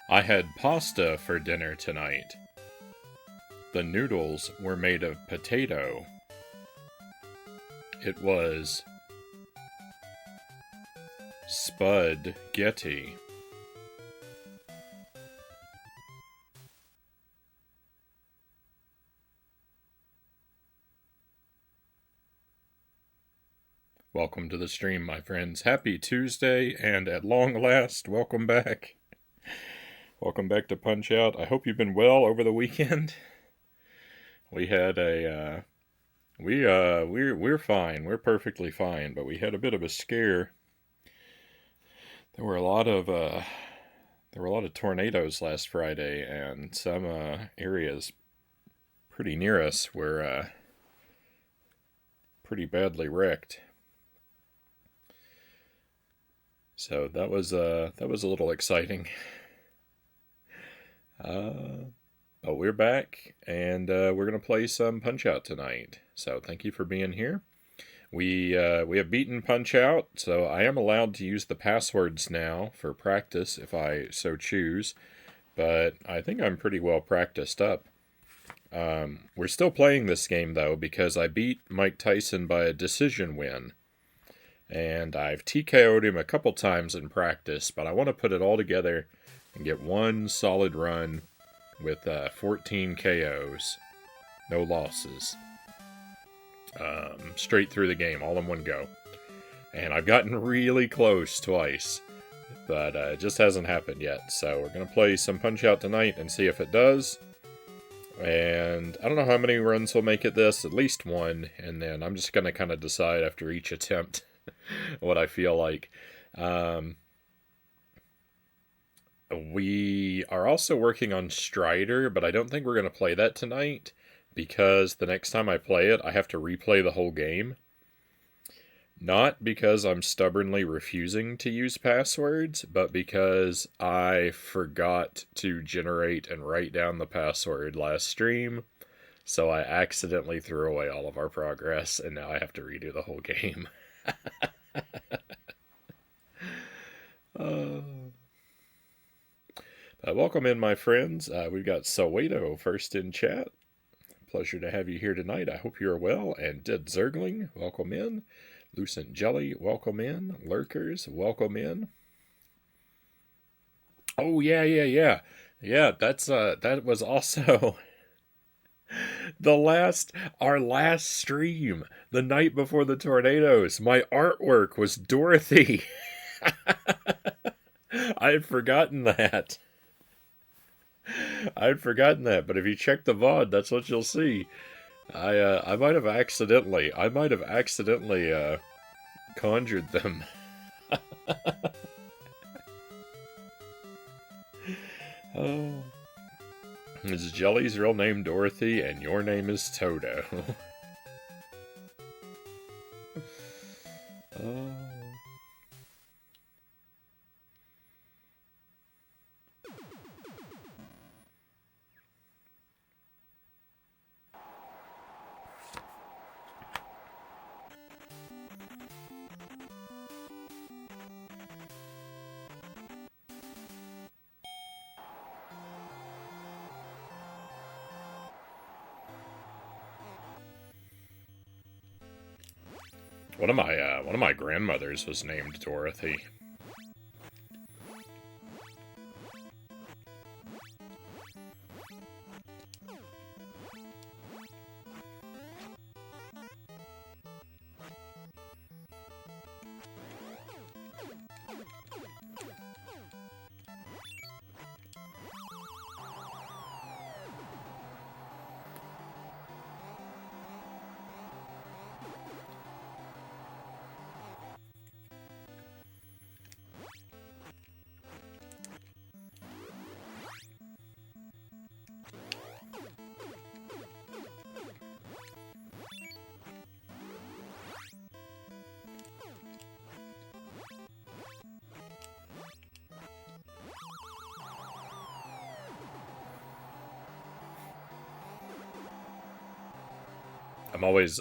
I had pasta for dinner tonight. The noodles were made of potato. It was spud-getty. Welcome to the stream, my friends. Happy Tuesday, and at long last, welcome back. Welcome back to Punch Out. I hope you've been well over the weekend. We had a we're fine. We're perfectly fine, but we had a bit of a scare. There were a lot of tornadoes last Friday, and some areas pretty near us were pretty badly wrecked. So that was a little exciting. But we're back, and we're gonna play some Punch Out tonight. So thank you for being here. We have beaten Punch Out, so I am allowed to use the passwords now for practice if I so choose. But I think I'm pretty well practiced up. We're still playing this game though because I beat Mike Tyson by a decision win. And I've TKO'd him a couple times in practice, but I want to put it all together and get one solid run with 14 KOs. No losses. Straight through the game, all in one go. And I've gotten really close twice, but it just hasn't happened yet. So we're going to play some Punch-Out tonight and see if it does. And I don't know how many runs will make it this, at least one, and then I'm just going to kind of decide after each attempt what I feel like. We are also working on Strider, but I don't think we're going to play that tonight because the next time I play it, I have to replay the whole game. Not because I'm stubbornly refusing to use passwords, but because I forgot to generate and write down the password last stream, so I accidentally threw away all of our progress, and now I have to redo the whole game. Welcome in, my friends. We've got Soweto first in chat. Pleasure to have you here tonight. I hope you're well. And Dead Zergling, welcome in. Lucent Jelly, welcome in. Lurkers, welcome in. Oh, yeah. Yeah, that was also our last stream, the night before the tornadoes. My artwork was Dorothy. I had forgotten that. But if you check the VOD, that's what you'll see. I might have accidentally conjured them. Is Jelly's real name Dorothy, and your name is Toto? One of my grandmothers was named Dorothy.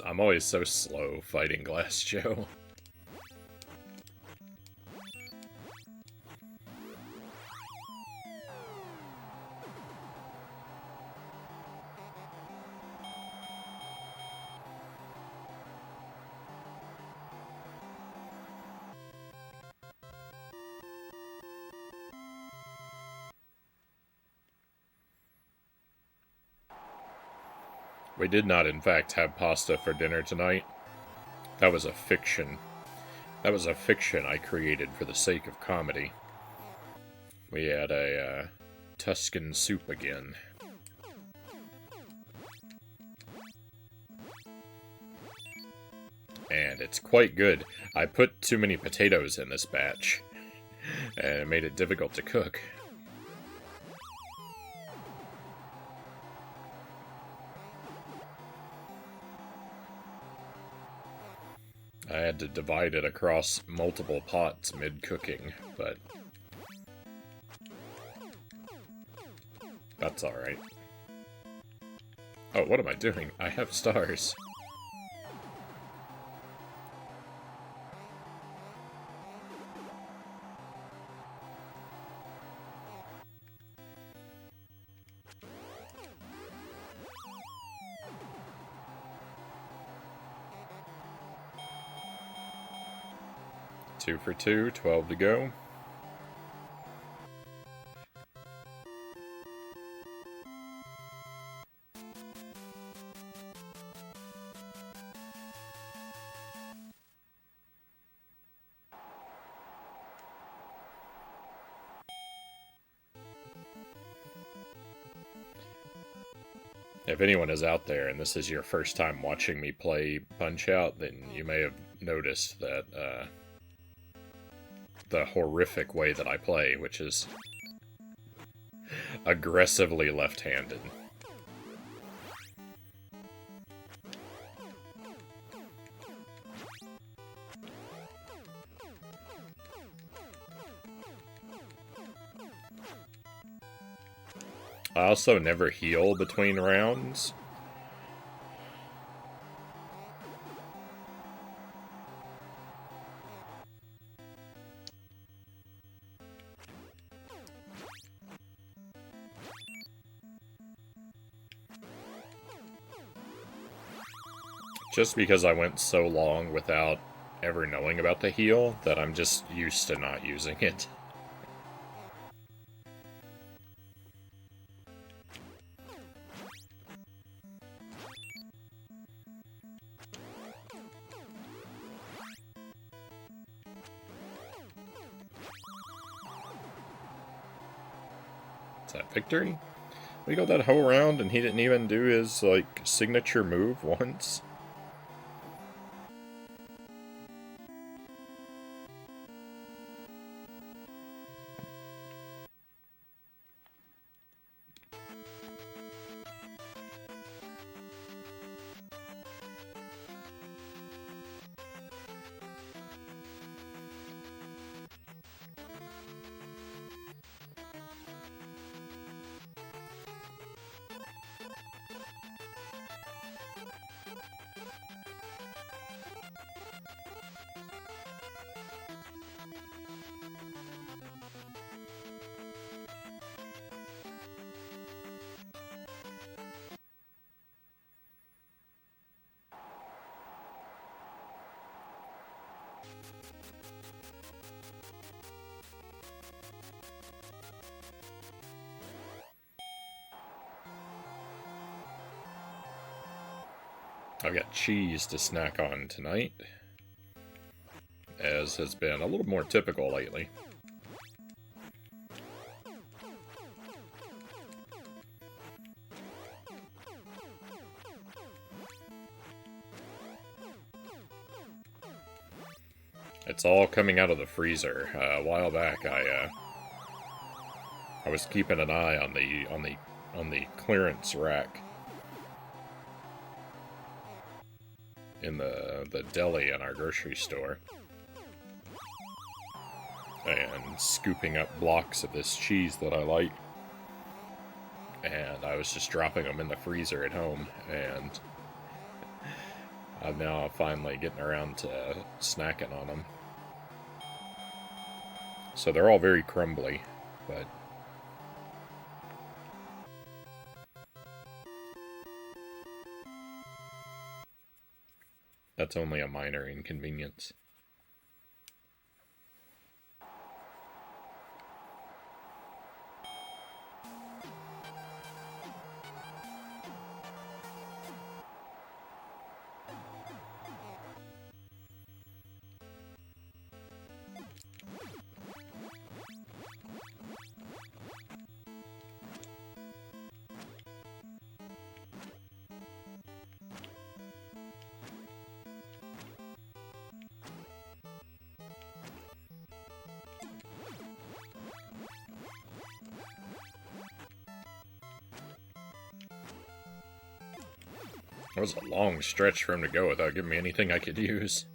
I'm always so slow fighting Glass Joe. We did not, in fact, have pasta for dinner tonight. That was a fiction. That was a fiction I created for the sake of comedy. We had a Tuscan soup again. And it's quite good. I put too many potatoes in this batch, and it made it difficult to cook. I had to divide it across multiple pots mid-cooking, but that's alright. Oh, what am I doing? I have stars. Two for two, 12 to go. If anyone is out there and this is your first time watching me play Punch-Out, then you may have noticed that the horrific way that I play, which is aggressively left-handed. I also never heal between rounds. Just because I went so long without ever knowing about the heal that I'm just used to not using it. Is that victory? We got that whole round and he didn't even do his, like, signature move once? I've got cheese to snack on tonight, as has been a little more typical lately. It's all coming out of the freezer. A while back, I was keeping an eye on the clearance rack in the deli in our grocery store, and scooping up blocks of this cheese that I like, and I was just dropping them in the freezer at home, and I'm now finally getting around to snacking on them. So they're all very crumbly, but that's only a minor inconvenience. That was a long stretch for him to go without giving me anything I could use.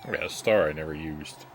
I got a star I never used.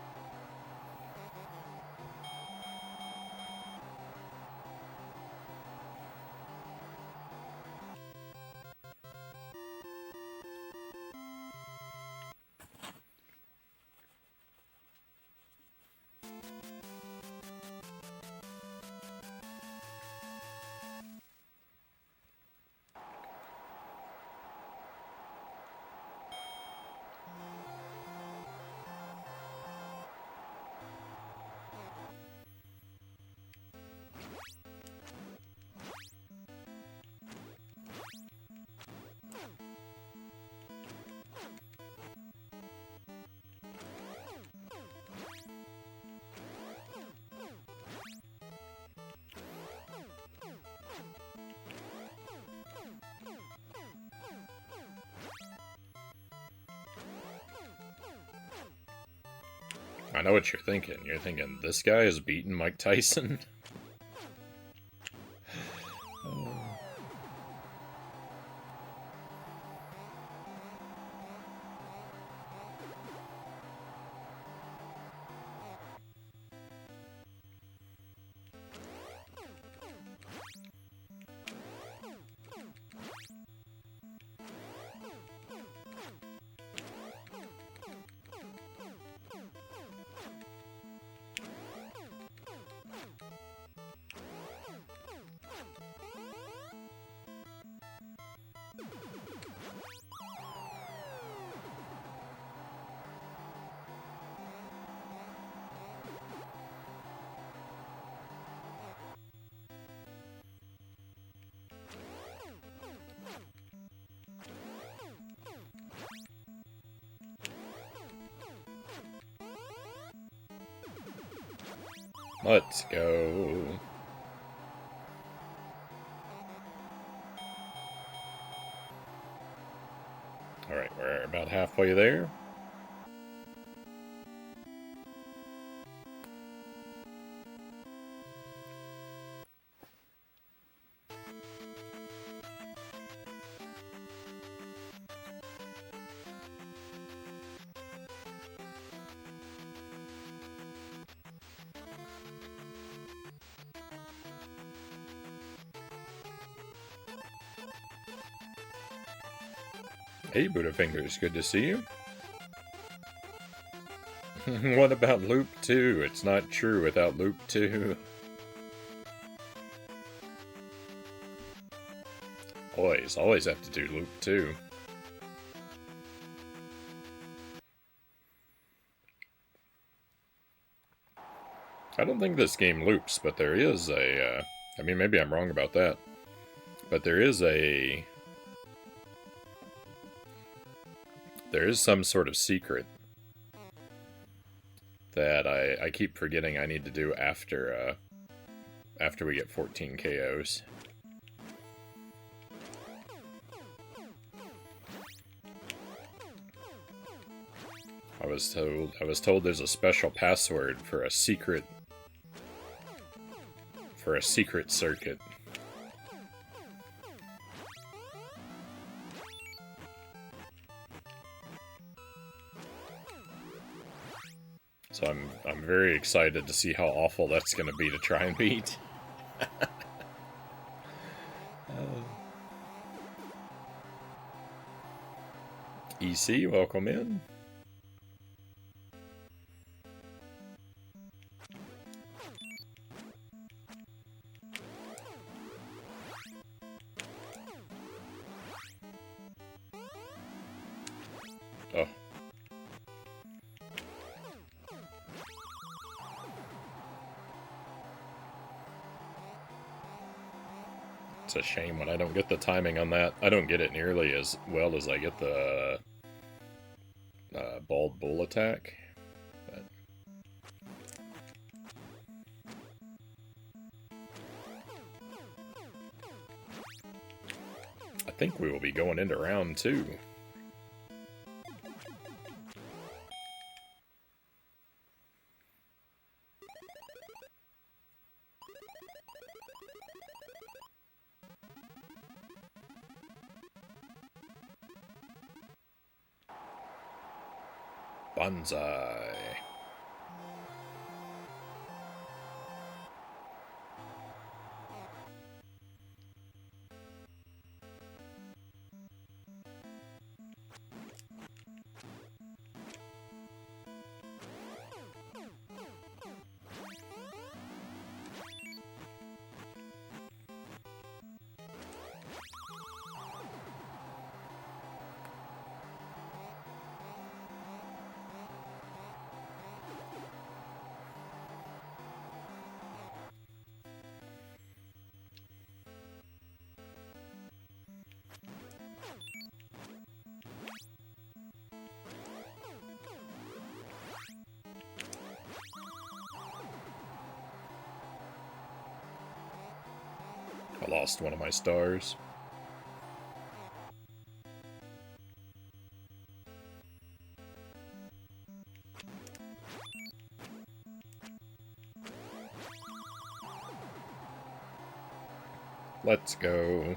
I know what you're thinking. You're thinking, this guy has beaten Mike Tyson? Let's go. Alright, we're about halfway there. Hey, Buddha Fingers, good to see you. What about loop 2? It's not true without loop 2. Always have to do loop 2. I don't think this game loops, but there is a, I mean, maybe I'm wrong about that. But there is some sort of secret that I keep forgetting I need to do after we get 14 KOs. I was told there's a special password for a secret circuit. So I'm very excited to see how awful that's going to be to try and beat. EC, welcome in. Oh. It's a shame when I don't get the timing on that. I don't get it nearly as well as I get the bald bull attack. But I think we will be going into round 2. Bonsai. I lost one of my stars. Let's go.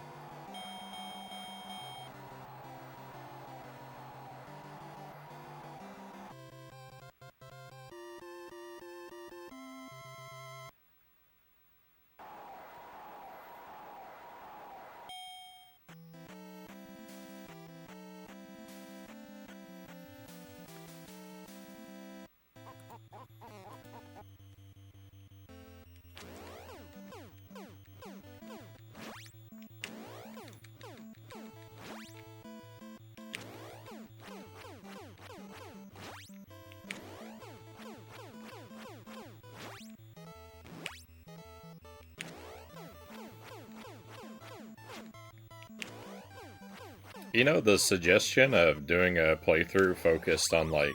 You know, the suggestion of doing a playthrough focused on, like,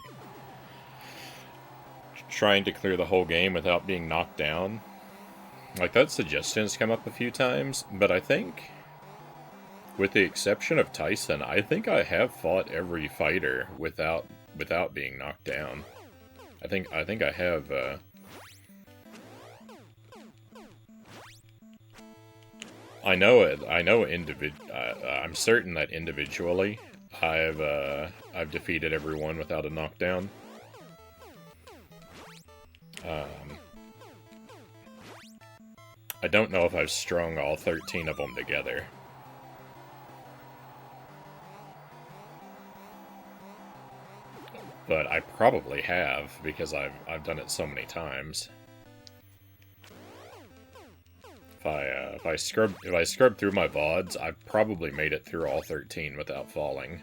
trying to clear the whole game without being knocked down, like, that suggestion's come up a few times, but I think, with the exception of Tyson, I think I have fought every fighter without being knocked down. I think I have, I know it. I'm certain that individually, I've defeated everyone without a knockdown. I don't know if I've strung all 13 of them together. But I probably have, because I've done it so many times. If I scrub through my VODs, I've probably made it through all 13 without falling.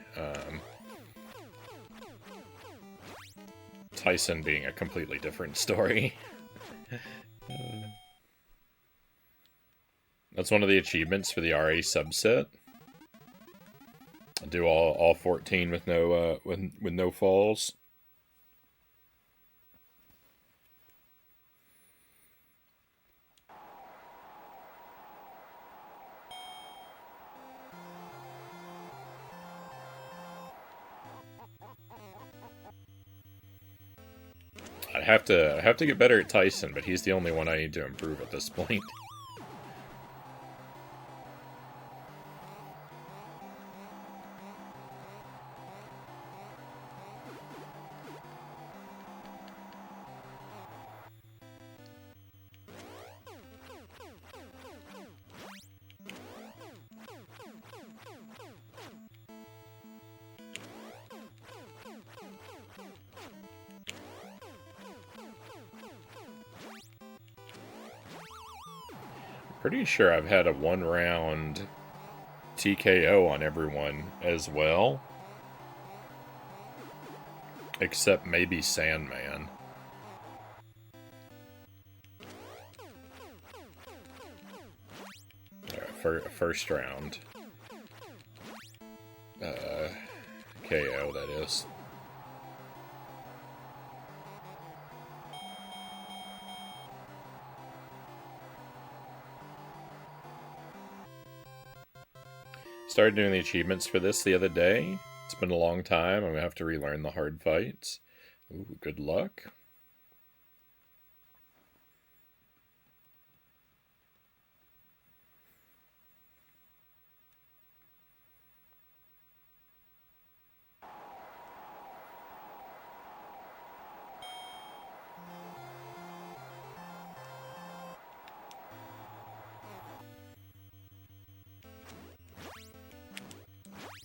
Tyson being a completely different story. That's one of the achievements for the RA subset. Do all 14 with no falls. I have to get better at Tyson, but he's the only one I need to improve at this point. Pretty sure I've had a 1-round TKO on everyone as well. Except maybe Sandman. First round. KO, that is. Started doing the achievements for this the other day. It's been a long time. I'm gonna have to relearn the hard fights. Ooh, good luck.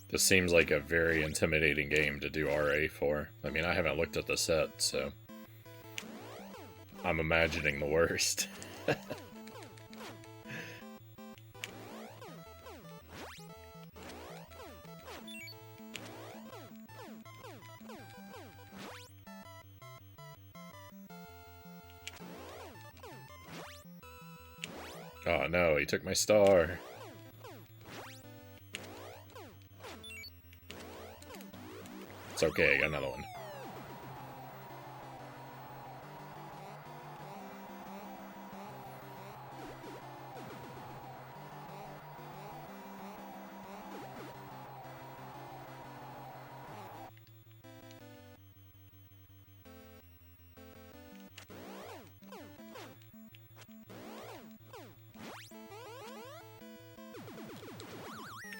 This seems like a very intimidating game to do RA for. I mean, I haven't looked at the set, so I'm imagining the worst. Oh no, he took my star. It's okay, I got another one.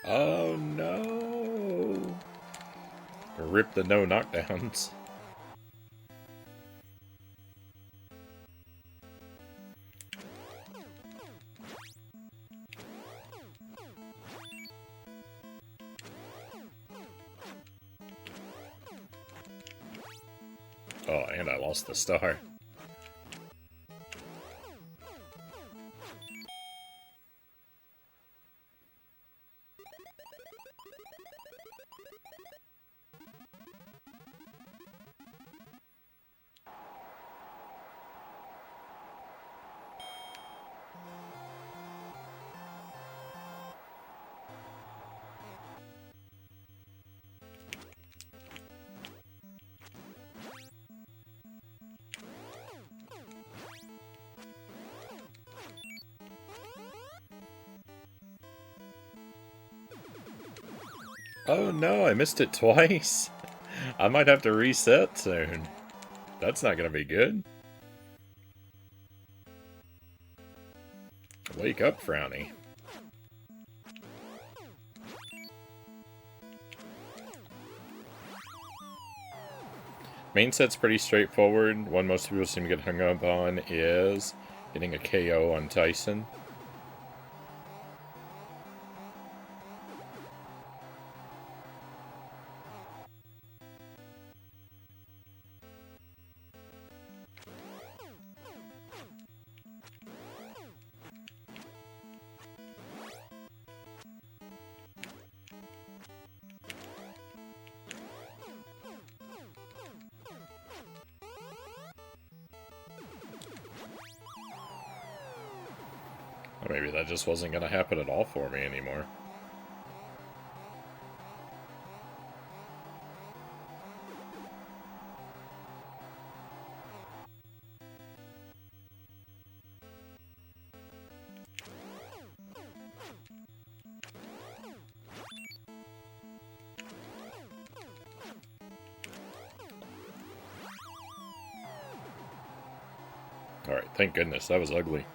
Oh no! Rip the no knockdowns. Oh, and I lost the star. Oh no, I missed it twice. I might have to reset soon. That's not gonna be good. Wake up, Frownie. Main set's pretty straightforward. One most people seem to get hung up on is getting a KO on Tyson. Or maybe that just wasn't going to happen at all for me anymore. Alright, thank goodness, that was ugly.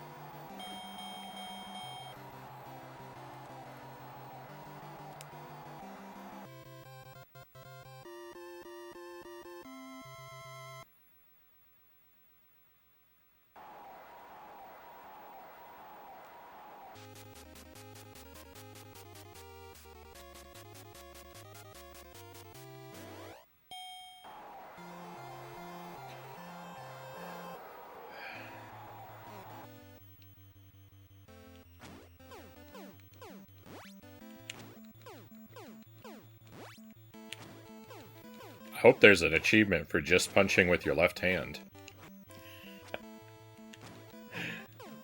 I hope there's an achievement for just punching with your left hand.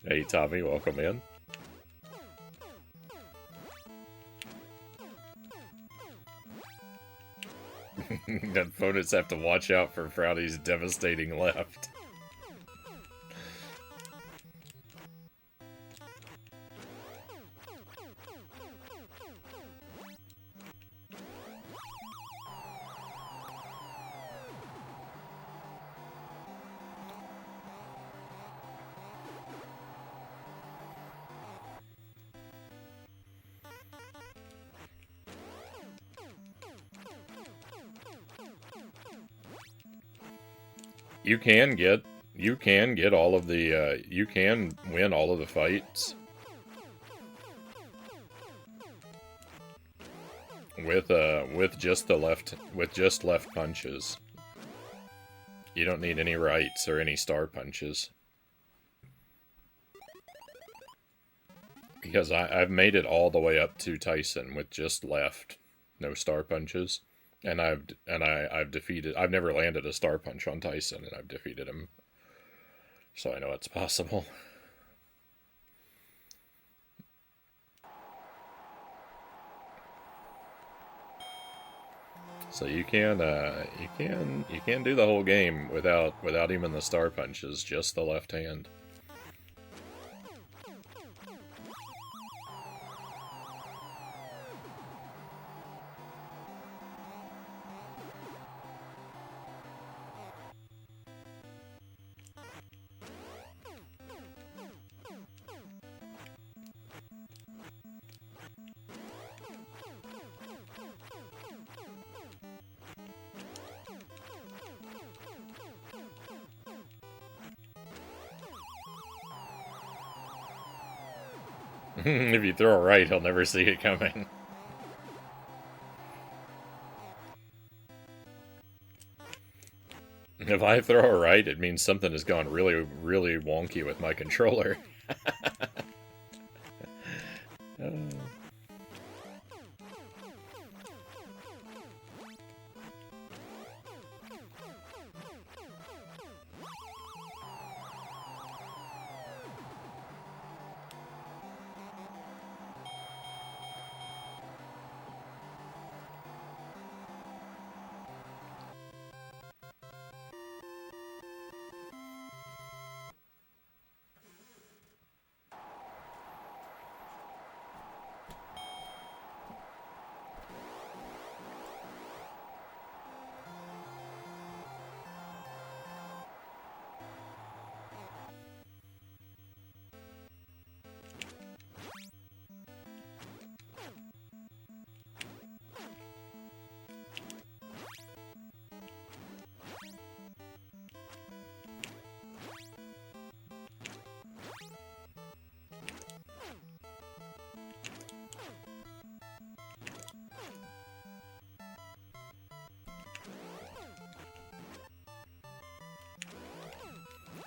Hey Tommy, welcome in. Opponents have to watch out for Frownie's devastating left. You can get all of the you can win all of the fights with just left punches. You don't need any rights or any star punches. Because I've made it all the way up to Tyson with just left, no star punches. And I've defeated. I've never landed a star punch on Tyson, and I've defeated him. So I know it's possible. So you can do the whole game without even the star punches, just the left hand. If you throw it right, he'll never see it coming. If I throw it right, it means something has gone really, really wonky with my controller.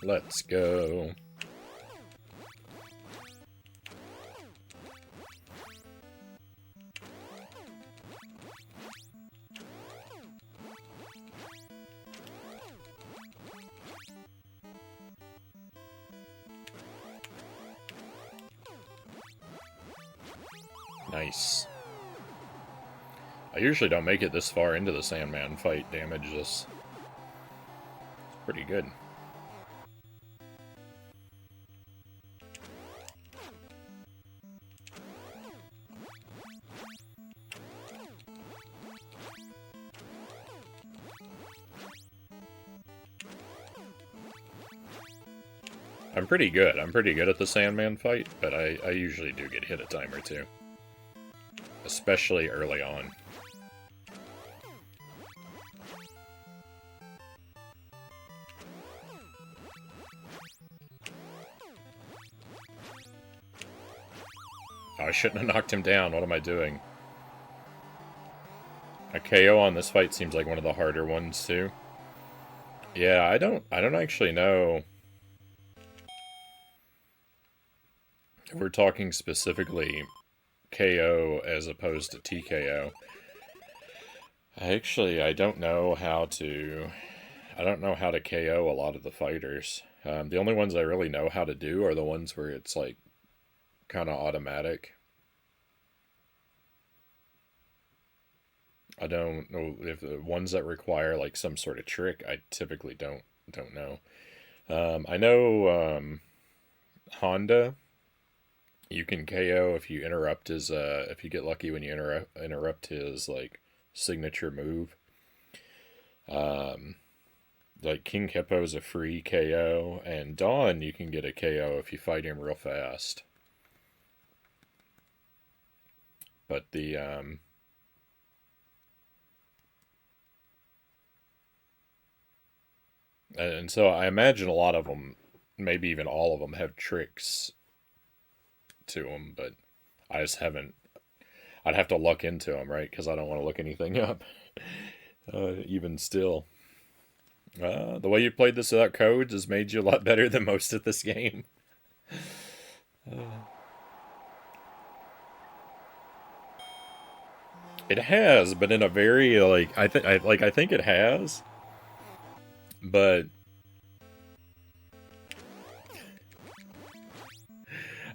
Let's go. Nice. I usually don't make it this far into the Sandman fight. Damage this. It's pretty good. I'm pretty good. I'm pretty good at the Sandman fight, but I usually do get hit a time or two. Especially early on. Oh, I shouldn't have knocked him down. What am I doing? A KO on this fight seems like one of the harder ones too. Yeah, I don't actually know if we're talking specifically KO as opposed to TKO. I don't know how to KO a lot of the fighters. The only ones I really know how to do are the ones where it's like kind of automatic. I don't know if the ones that require like some sort of trick, I typically don't know. I know Honda, you can KO if you interrupt his if you get lucky when you interrupt his like signature move. Like King Hippo's a free KO, and Dawn you can get a KO if you fight him real fast. But the and so I imagine a lot of them, maybe even all of them, have tricks to them, but I just haven't. I'd have to look into them, right? Because I don't want to look anything up. Even still, the way you played this without codes has made you a lot better than most of this game. It has, but in a very like I think it has, but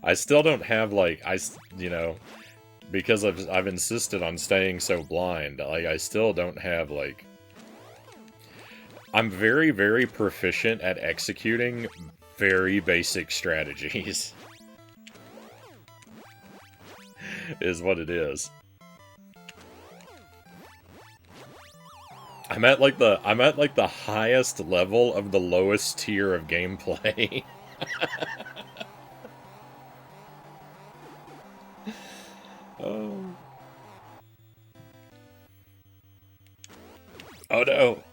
I still don't have like you know, because I've insisted on staying so blind. Like I still don't have like I'm very very proficient at executing very basic strategies. Is what it is. I'm at like the highest level of the lowest tier of gameplay. Oh. Oh no.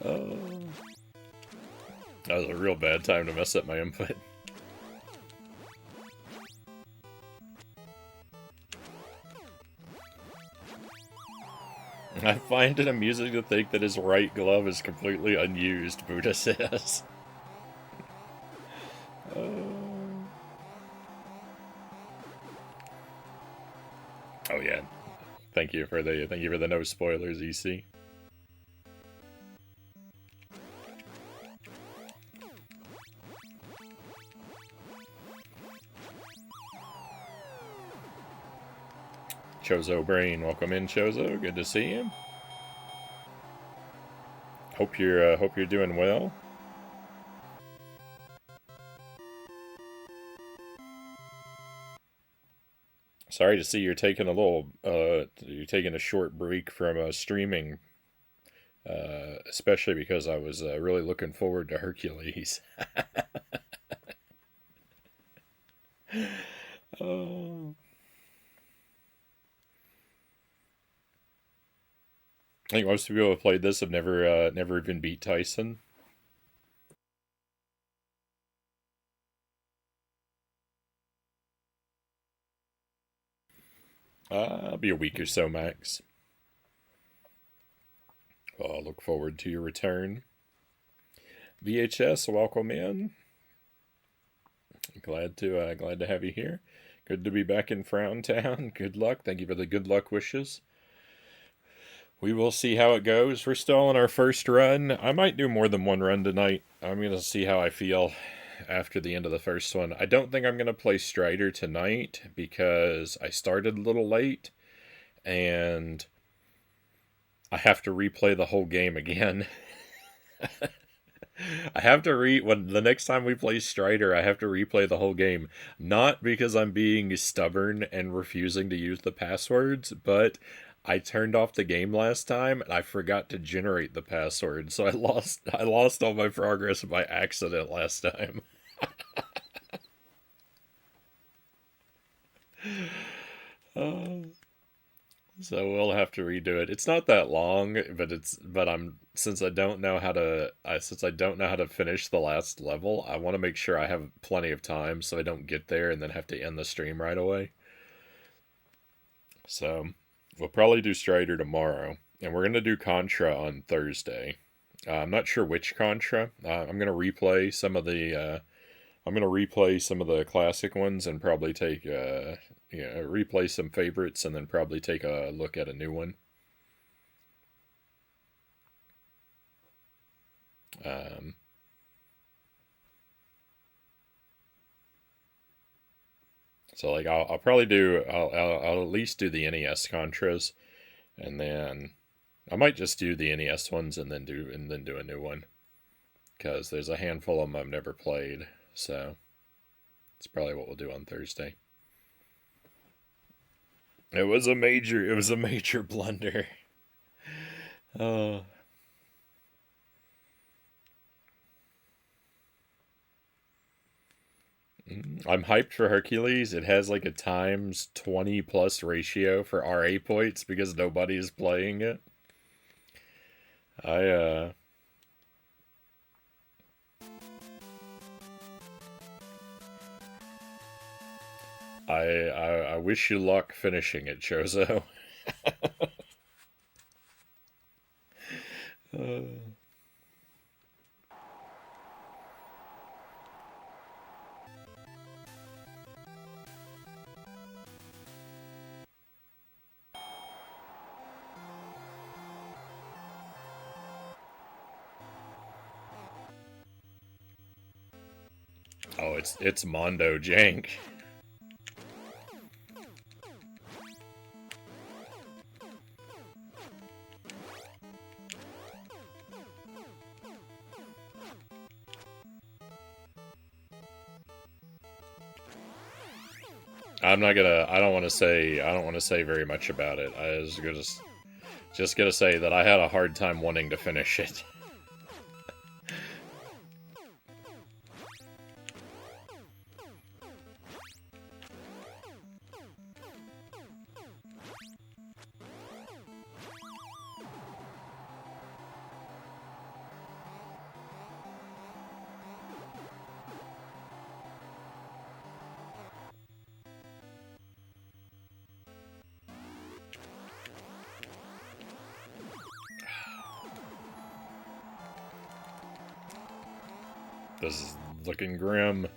Oh. That was a real bad time to mess up my input. I find it amusing to think that his right glove is completely unused, Buddha says. Oh yeah. Thank you for the no spoilers, EC. Chozo Brain, welcome in, Chozo. Good to see you. Hope you're doing well. Sorry to see you're taking a short break from streaming, especially because I was really looking forward to Hercules. Oh. I think most people who have played this have never even beat Tyson. I'll be a week or so max. Well, I'll look forward to your return. VHS, welcome in. Glad to have you here. Good to be back in Frown Town. Good luck. Thank you for the good luck wishes. We will see how it goes. We're still on our first run. I might do more than one run tonight. I'm going to see how I feel. after the end of the first one. I don't think I'm going to play Strider tonight because I started a little late and I have to replay the whole game again. I have to when the next time we play Strider, I have to replay the whole game. Not because I'm being stubborn and refusing to use the passwords, but I turned off the game last time and I forgot to generate the password, so I lost all my progress by accident last time. Uh, so we'll have to redo it. It's not that long, but I'm since I don't know how to since I don't know how to finish the last level, I want to make sure I have plenty of time so I don't get there and then have to end the stream right away. So we'll probably do Strider tomorrow, and we're gonna do Contra on Thursday. I'm not sure which Contra. I'm gonna replay some of the. I'm gonna replay some of the classic ones and probably take replay some favorites and then probably take a look at a new one. Um, so like I'll probably do I'll at least do the NES Contras, and then I might just do the NES ones and then do a new one because there's a handful of them I've never played. So it's probably what we'll do on Thursday. It was a major blunder. Oh. I'm hyped for Hercules. It has like a times 20 plus ratio for RA points because nobody is playing it. I I wish you luck finishing it, Chozo. uh, oh, it's Mondo Jank. I'm not gonna. I don't want to say. I don't want to say very much about it. I was just gonna say that I had a hard time wanting to finish it. This is looking grim.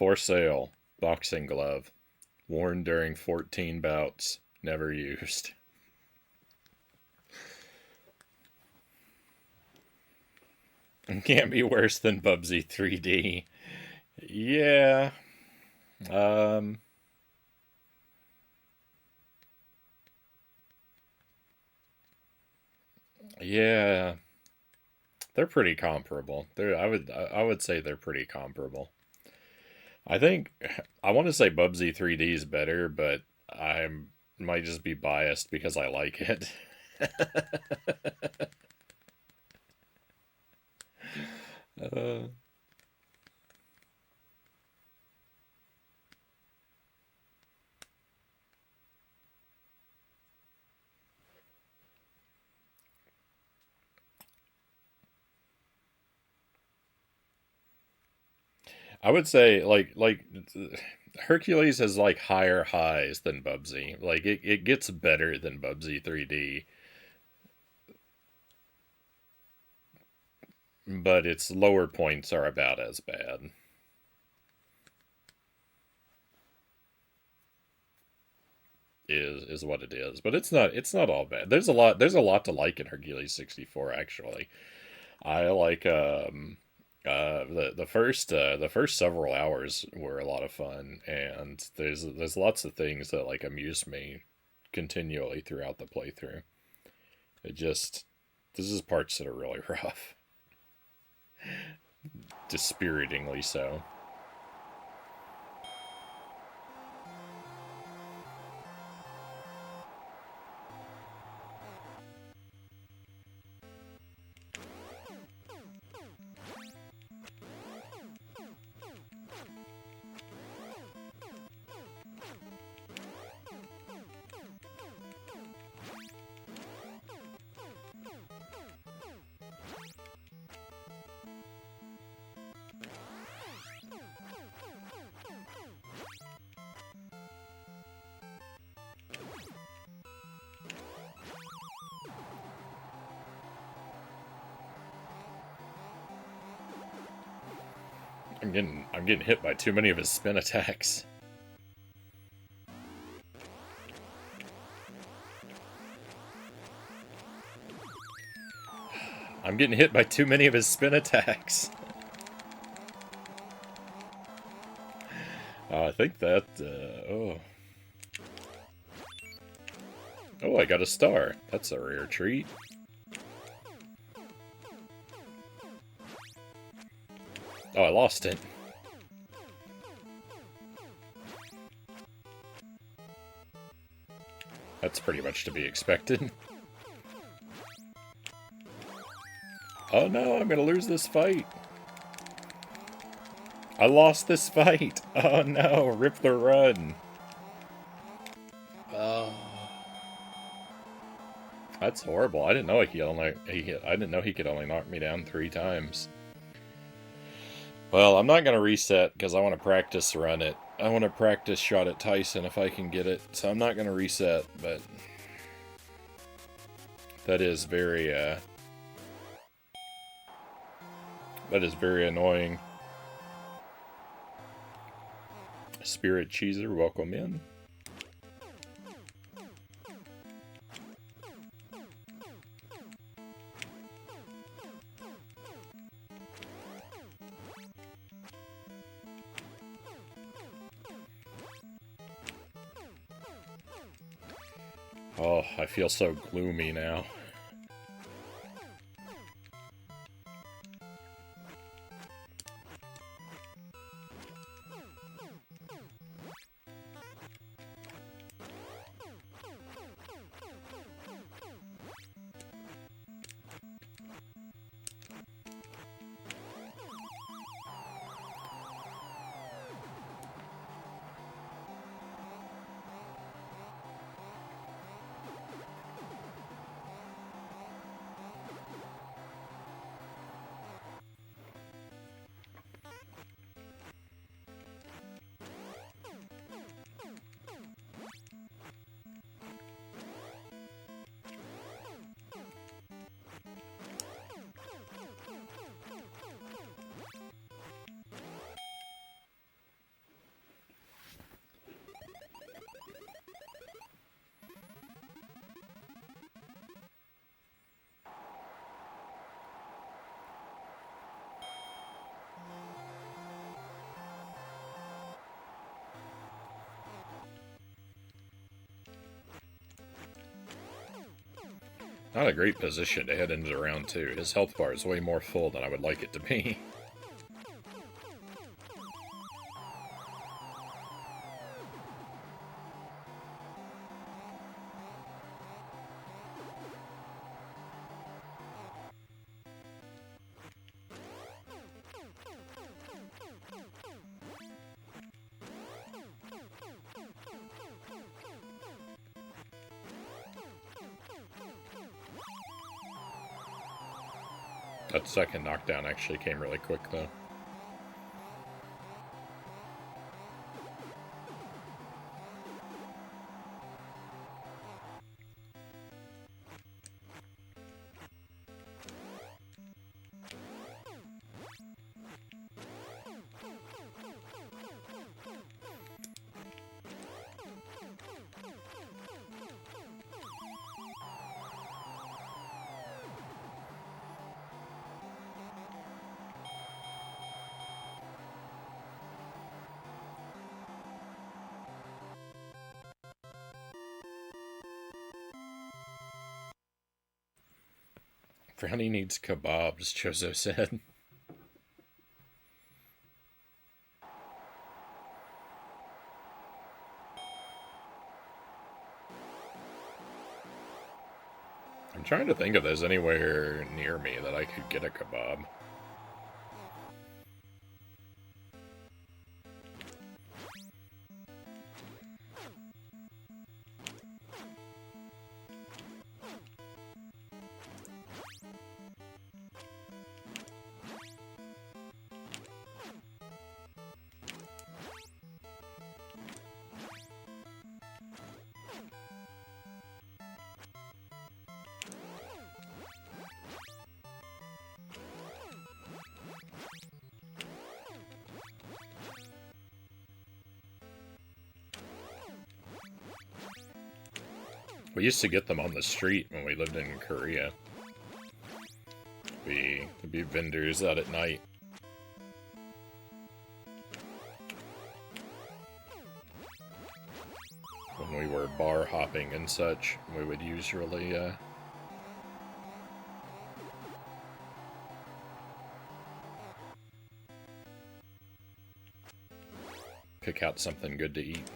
For sale. Boxing glove. Worn during 14 bouts. Never used. Can't be worse than Bubsy 3D. Yeah. Um. Yeah, they're pretty comparable. I would say they're pretty comparable. I think I want to say Bubsy 3D is better, but I might just be biased because I like it. uh, I would say Hercules has like higher highs than Bubsy. Like it gets better than Bubsy 3D, but its lower points are about as bad. Is what it is, but it's not all bad. There's a lot to like in Hercules 64 actually. I like the first several hours were a lot of fun, and there's lots of things that like amuse me continually throughout the playthrough. It just this is parts that are really rough, dispiritingly so. I'm getting hit by too many of his spin attacks. I'm getting hit by too many of his spin attacks. I think that. Oh, I got a star. That's a rare treat. Oh, I lost it. That's pretty much to be expected. Oh no, I'm gonna lose this fight. I lost this fight. Oh no, rip the run. Oh, that's horrible. I didn't know I didn't know he could only knock me down 3 times. Well, I'm not gonna reset because I want to practice run it. I want to practice shot at Tyson if I can get it. So I'm not gonna reset, but that is very that is very annoying. Spirit Cheeser, welcome in. Oh, I feel so gloomy now. Not a great position to head into round 2. His health bar is way more full than I would like it to be. That second knockdown actually came really quick, though. Frownie needs kebabs, Chozo said. I'm trying to think if there's anywhere near me that I could get a kebab. We used to get them on the street when we lived in Korea. There'd be vendors out at night. When we were bar hopping and such, we would usually, pick out something good to eat.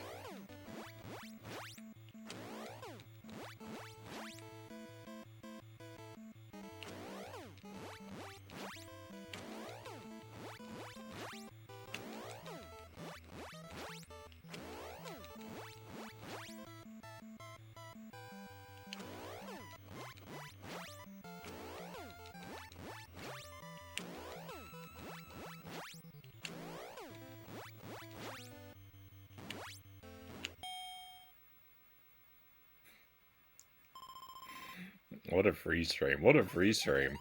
What a freeze frame. What a freeze frame.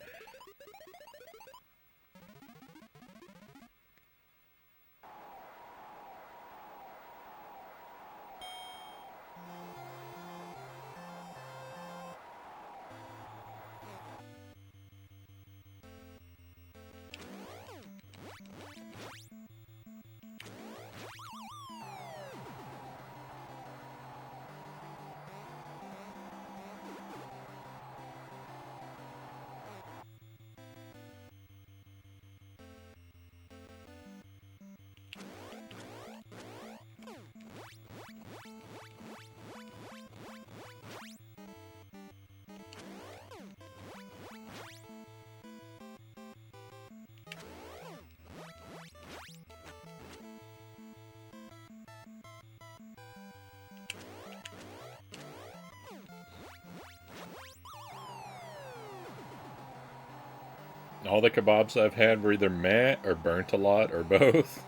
All the kebabs I've had were either meh or burnt a lot or both.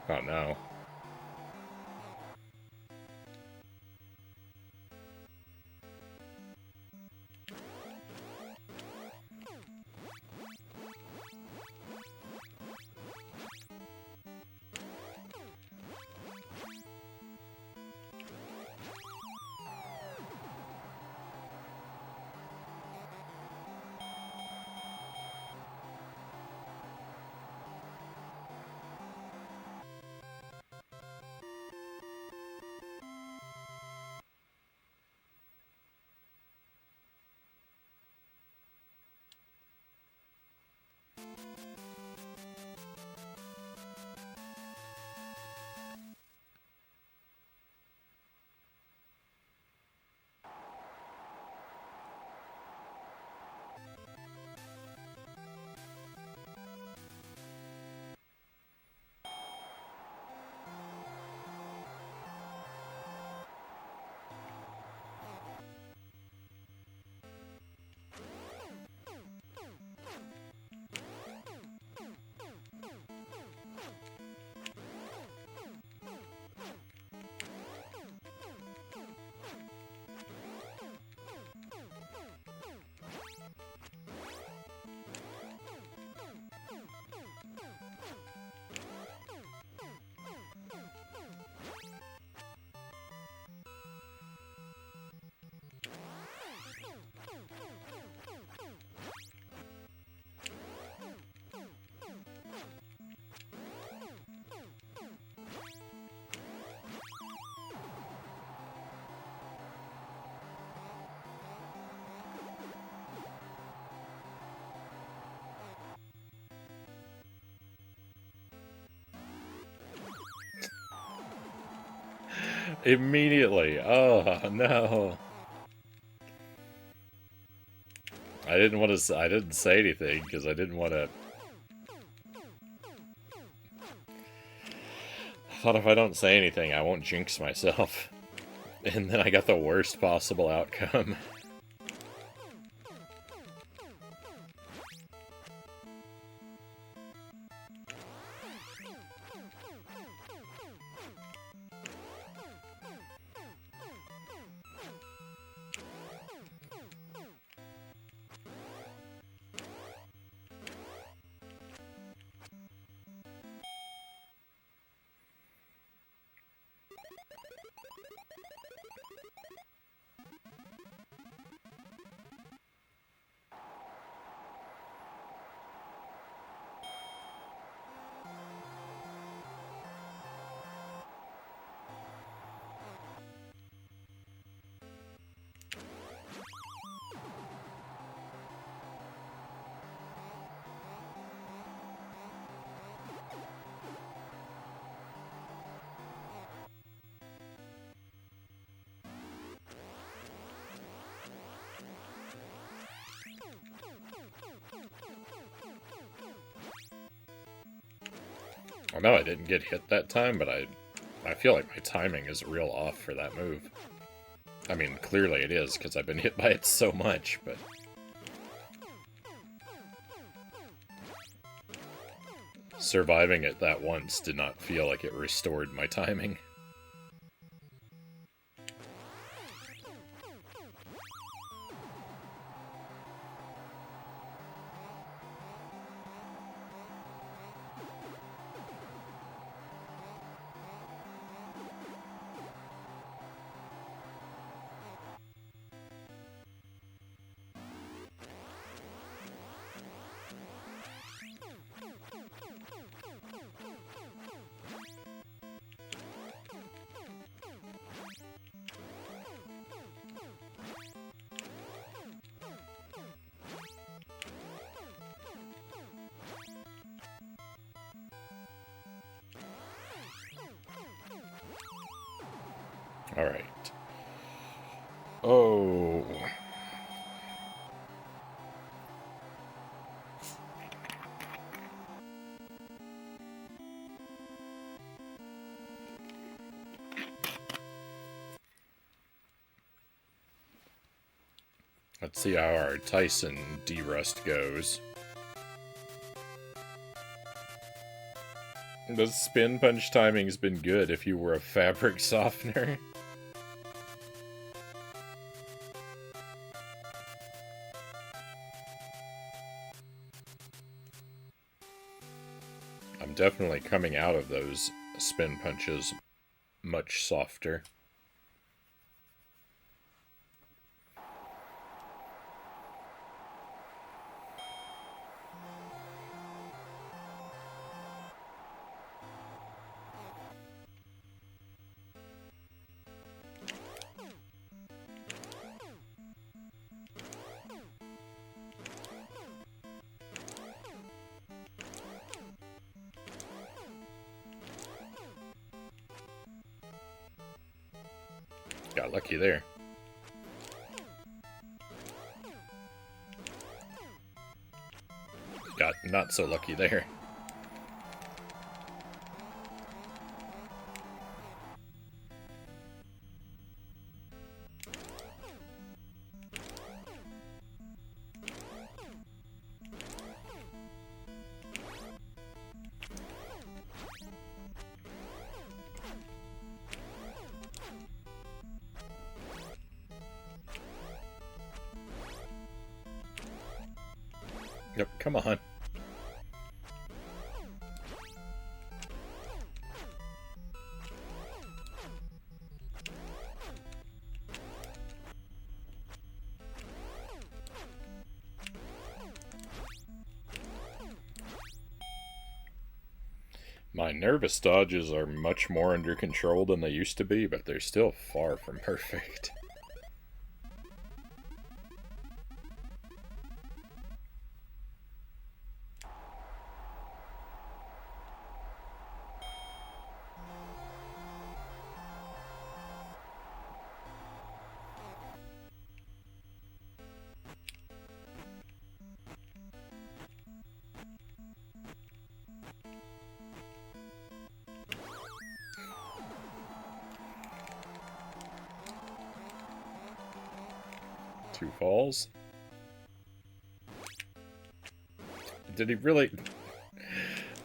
Oh no. Immediately. Oh, no. I didn't want to. I didn't say anything because I didn't want to. I thought if I don't say anything, I won't jinx myself. And then I got the worst possible outcome. I know I didn't get hit that time, but I feel like my timing is real off for that move. I mean, clearly it is, because I've been hit by it so much, but... surviving it that once did not feel like it restored my timing. Alright. Oh. Let's see how our Tyson derust goes. The spin punch timing's been good if you were a fabric softener. I'm definitely coming out of those spin punches much softer. Got lucky there. Got not so lucky there. Yep, come on. My nervous dodges are much more under control than they used to be, but they're still far from perfect. Two falls. Did he really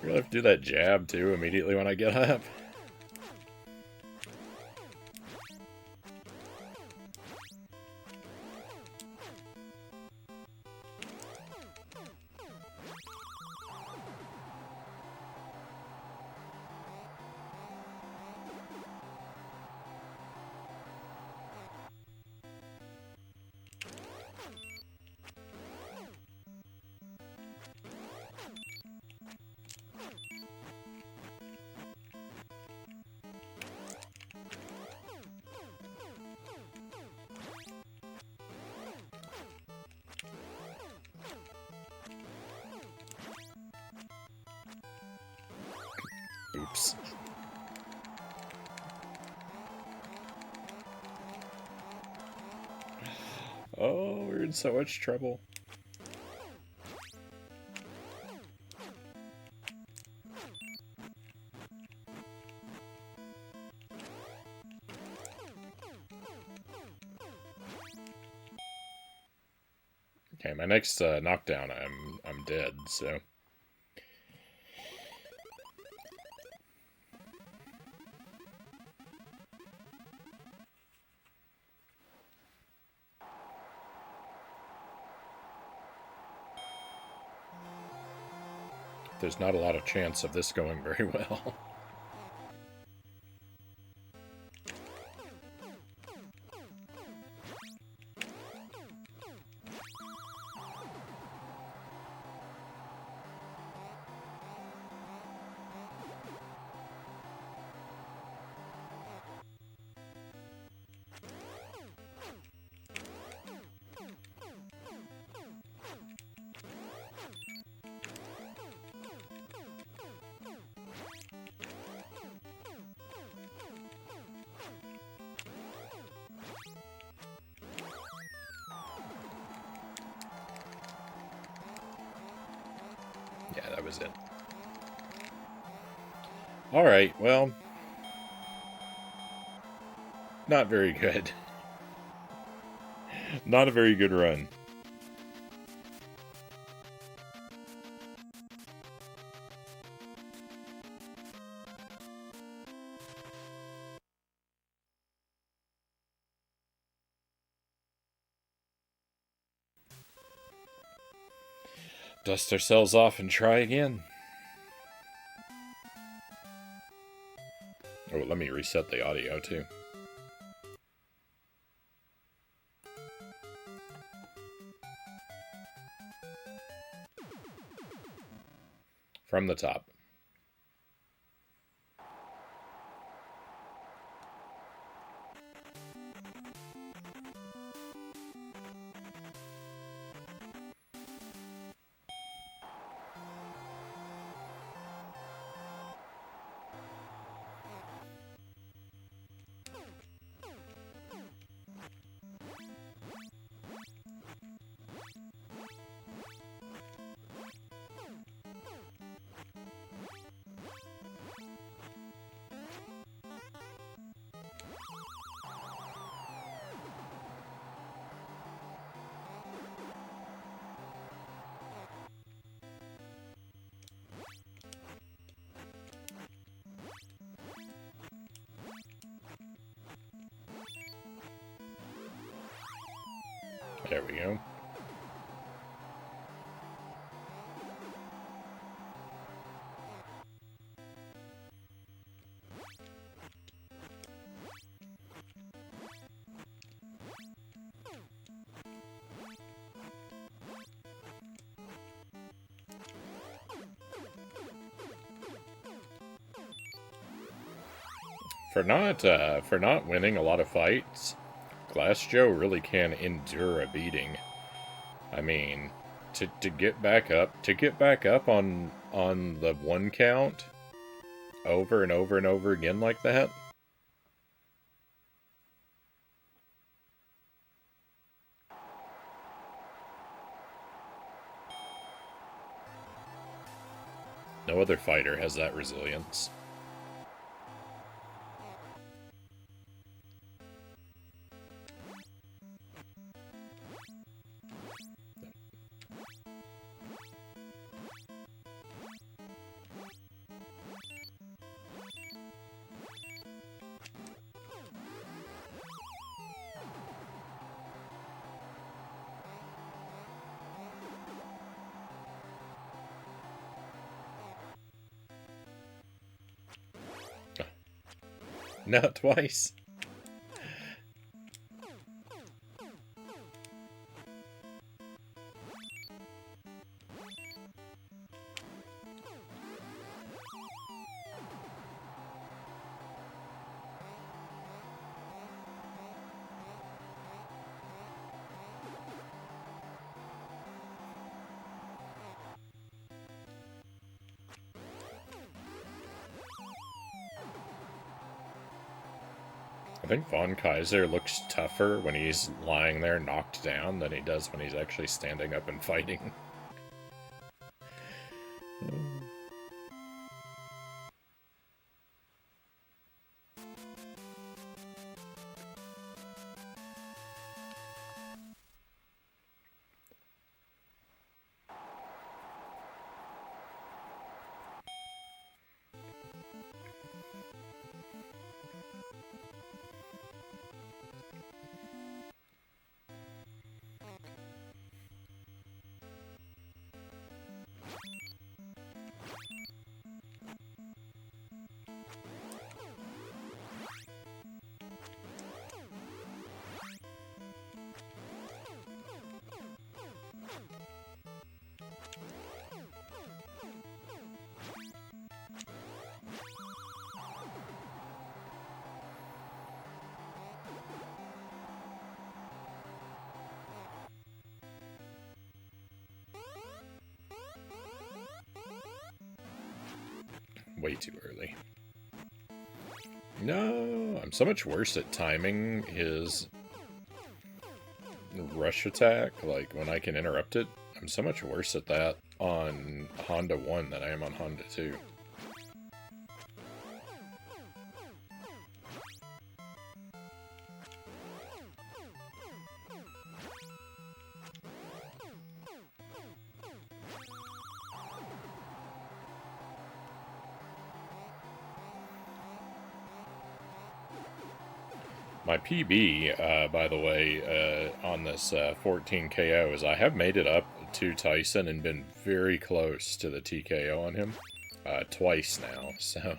have to do that jab too immediately when I get up? Oops. Oh, we're in so much trouble. Okay, my next knockdown, I'm dead, so. There's not a lot of chance of this going very well. Yeah, that was it. Alright, well. Not very good. Not a very good run. Dust ourselves off and try again. Oh, let me reset the audio too. From the top. There we go. For not winning a lot of fights, Glass Joe really can endure a beating. I mean, to get back up on the one count over and over and over again like that. No other fighter has that resilience. Not twice. I think Von Kaiser looks tougher when he's lying there knocked down than he does when he's actually standing up and fighting. Way too early. No, I'm so much worse at timing his rush attack, like when I can interrupt it. I'm so much worse at that on Honda 1 than I am on Honda 2. My PB, by the way, on this 14 KO is I have made it up to Tyson and been very close to the TKO on him twice now, so...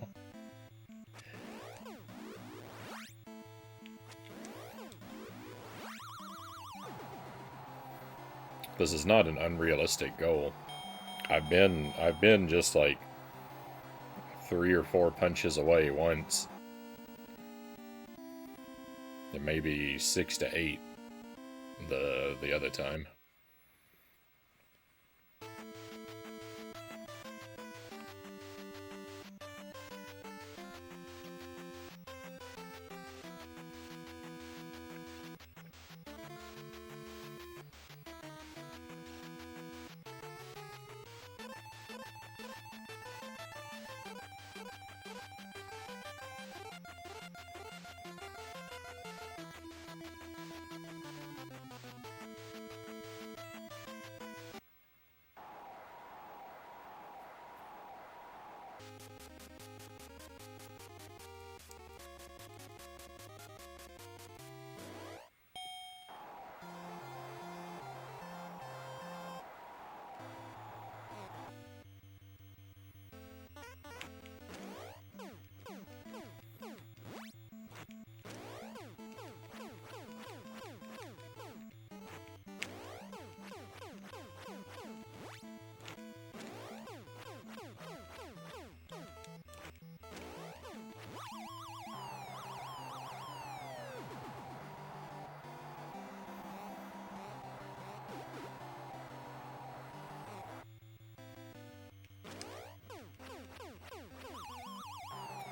This is not an unrealistic goal. I've been just like 3 or 4 punches away once. And maybe 6 to 8 the other time.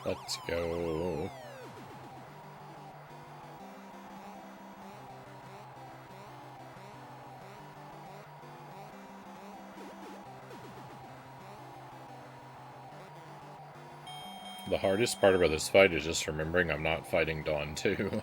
Let's go. The hardest part about this fight is just remembering I'm not fighting Dawn 2.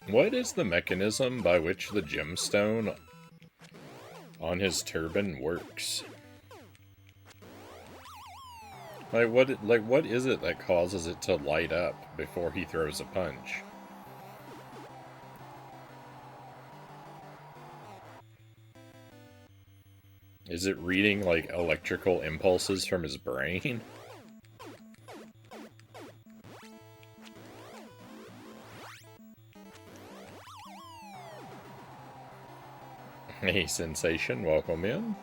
What is the mechanism by which the gemstone on his turban works? What is it that causes it to light up before he throws a punch? Is it reading, like, electrical impulses from his brain? Hey, Sensation, welcome in.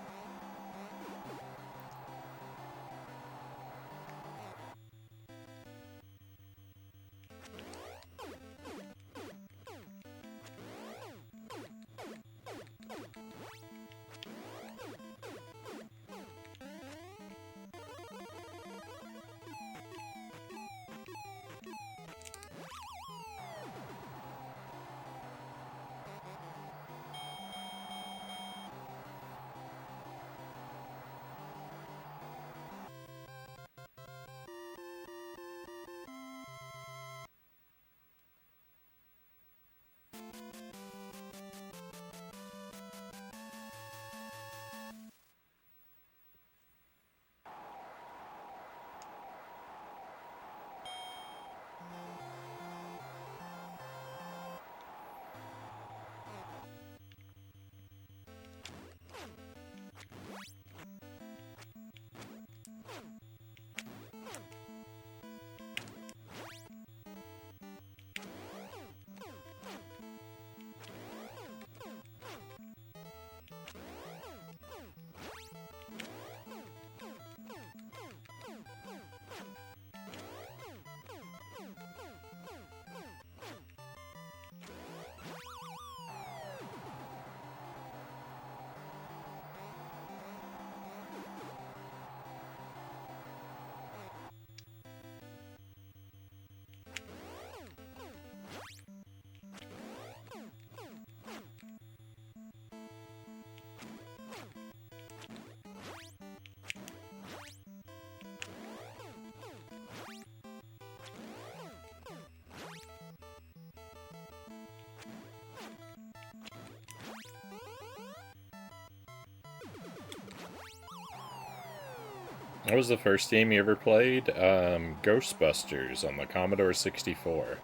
What was the first game you ever played? Ghostbusters on the Commodore 64.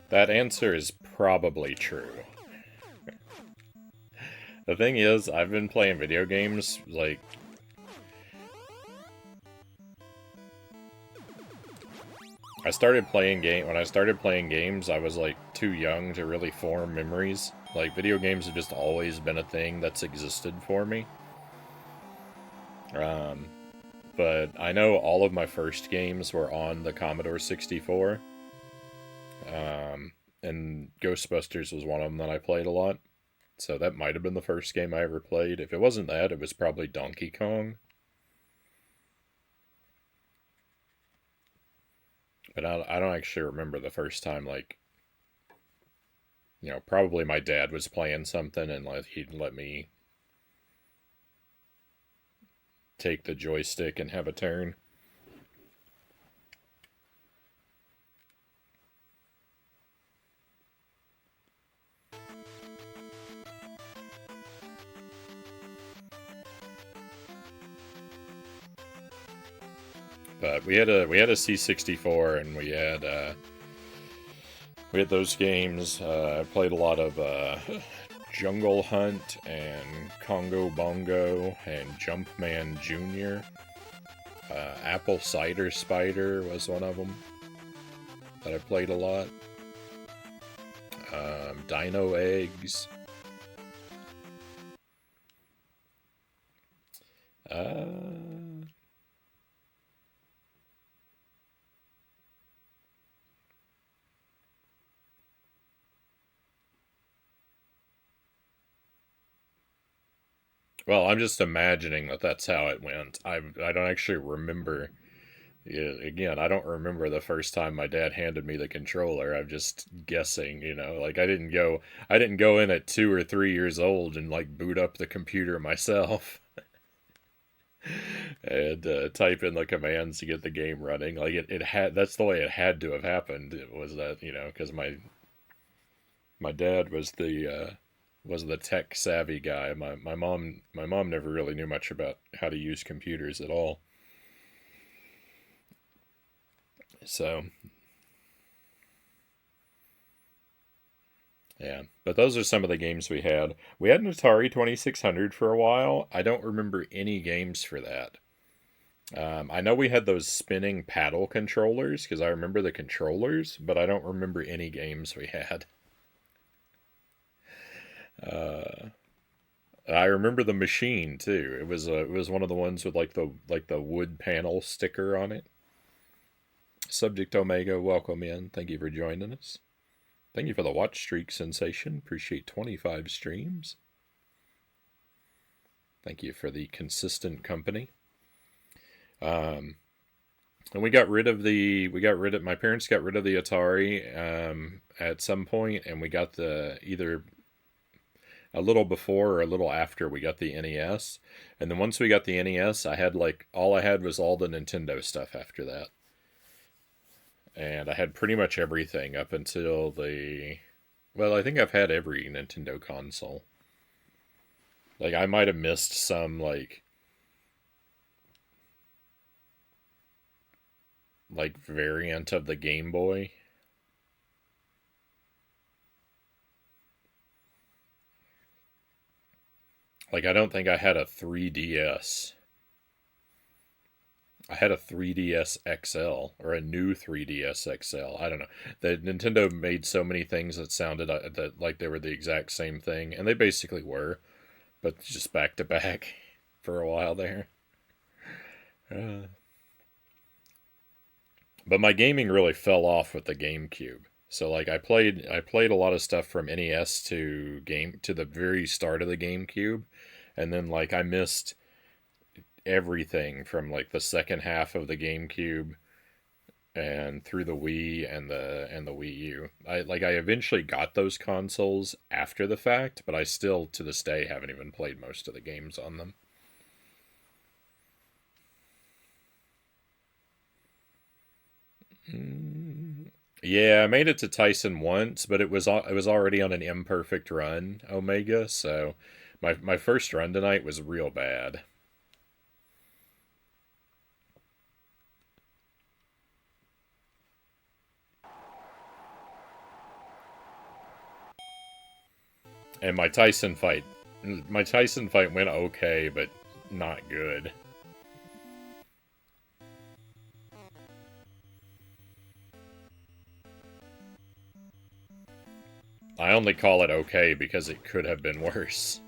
That answer is probably true. The thing is, I've been playing video games, like... When I started playing games, I was, like, too young to really form memories. Like, video games have just always been a thing that's existed for me. But I know all of my first games were on the Commodore 64. And Ghostbusters was one of them that I played a lot. So that might have been the first game I ever played. If it wasn't that, it was probably Donkey Kong. But I don't actually remember the first time, like, probably my dad was playing something and he'd let me take the joystick and have a turn. But we had a C64 and we had those games. I played a lot of Jungle Hunt and Congo Bongo and Jumpman Jr. Apple Cider Spider was one of them that I played a lot. Dino Eggs. Well, I'm just imagining that that's how it went. I don't actually remember. Yeah, again, I don't remember the first time my dad handed me the controller. I'm just guessing, like I didn't go in at 2 or 3 years old and like boot up the computer myself and type in the commands to get the game running. Like it had, that's the way it had to have happened. It was that, because my dad was the tech savvy guy. My mom never really knew much about how to use computers at all. So, yeah. But those are some of the games we had. We had an Atari 2600 for a while. I don't remember any games for that. I know we had those spinning paddle controllers because I remember the controllers, but I don't remember any games we had. Uh, I remember the machine too. It was one of the ones with like the wood panel sticker on it. Subject Omega, welcome in. Thank you for joining us. Thank you for the watch streak sensation. Appreciate 25 streams. Thank you for the consistent company. And my parents got rid of the Atari at some point, and we got either a little before or a little after we got the NES. And then once we got the NES, all I had was all the Nintendo stuff after that. And I had pretty much everything up until well, I think I've had every Nintendo console. Like, I might have missed some, variant of the Game Boy. Like, I don't think I had a 3DS. I had a 3DS XL or a new 3DS XL. I don't know. The Nintendo made so many things that sounded that like they were the exact same thing, and they basically were, but just back to back for a while there. Uh, but my gaming really fell off with the GameCube. So like I played a lot of stuff from NES to the very start of the GameCube, and then like I missed everything from like the second half of the GameCube and through the Wii and the Wii U. I eventually got those consoles after the fact, but I still to this day haven't even played most of the games on them. Mm, yeah, I made it to Tyson once, but it was already on an imperfect run, Omega, so my first run tonight was real bad. And my Tyson fight went okay, but not good. I only call it okay because it could have been worse.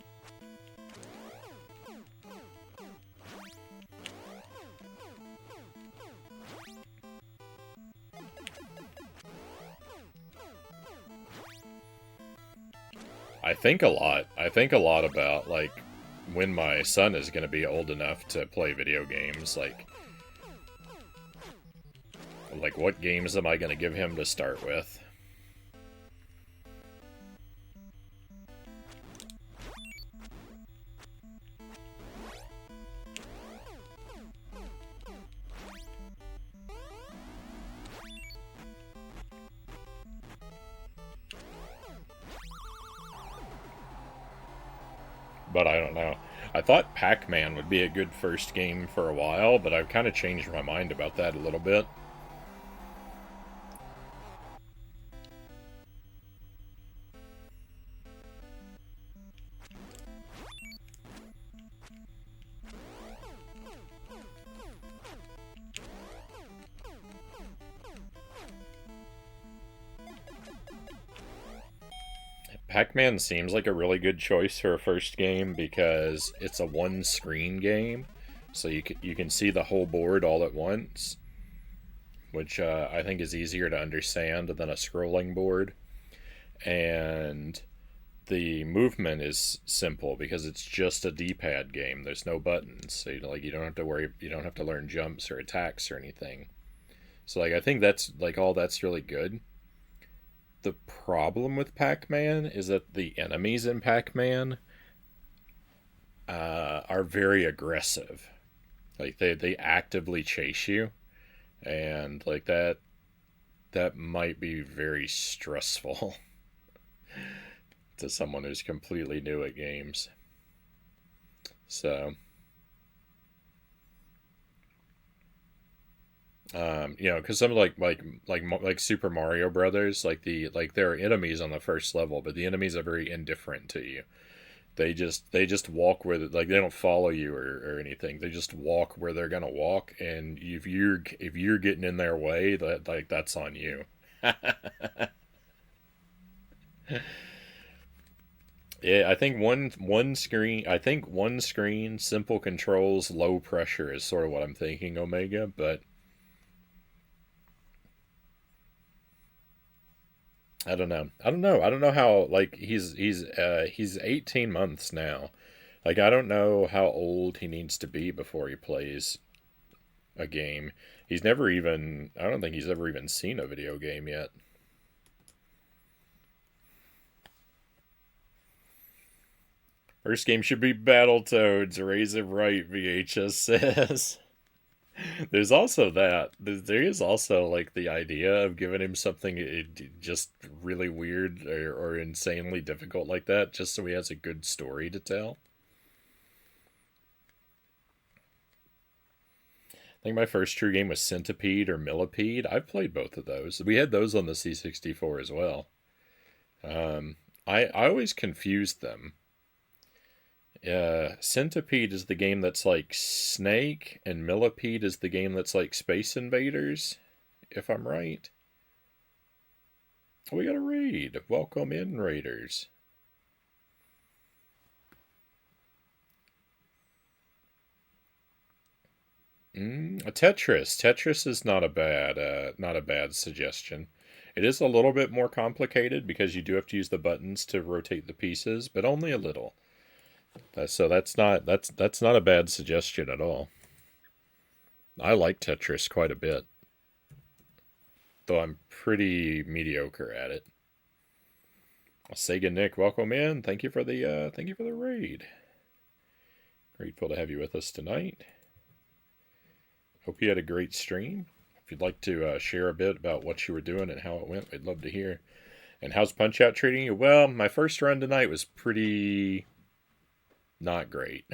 I think a lot. I think a lot about, like, when my son is going to be old enough to play video games. Like, what games am I going to give him to start with? But I don't know. I thought Pac-Man would be a good first game for a while, but I've kind of changed my mind about that a little bit. Pac-Man seems like a really good choice for a first game because it's a one-screen game, so you can see the whole board all at once, which I think is easier to understand than a scrolling board. And the movement is simple because it's just a D-pad game. There's no buttons, so you don't have to worry. You don't have to learn jumps or attacks or anything. So I think that's all that's really good. The problem with Pac-Man is that the enemies in Pac-Man are very aggressive. Like they actively chase you, and like that might be very stressful to someone who's completely new at games. So, because some like Super Mario Brothers, there are enemies on the first level, but the enemies are very indifferent to you. They just walk they don't follow you or anything. They just walk where they're gonna walk, and if you're getting in their way, that's on you. Yeah, I think one screen, simple controls, low pressure is sort of what I'm thinking, Omega. But I don't know. I don't know how, like, he's 18 months now. Like, I don't know how old he needs to be before he plays a game. I don't think he's ever even seen a video game yet. First game should be Battletoads. Raise it right, VHS says. There's also that. There is also like the idea of giving him something just really weird or insanely difficult like that, just so he has a good story to tell. I think my first true game was Centipede or Millipede. I've played both of those. We had those on the C64 as well. I always confused them. Centipede is the game that's like Snake, and Millipede is the game that's like Space Invaders, if I'm right. We got a raid. Welcome in, Raiders. A Tetris. Tetris is not a bad suggestion. It is a little bit more complicated because you do have to use the buttons to rotate the pieces, but only a little. So that's not a bad suggestion at all. I like Tetris quite a bit, though I'm pretty mediocre at it. Sega Nick, welcome in. Thank you for the raid. Grateful to have you with us tonight. Hope you had a great stream. If you'd like to share a bit about what you were doing and how it went, we'd love to hear. And how's Punch Out treating you? Well, my first run tonight was pretty not great.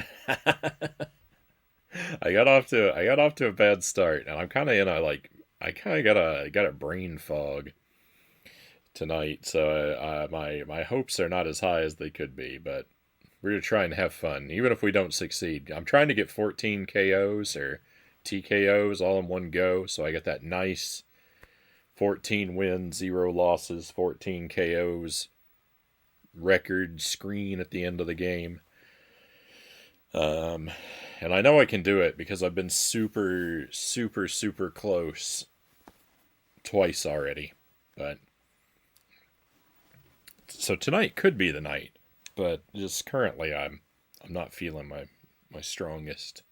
I got off to a bad start, and I'm kind of in a like I kind of got a brain fog tonight, so my hopes are not as high as they could be, but we're gonna try and have fun, even if we don't succeed. I'm trying to get 14 KOs or TKOs all in one go, so I get that nice 14 wins, 0 losses, 14 KOs record screen at the end of the game. Um, and I know I can do it because I've been super, super, super close twice already. But so tonight could be the night, but just currently I'm not feeling my strongest.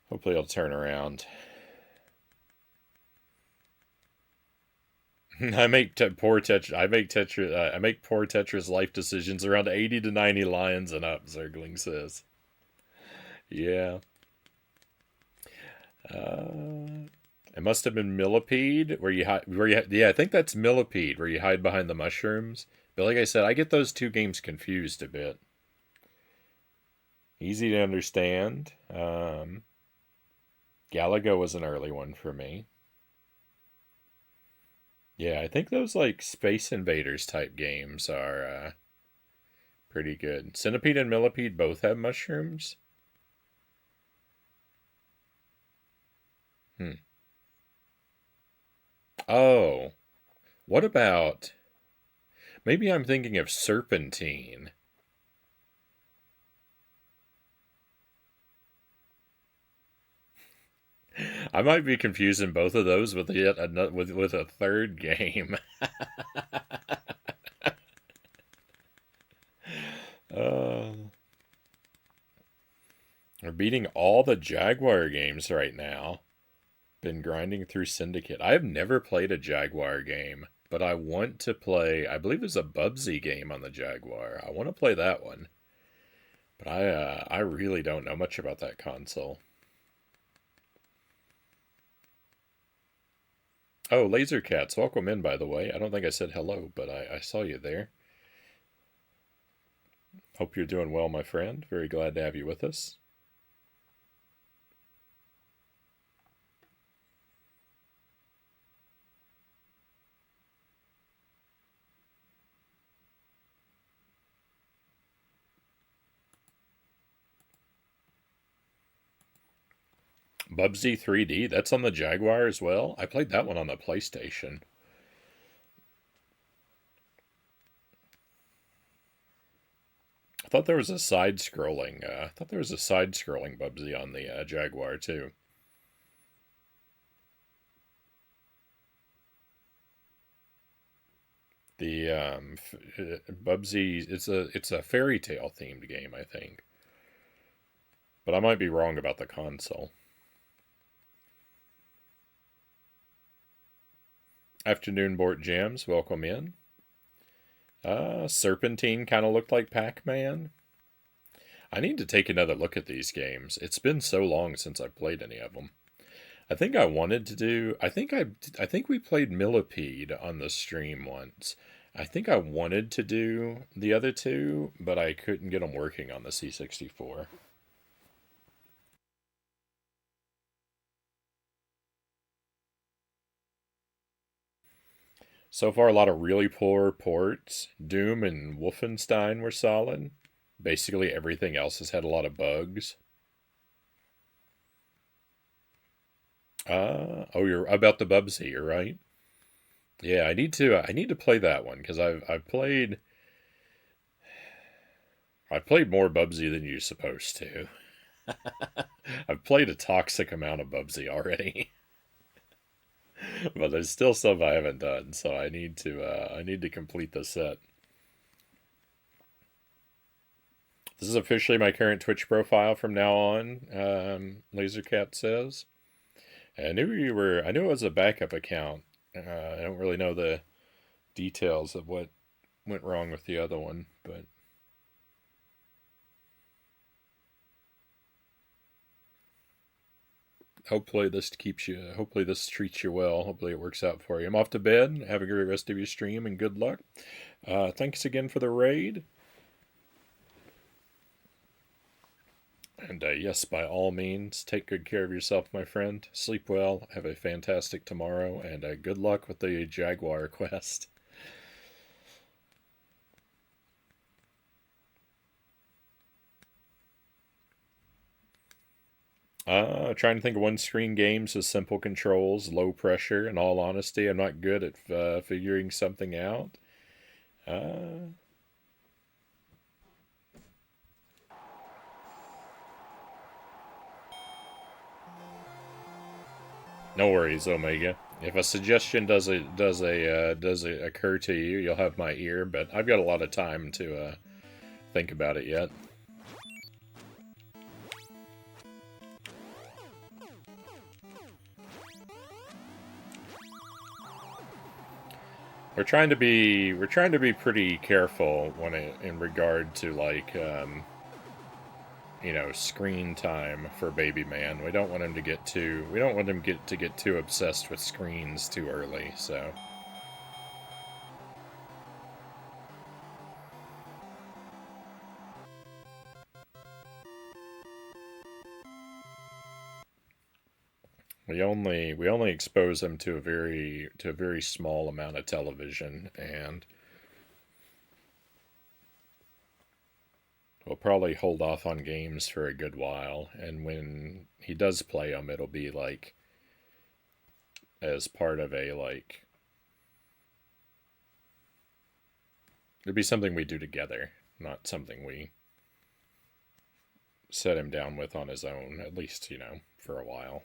Hopefully it'll turn around. I make poor Tetris. I make poor Tetris life decisions around 80 to 90 lions and up. Zergling says, "Yeah, uh, it must have been millipede where you hide. Yeah, I think that's millipede where you hide behind the mushrooms. But like I said, I get those two games confused a bit. Easy to understand. Galaga was an early one for me. Yeah, I think those like Space Invaders type games are pretty good. Centipede and Millipede both have mushrooms. Hmm. Oh, what about? Maybe I'm thinking of Serpentine. I might be confusing both of those with yet another with a third game. uh, we're beating all the Jaguar games right now. Been grinding through Syndicate. I have never played a Jaguar game, but I want to play. I believe there's a Bubsy game on the Jaguar. I want to play that one, but I really don't know much about that console. Oh, Laser Cats, welcome in. By the way, I don't think I said hello, but I saw you there. Hope you're doing well, my friend. Very glad to have you with us. Bubsy 3D, that's on the Jaguar as well. I played that one on the PlayStation. I thought there was a side-scrolling. I thought there was a side-scrolling Bubsy on the Jaguar too. The Bubsy, it's a fairy tale themed game, I think, but I might be wrong about the console. Afternoon Board Jams, welcome in. Serpentine kind of looked like Pac-Man. I need to take another look at these games. It's been so long since I've played any of them. I think I wanted to do. I think we played Millipede on the stream once. I think I wanted to do the other two, but I couldn't get them working on the C64. So far, a lot of really poor ports. Doom and Wolfenstein were solid. Basically, everything else has had a lot of bugs. Oh, you're about the Bubsy, you're right. Yeah, I need to play that one because I've played more Bubsy than you're supposed to. I've played a toxic amount of Bubsy already, but there's still some I haven't done, so I need to complete the set. This is officially my current Twitch profile from now on. Lasercat says. I knew you were. I knew it was a backup account. I don't really know the details of what went wrong with the other one, but hopefully this keeps you. Hopefully this treats you well. Hopefully it works out for you. I'm off to bed. Have a great rest of your stream and good luck. Thanks again for the raid. And yes, by all means, take good care of yourself, my friend. Sleep well, have a fantastic tomorrow, and good luck with the Jaguar quest. Trying to think of one screen games with simple controls, low pressure. In all honesty, I'm not good at figuring something out. Uh, no worries, Omega. If a suggestion does a occur to you, you'll have my ear. But I've got a lot of time to think about it yet. We're trying to be pretty careful when in regard to like screen time for baby man. We don't want him to get too obsessed with screens too early. So we only expose him to a very small amount of television, and we'll probably hold off on games for a good while. And when he does play them, it'll be like as part of a like it'll be something we do together, not something we set him down with on his own. At least for a while.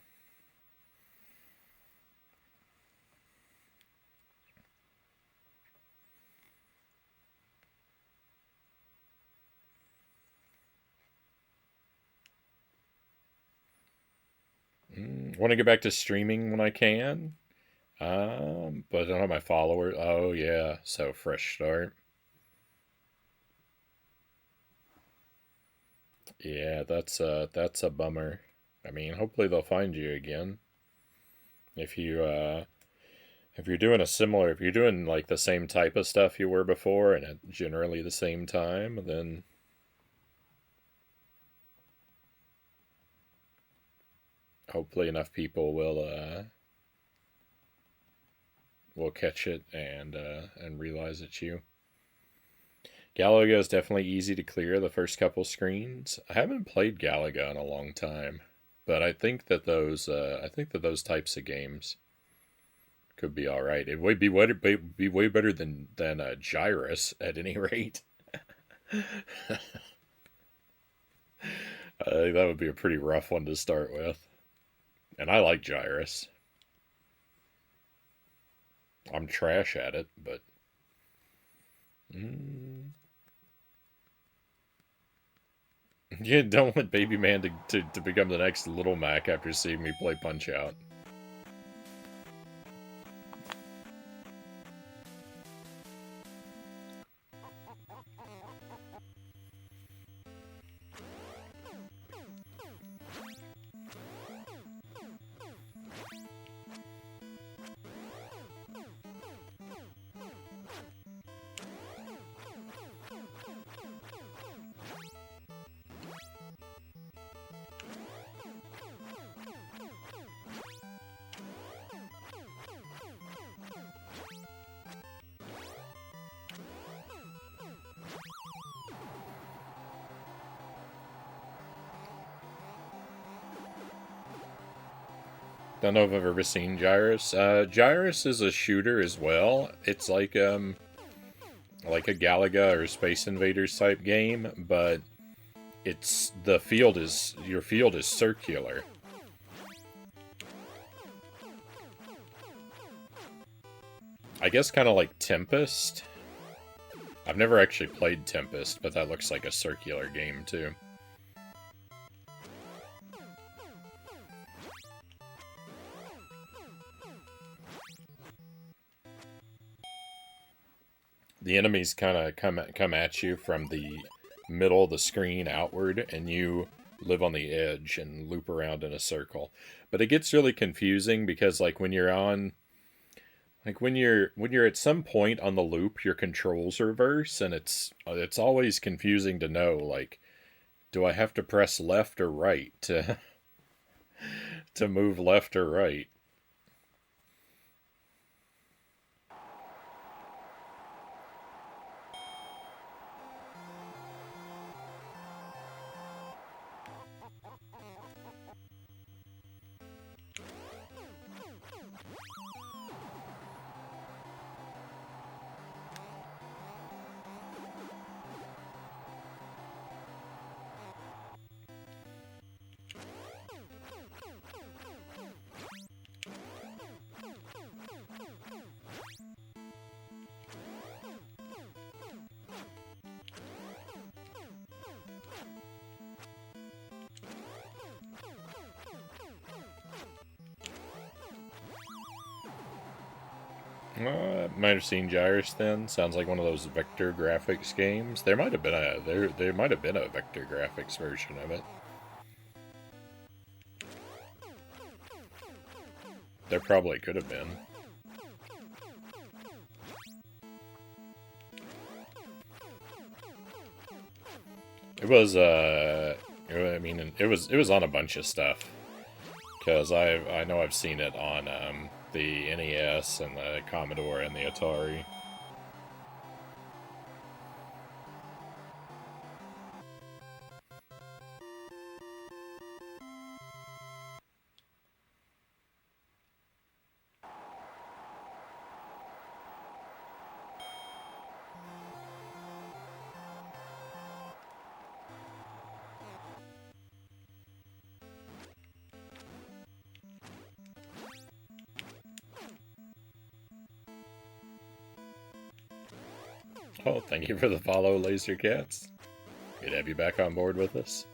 Want to get back to streaming when I can. But I don't have my followers. Oh yeah, so fresh start. Yeah, that's a bummer. I mean, hopefully they'll find you again. If you if you're doing if you're doing like the same type of stuff you were before and at generally the same time, then hopefully enough people will catch it and realize it's you. Galaga is definitely easy to clear the first couple screens. I haven't played Galaga in a long time, but I think that those types of games could be all right. It would be way better than Gyrus at any rate. I think that would be a pretty rough one to start with. And I like Gyrus. I'm trash at it, but mm, you don't want Baby Man to become the next Little Mac after seeing me play Punch Out. Don't know if I've ever seen Gyrus. Gyrus is a shooter as well. It's like a Galaga or Space Invaders type game, but your field is circular. I guess kind of like Tempest. I've never actually played Tempest, but that looks like a circular game too. The enemies kind of come at you from the middle of the screen outward, and you live on the edge and loop around in a circle. But it gets really confusing because when you're at some point on the loop, your controls reverse, and it's always confusing to know, like, Do I have to press left or right to to move left or right? Might have seen Gyrus then. Sounds like one of those vector graphics games. There might have been a there might have been a vector graphics version of it. There probably could have been. It was I mean it was on a bunch of stuff because I know I've seen it on the NES and the Commodore and the Atari. Oh, thank you for the follow, Laser Cats. Good to have you back on board with us.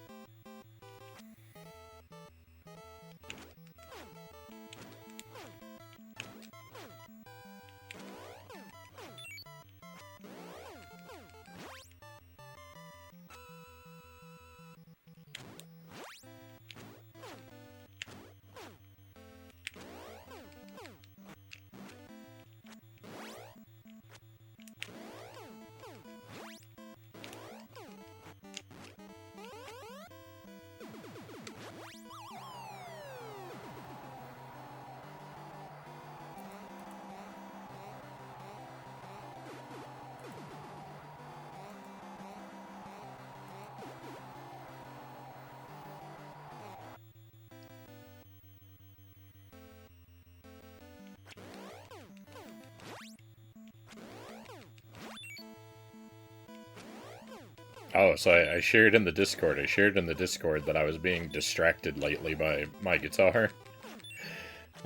Oh, so I shared in the Discord. I shared in the Discord that I was being distracted lately by my guitar.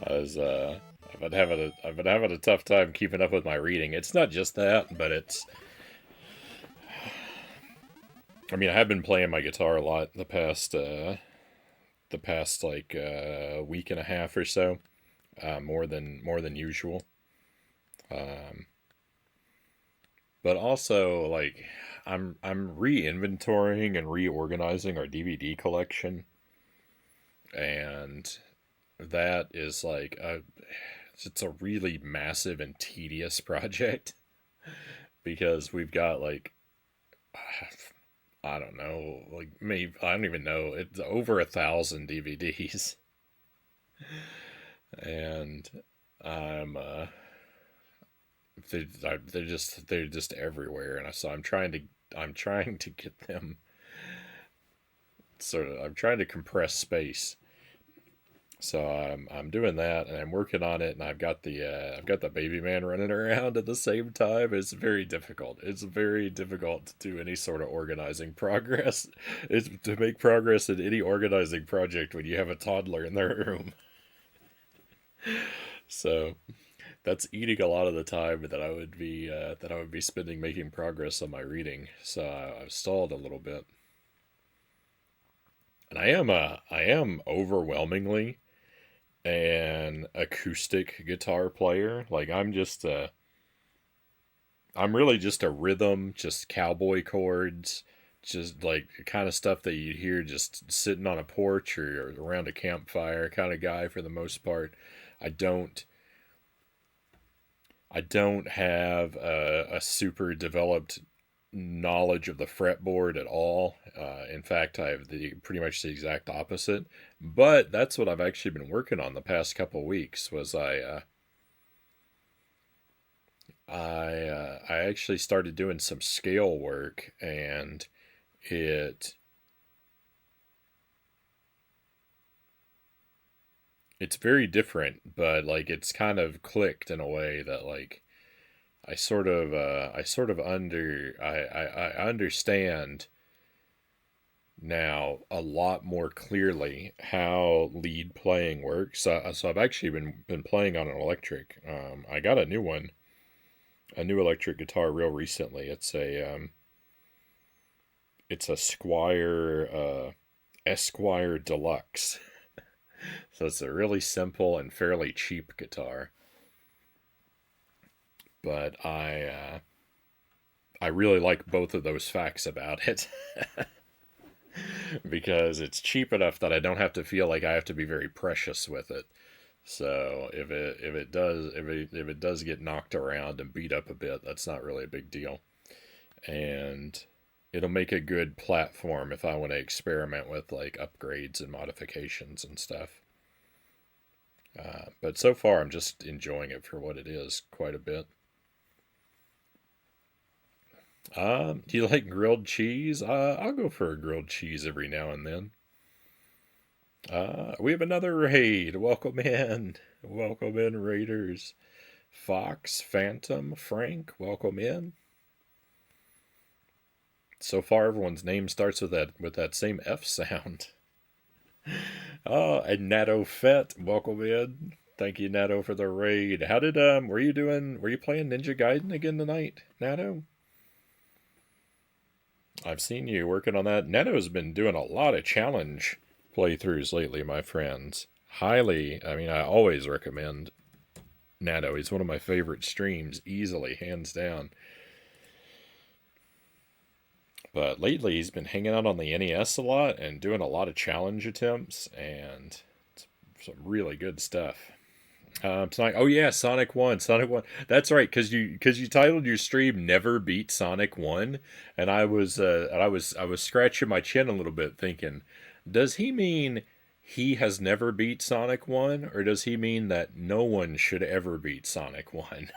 I've been having a tough time keeping up with my reading. It's not just that, but it's. I mean, I have been playing my guitar a lot the past like week and a half or so, more than usual. Um, but also like I'm re-inventorying and reorganizing our DVD collection, and that is like it's a really massive and tedious project because we've got like I don't know, like maybe I don't even know, it's over 1,000 DVDs, and I'm they're just everywhere, and so I'm trying to get them sort of I'm trying to compress space. So I'm doing that, and I'm working on it, and I've got the baby man running around at the same time. It's very difficult. It's very difficult to do any sort of organizing progress. It's to make progress in any organizing project when you have a toddler in the room. So that's eating a lot of the time that I would be spending making progress on my reading. So I've stalled a little bit, and I am overwhelmingly an acoustic guitar player. Like I'm really just a rhythm, just cowboy chords, just like the kind of stuff that you'd hear just sitting on a porch or around a campfire kind of guy for the most part. I don't I don't have a super developed knowledge of the fretboard at all. In fact, I have the pretty much the exact opposite. But that's what I've actually been working on the past couple weeks. Was I actually started doing some scale work, and it it's very different, but like it's kind of clicked in a way that like I sort of I understand now a lot more clearly how lead playing works. So I've actually been playing on an electric. I got a new electric guitar real recently. It's a Squire Esquire Deluxe. So it's a really simple and fairly cheap guitar. But I really like both of those facts about it. Because it's cheap enough that I don't have to feel like I have to be very precious with it. So if it does get knocked around and beat up a bit, that's not really a big deal. And it'll make a good platform if I want to experiment with like upgrades and modifications and stuff. But so far, I'm just enjoying it for what it is quite a bit. Do you like grilled cheese? I'll go for a grilled cheese every now and then. We have another raid. Welcome in. Welcome in, Raiders. Fox, Phantom, Frank, welcome in. So far, everyone's name starts with that same F sound. Oh, and Nato Fett, welcome in. Thank you, Nato, for the raid. How did were you doing? Were you playing Ninja Gaiden again tonight, Nato? I've seen you working on that. Neto's been doing a lot of challenge playthroughs lately, my friends. Highly, I mean, I always recommend Nato. He's one of my favorite streams, easily, hands down. But lately, he's been hanging out on the NES a lot and doing a lot of challenge attempts, and some really good stuff. Sonic. Oh yeah, Sonic One. Sonic One. That's right, because you titled your stream "Never Beat Sonic One," and I was scratching my chin a little bit, thinking, does he mean he has never beat Sonic One, or does he mean that no one should ever beat Sonic One?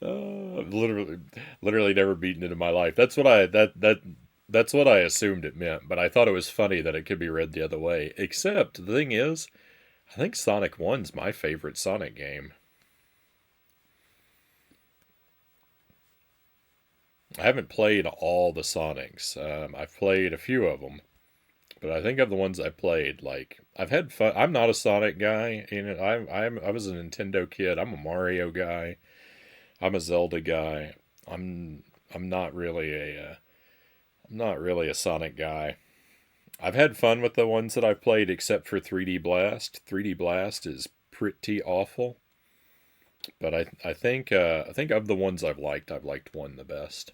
Literally, literally never beaten it in my life. That's what I assumed it meant, but I thought it was funny that it could be read the other way. Except the thing is, I think Sonic One's my favorite Sonic game. I haven't played all the Sonics. I've played a few of them, but I think of the ones I played, like I've had fun. I'm not a Sonic guy. You know, I was a Nintendo kid. I'm a Mario guy. I'm a Zelda guy. I'm not really I'm not really a Sonic guy. I've had fun with the ones that I've played, except for 3D Blast. 3D Blast is pretty awful, but I think of the ones I've liked one the best.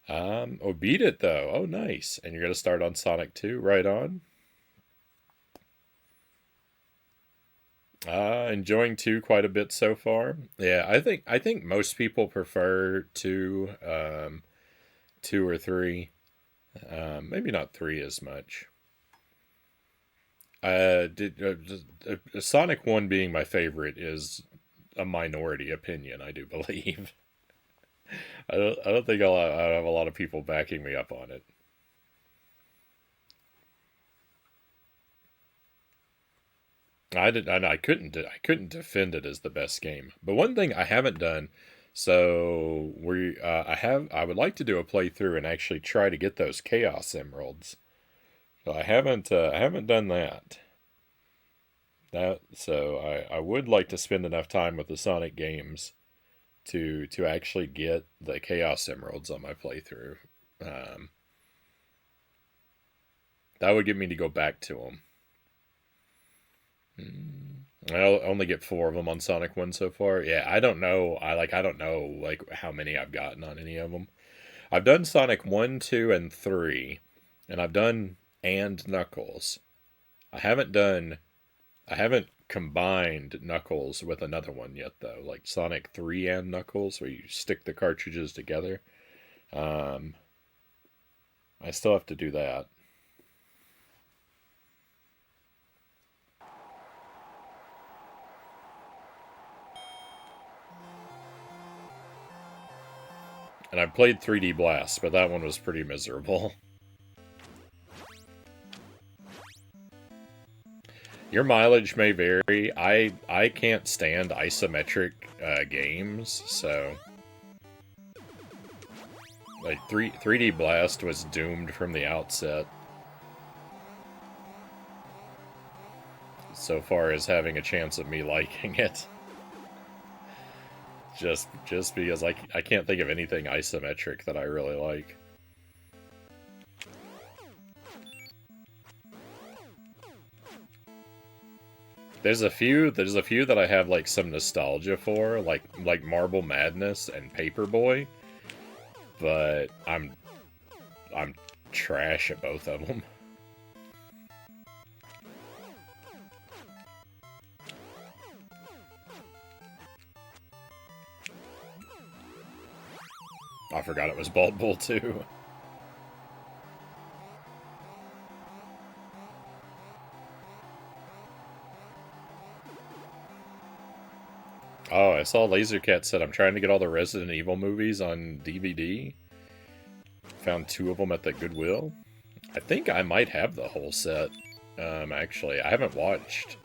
Oh, beat it though. Oh, nice. And you're gonna start on Sonic 2, right on. Enjoying 2 quite a bit so far. Yeah, I think most people prefer 2, 2 or 3. Maybe not 3 as much. Sonic 1 being my favorite is a minority opinion, I do believe. I don't think I'll have a lot of people backing me up on it. I couldn't defend it as the best game. But one thing I haven't done, so I would like to do a playthrough and actually try to get those Chaos Emeralds. So I haven't done that. I would like to spend enough time with the Sonic games to actually get the Chaos Emeralds on my playthrough. Um, that would get me to go back to them. I only get 4 of them on Sonic One so far. Yeah, I don't know. I don't know like how many I've gotten on any of them. I've done Sonic 1, 2, and 3, and I've done and Knuckles. I haven't done I haven't combined Knuckles with another one yet, though, like Sonic 3 and Knuckles, where you stick the cartridges together. Um, I still have to do that. And I played 3D Blast, but that one was pretty miserable. Your mileage may vary. I can't stand isometric games, so like 3D Blast was doomed from the outset. So far as having a chance of me liking it, just because I can't think of anything isometric that I really like. There's a few that I have like some nostalgia for, like Marble Madness and Paperboy, but I'm trash at both of them. I forgot it was Bald Bull too. Oh, I saw Lasercat said I'm trying to get all the Resident Evil movies on DVD. Found two of them at the Goodwill. I think I might have the whole set. Actually, I haven't watched.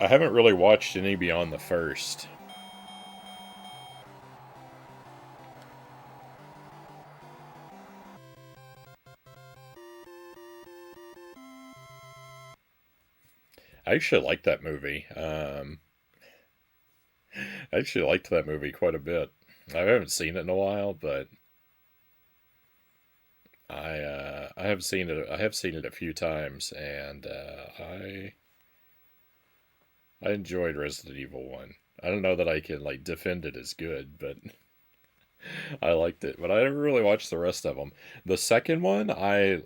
I haven't really watched any beyond the first. I actually liked that movie. I actually liked that movie quite a bit. I haven't seen it in a while, but I have seen it. I have seen it a few times, and I enjoyed Resident Evil 1. I don't know that I can like defend it as good, but I liked it. But I never really watched the rest of them. The second one, I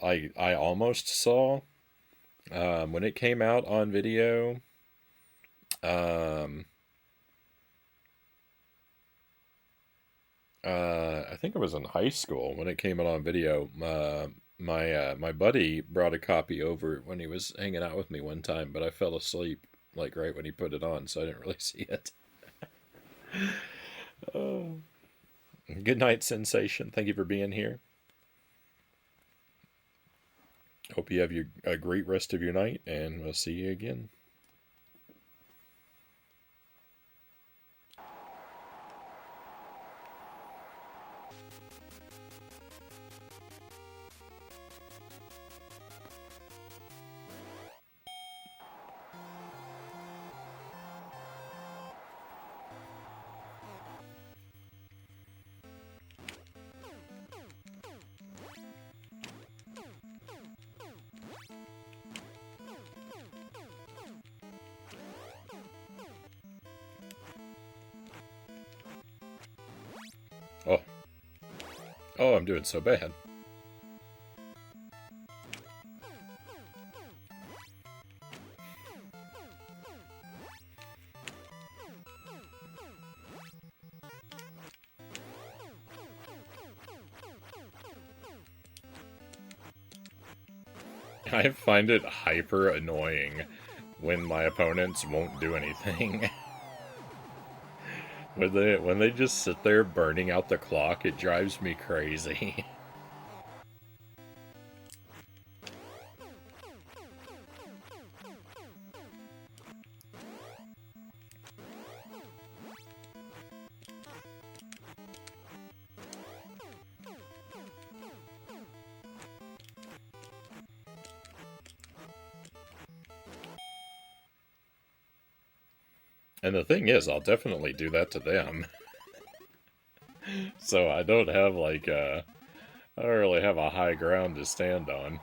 almost saw when it came out on video. Um, I think I was in high school when it came out on video. My buddy brought a copy over when he was hanging out with me one time, but I fell asleep like right when he put it on, so I didn't really see it. Oh. Good night, Sensation. Thank you for being here. Hope you have a great rest of your night, and we'll see you again. Oh, oh, I'm doing so bad. I find it hyper annoying when my opponents won't do anything. When they just sit there burning out the clock, it drives me crazy. And the thing is, I'll definitely do that to them. So I don't have like I don't really have a high ground to stand on.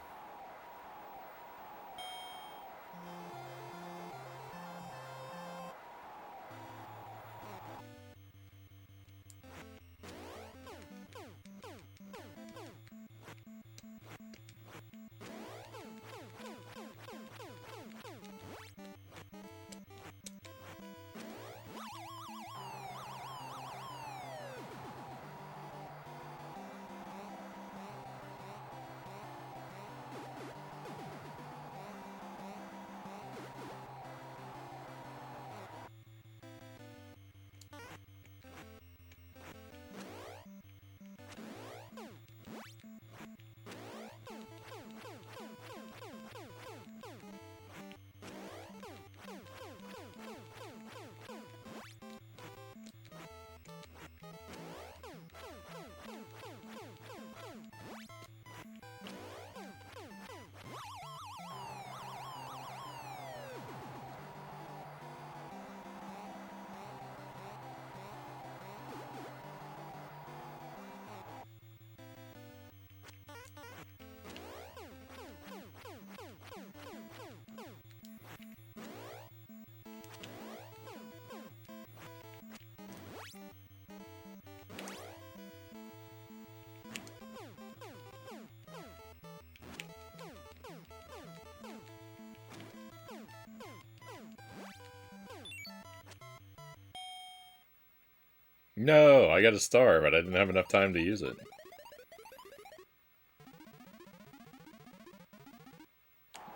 No, I got a star, but I didn't have enough time to use it.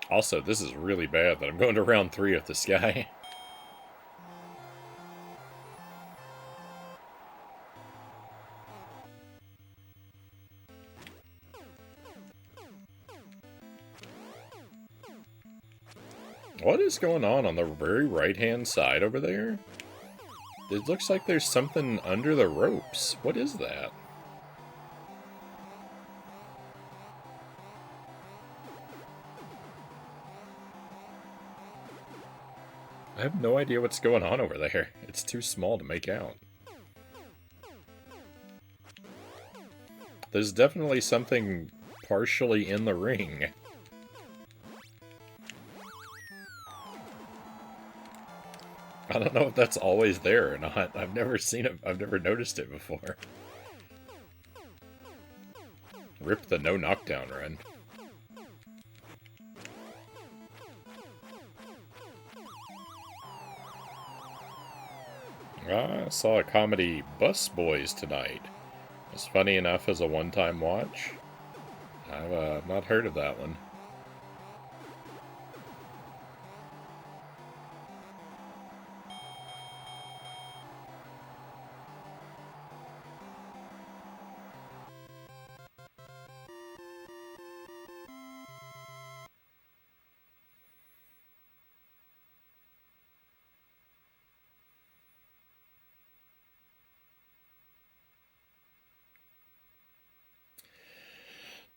Also, this is really bad that I'm going to round 3 with this guy. What is going on the very right-hand side over there? It looks like there's something under the ropes. What is that? I have no idea what's going on over there. It's too small to make out. There's definitely something partially in the ring. I don't know if that's always there or not. I've never seen it. I've never noticed it before. Rip the no knockdown run. I saw a comedy Bus Boys tonight. It's funny enough as a one-time watch. I've not heard of that one.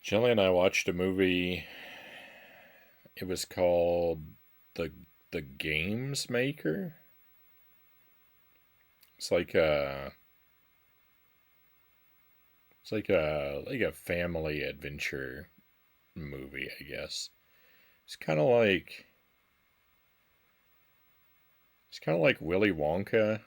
Jelly and I watched a movie. It was called the the Games Maker. It's like a it's like a family adventure movie, I guess. It's kind of like it's kind of like Willy Wonka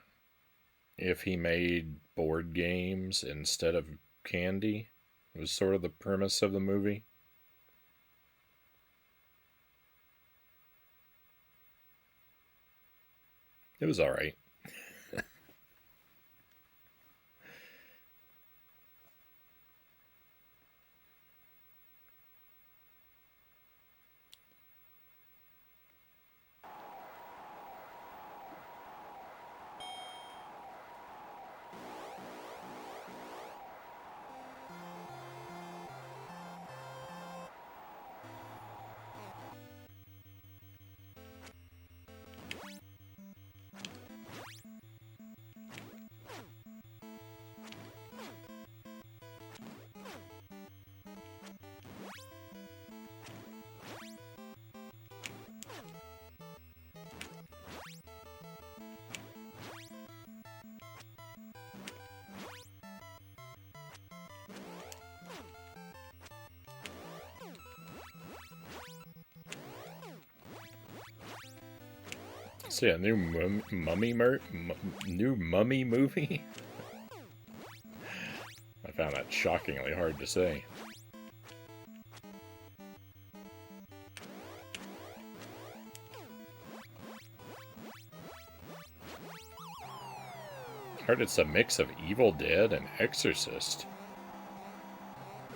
if he made board games instead of candy. It was sort of the premise of the movie. It was all right. See a new new mummy movie. I found that shockingly hard to say. Heard it's a mix of Evil Dead and Exorcist.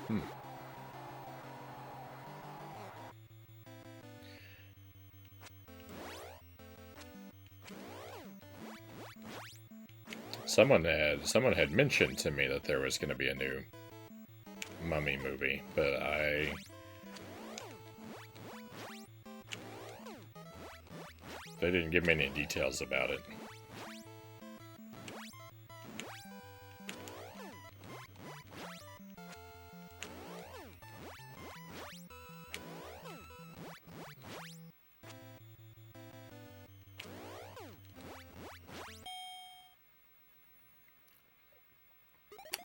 Hmm. Someone had mentioned to me that there was going to be a new Mummy movie, but they didn't give me any details about it.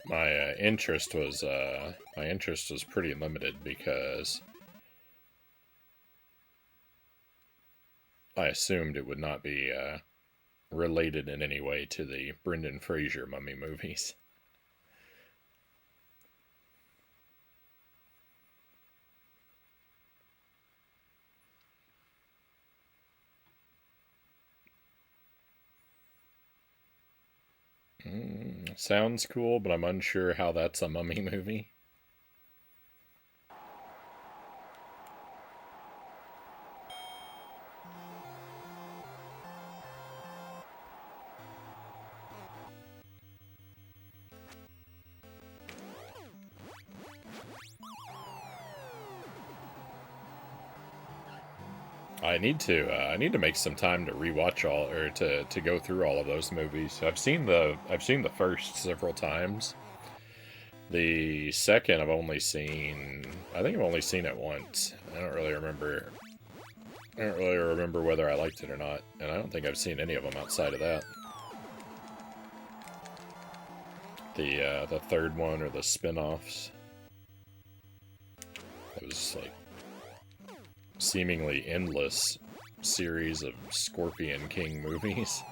My interest was pretty limited because I assumed it would not be related in any way to the Brendan Fraser Mummy movies. Sounds cool, but I'm unsure how that's a mummy movie. I need to make some time to rewatch all, or to go through all of those movies. I've seen the first several times. The second I think I've only seen it once. I don't really remember whether I liked it or not, and I don't think I've seen any of them outside of that. The third one, or the spin-offs. It was like seemingly endless series of Scorpion King movies.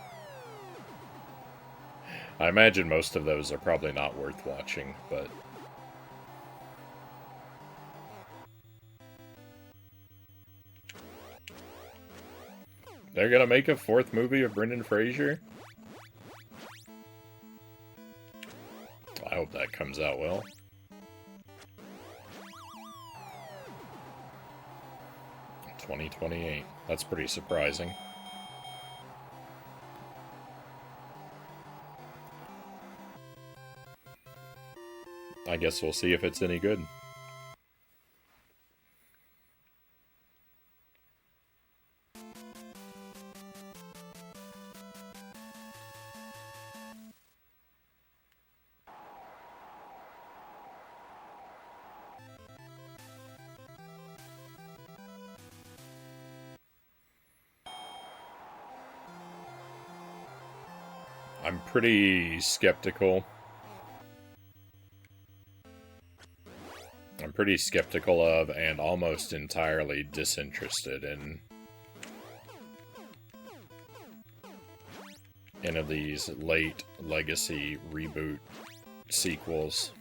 I imagine most of those are probably not worth watching, but they're gonna make a fourth movie of Brendan Fraser? I hope that comes out well. $2028. That's pretty surprising. I guess we'll see if it's any good. I'm pretty skeptical. I'm pretty skeptical of, and almost entirely disinterested in any of these late legacy reboot sequels.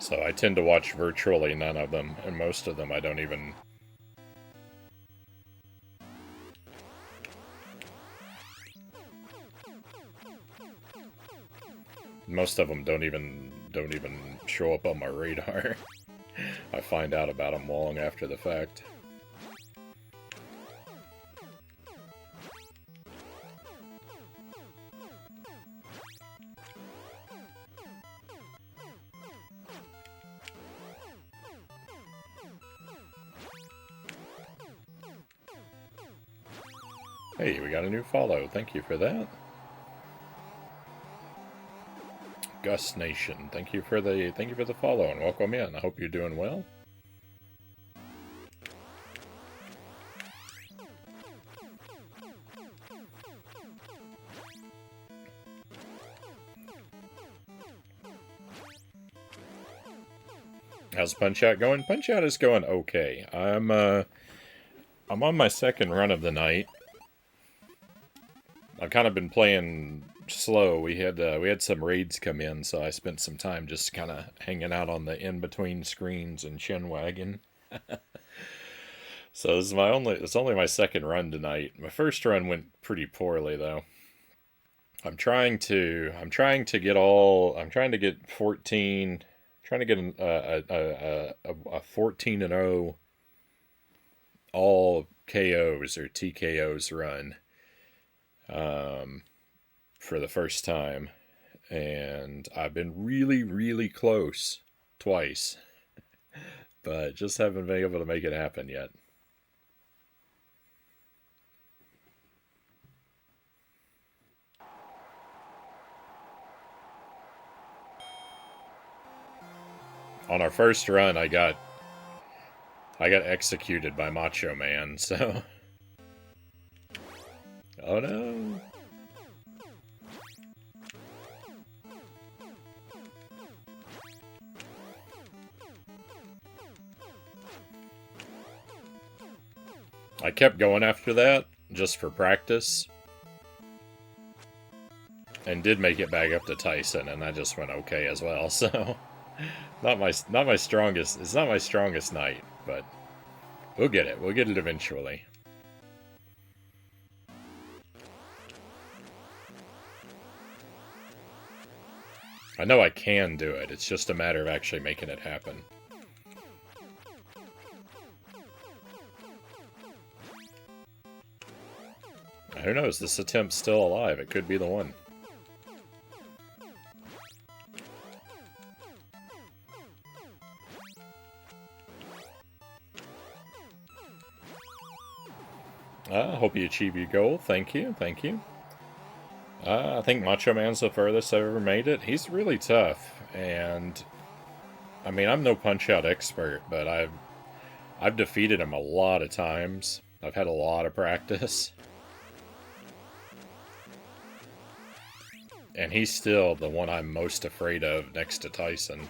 So I tend to watch virtually none of them, and most of them I don't even... Most of them don't even show up on my radar. I find out about them long after the fact. Hey, we got a new follow. Thank you for that. Gus Nation, thank you for the follow and welcome in. I hope you're doing well. How's Punch-Out going? Punch-Out is going okay. I'm on my second run of the night. I've kind of been playing slow. We had some raids come in, so I spent some time just kind of hanging out on the in-between screens and chin wagging. So it's only my second run tonight. My first run went pretty poorly though. I'm trying to get 14, trying to get a 14-0 all KOs or TKOs run. For the first time, and I've been really, really close twice, but just haven't been able to make it happen yet. On our first run, I got executed by Macho Man, so... Oh no! I kept going after that just for practice, and did make it back up to Tyson, and I just went okay as well. So not my strongest. It's not my strongest night, but we'll get it. We'll get it eventually. I know I can do it. It's just a matter of actually making it happen. Who knows? This attempt's still alive. It could be the one. I hope you achieve your goal. Thank you. Thank you. I think Macho Man's the furthest I've ever made it. He's really tough, and I mean, I'm no Punch-Out expert, but I've defeated him a lot of times. I've had a lot of practice. And he's still the one I'm most afraid of next to Tyson.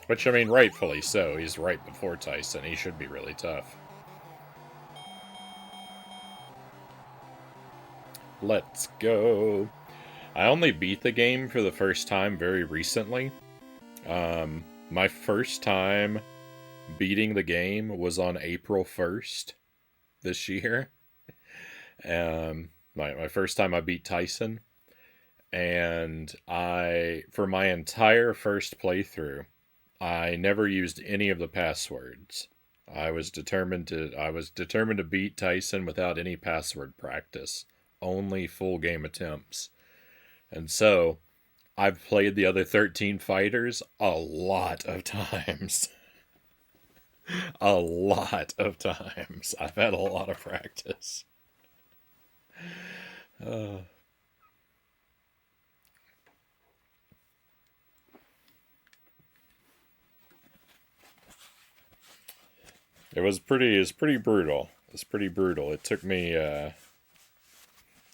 Which, I mean, rightfully so. He's right before Tyson. He should be really tough. Let's go. I only beat the game for the first time very recently. My first time beating the game was on April 1st this year. My first time I beat Tyson. And for my entire first playthrough, I never used any of the passwords. I was determined to beat Tyson without any password practice, only full game attempts. And so, I've played the other 13 fighters a lot of times. A lot of times. I've had a lot of practice. It was pretty brutal. It's pretty brutal. It took me I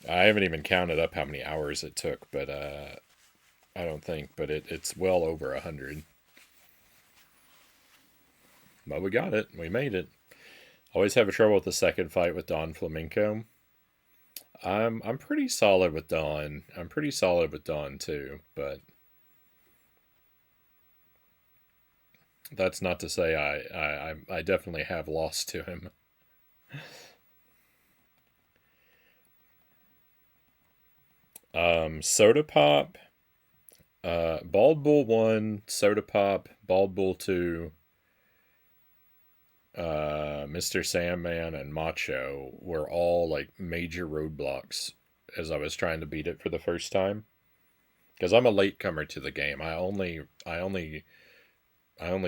haven't even counted up how many hours it took, but I don't think, but it's well over 100. But we got it. We made it. Always have a trouble with the second fight with Don Flamenco. I'm pretty solid with Don. I'm pretty solid with Don too, but that's not to say I definitely have lost to him. Soda Pop, Bald Bull 1, Soda Pop, Bald Bull 2, Mr. Sandman, and Macho were all like major roadblocks as I was trying to beat it for the first time. Because I'm a latecomer to the game. I only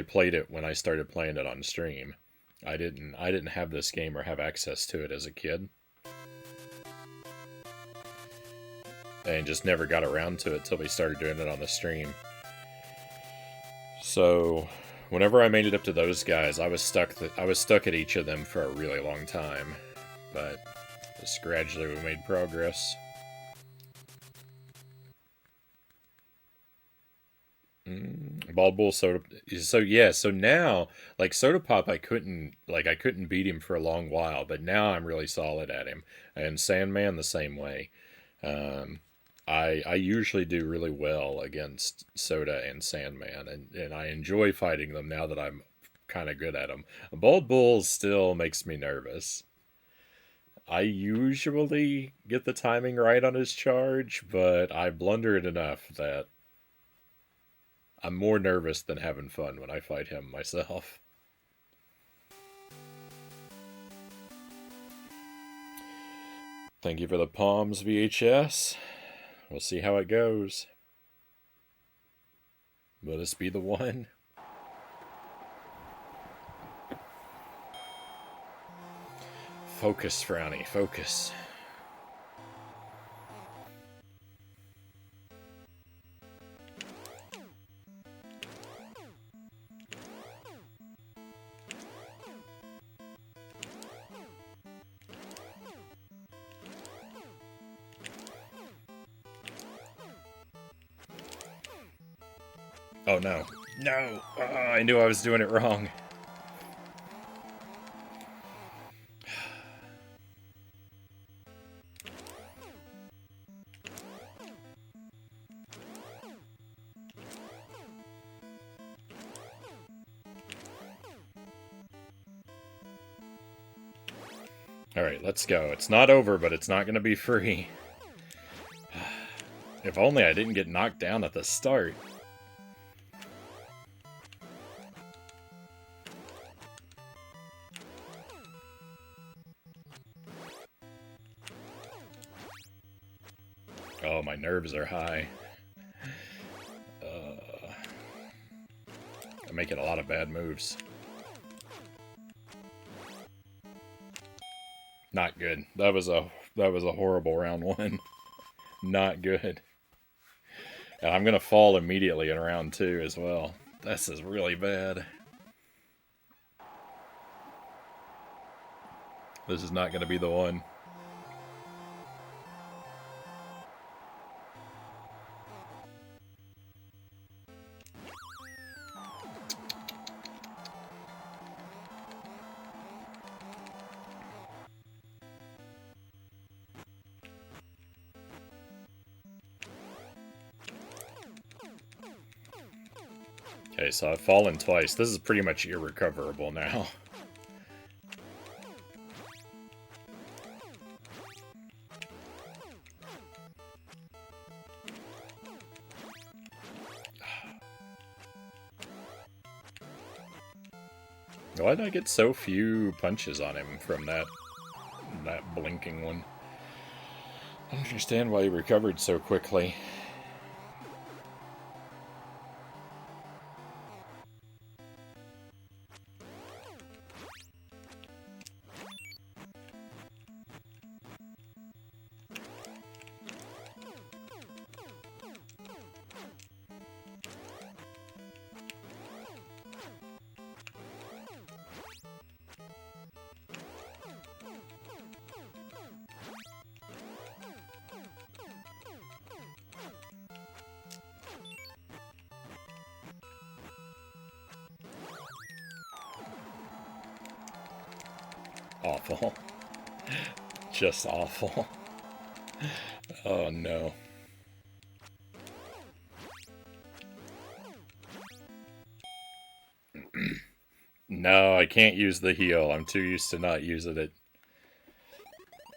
played it when I started playing it on stream. I didn't have this game or have access to it as a kid. And just never got around to it till we started doing it on the stream. So, whenever I made it up to those guys, I was stuck at each of them for a really long time. But just gradually we made progress. Bald Bull Soda. So now, like Soda Pop, I couldn't beat him for a long while, but now I'm really solid at him. And Sandman the same way. I usually do really well against Soda and Sandman, and I enjoy fighting them now that I'm kind of good at them. Bald Bull still makes me nervous. I usually get the timing right on his charge, but I blunder it enough that I'm more nervous than having fun when I fight him myself. Thank you for the Palms VHS. We'll see how it goes. Will this be the one? Focus, Frownie, focus. Oh, no. No! I knew I was doing it wrong. Alright, let's go. It's not over, but it's not going to be free. If only I didn't get knocked down at the start. Oh, my nerves are high. I'm making a lot of bad moves. Not good. That was a horrible round one. Not good. And I'm gonna fall immediately in round 2 as well. This is really bad. This is not gonna be the one. Okay, so I've fallen twice. This is pretty much irrecoverable now. Why did I get so few punches on him from that blinking one? I don't understand why he recovered so quickly. Awful. Just awful. Oh no. No, I can't use the heal. I'm too used to not using it.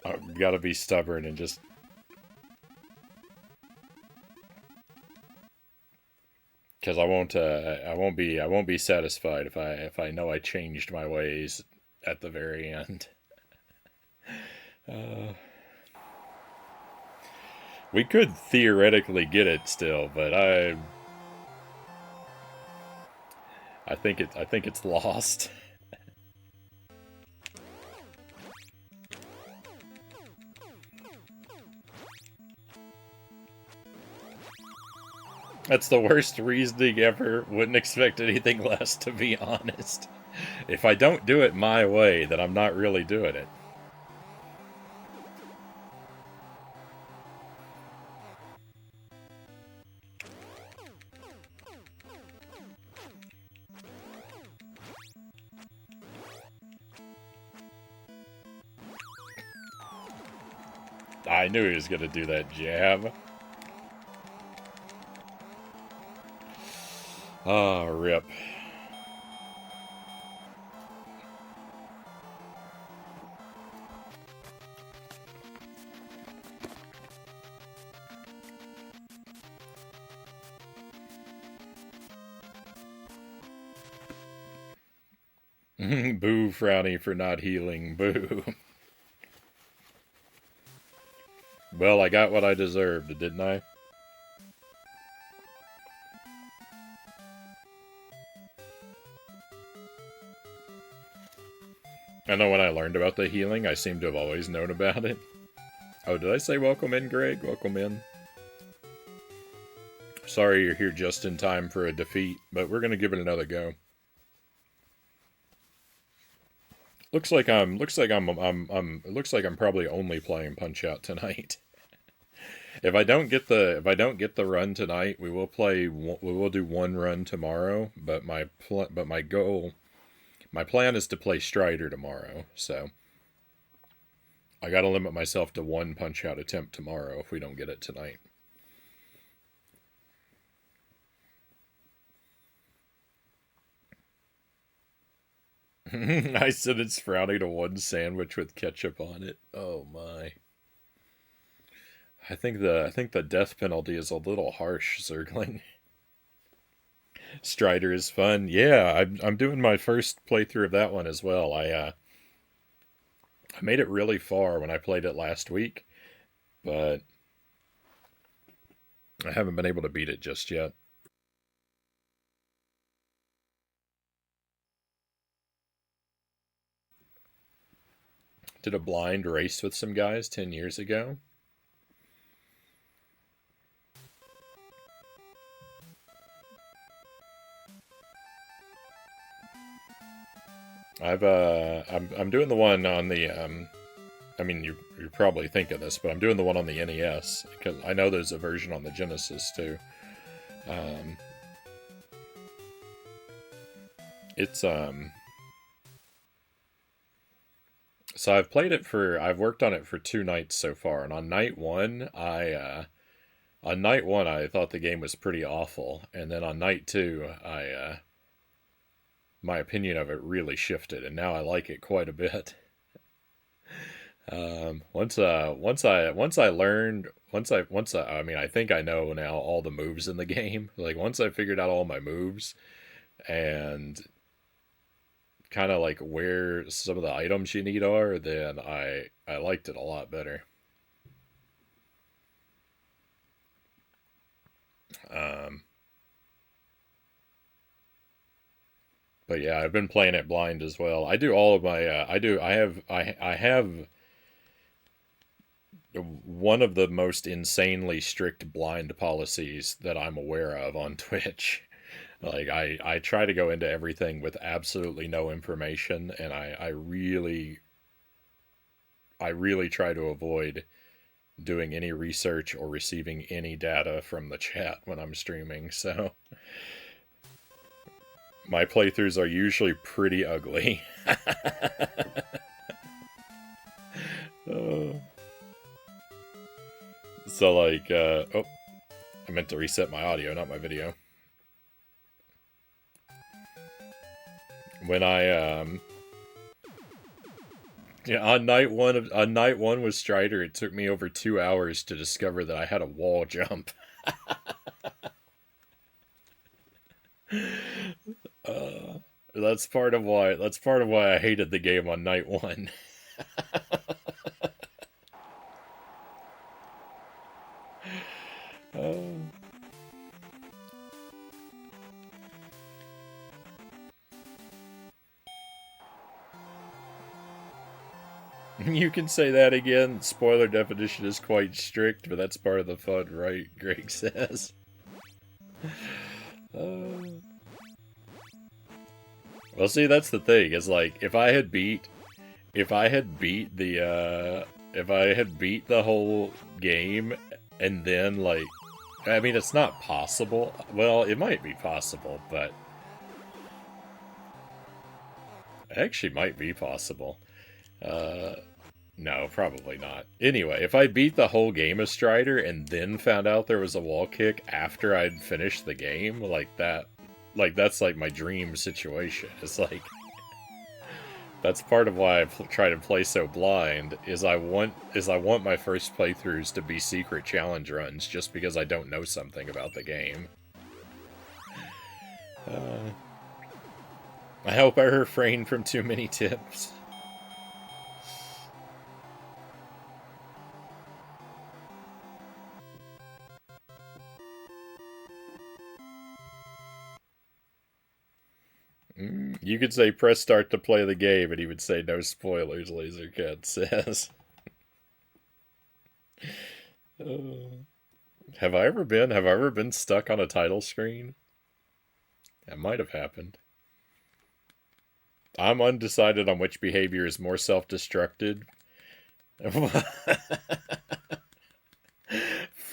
I've got to be stubborn and just... Because I won't be satisfied if I know I changed my ways at the very end. We could theoretically get it still, but I think it's lost. That's the worst reasoning ever. Wouldn't expect anything less, to be honest. If I don't do it my way, then I'm not really doing it. I knew he was going to do that jab. Ah, rip. Boo, Frownie, for not healing. Boo. Well, I got what I deserved, didn't I? I know when I learned about the healing, I seem to have always known about it. Oh, did I say welcome in, Greg? Welcome in. Sorry you're here just in time for a defeat, but we're gonna give it another go. Looks like I'm probably only playing Punch-Out tonight. if I don't get the run tonight, we will do one run tomorrow. But my plan is to play Strider tomorrow. So I got to limit myself to one punch out attempt tomorrow if we don't get it tonight. I said it's Frownie to one sandwich with ketchup on it. Oh my. I think the death penalty is a little harsh, Zergling. Strider is fun. Yeah, I'm doing my first playthrough of that one as well. I made it really far when I played it last week, but I haven't been able to beat it just yet. Did a blind race with some guys 10 years ago. I'm doing the one on the I mean you probably think of this, but I'm doing the one on the NES because I know there's a version on the Genesis too. Um, it's so I've worked on it for 2 nights so far, and on night one I thought the game was pretty awful, and then on night two I my opinion of it really shifted, and now I like it quite a bit. Once I learned once I mean I think I know now all the moves in the game. Like once I figured out all my moves and kind of like where some of the items you need are, then I liked it a lot better. Um, but yeah, I've been playing it blind as well. I do all of my I have one of the most insanely strict blind policies that I'm aware of on Twitch. Like I try to go into everything with absolutely no information, and I really try to avoid doing any research or receiving any data from the chat when I'm streaming. So my playthroughs are usually pretty ugly. Uh, so like oh, I meant to reset my audio, not my video. When I yeah, on night one with Strider, it took me over 2 hours to discover that I had a wall jump. Uh, that's part of why I hated the game on night one. Oh. You can say that again. Spoiler definition is quite strict, but that's part of the fun, right? Greg says. Uh, well, see, that's the thing. Is like if I had beat if I had beat the whole game and then like, I mean, it's not possible. Well, it might be possible, but it actually might be possible. Uh, no, probably not. Anyway, if I beat the whole game of Strider and then found out there was a wall kick after I'd finished the game, like that's like my dream situation. It's like that's part of why try to play so blind. Is I want my first playthroughs to be secret challenge runs, just because I don't know something about the game. Uh, I hope I refrain from too many tips. You could say press start to play the game, and he would say no spoilers, Lasercat says. Uh, have I ever been stuck on a title screen? That might have happened. I'm undecided on which behavior is more self-destructed.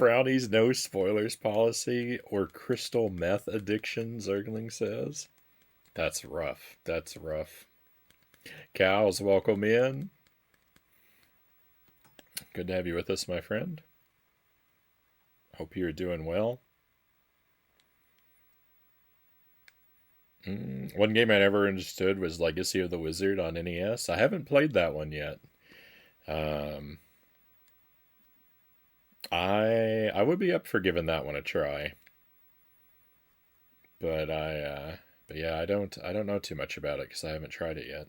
Frownie's no spoilers policy or crystal meth addiction, Zergling says. That's rough. That's rough. Cows, welcome in. Good to have you with us, my friend. Hope you're doing well. One game I never understood was Legacy of the Wizard on NES. I haven't played that one yet. Um, I would be up for giving that one a try, but but yeah, I don't know too much about it because I haven't tried it yet.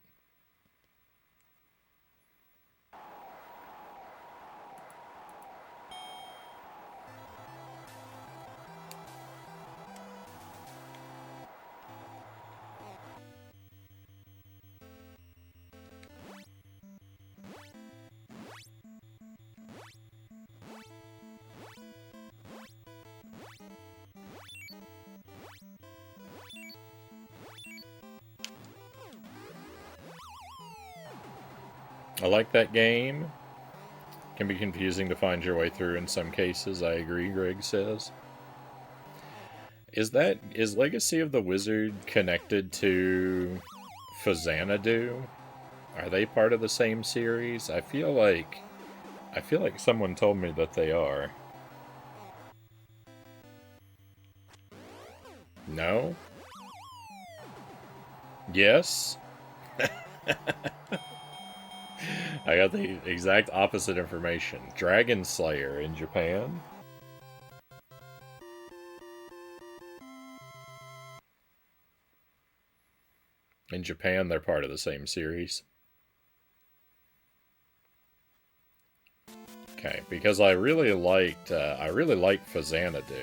I like that game. Can be confusing to find your way through in some cases. I agree, Greg says. Is Legacy of the Wizard connected to Xanadu? Are they part of the same series? I feel like someone told me that they are. No? Yes? I got the exact opposite information. Dragon Slayer in Japan. In Japan, they're part of the same series. Okay, because I really liked Xanadu.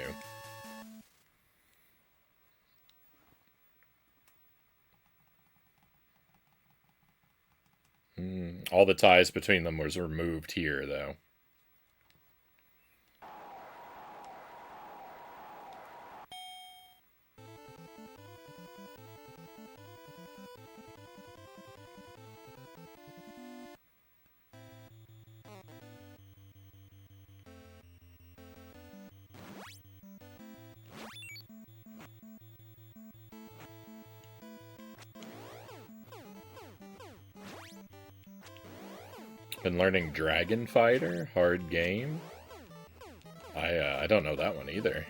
All the ties between them was removed here, though. Been learning Dragon Fighter, hard game. I don't know that one either.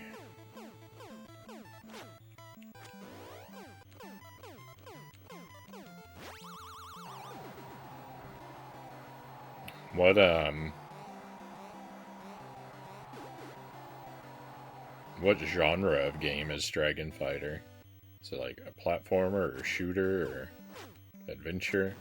What genre of game is Dragon Fighter? Is it like a platformer or shooter or adventure?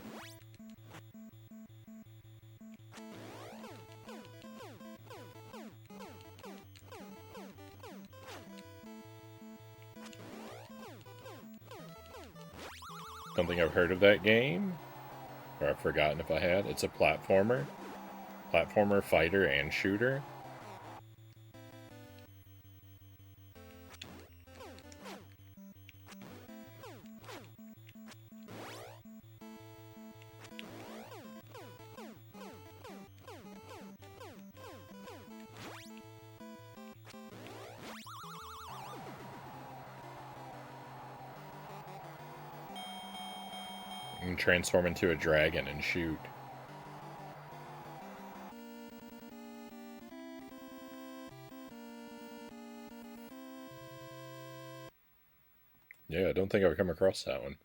Don't think I've heard of that game, or I've forgotten if I had. It's a platformer, fighter, and shooter. And transform into a dragon and shoot. Yeah, I don't think I've come across that one.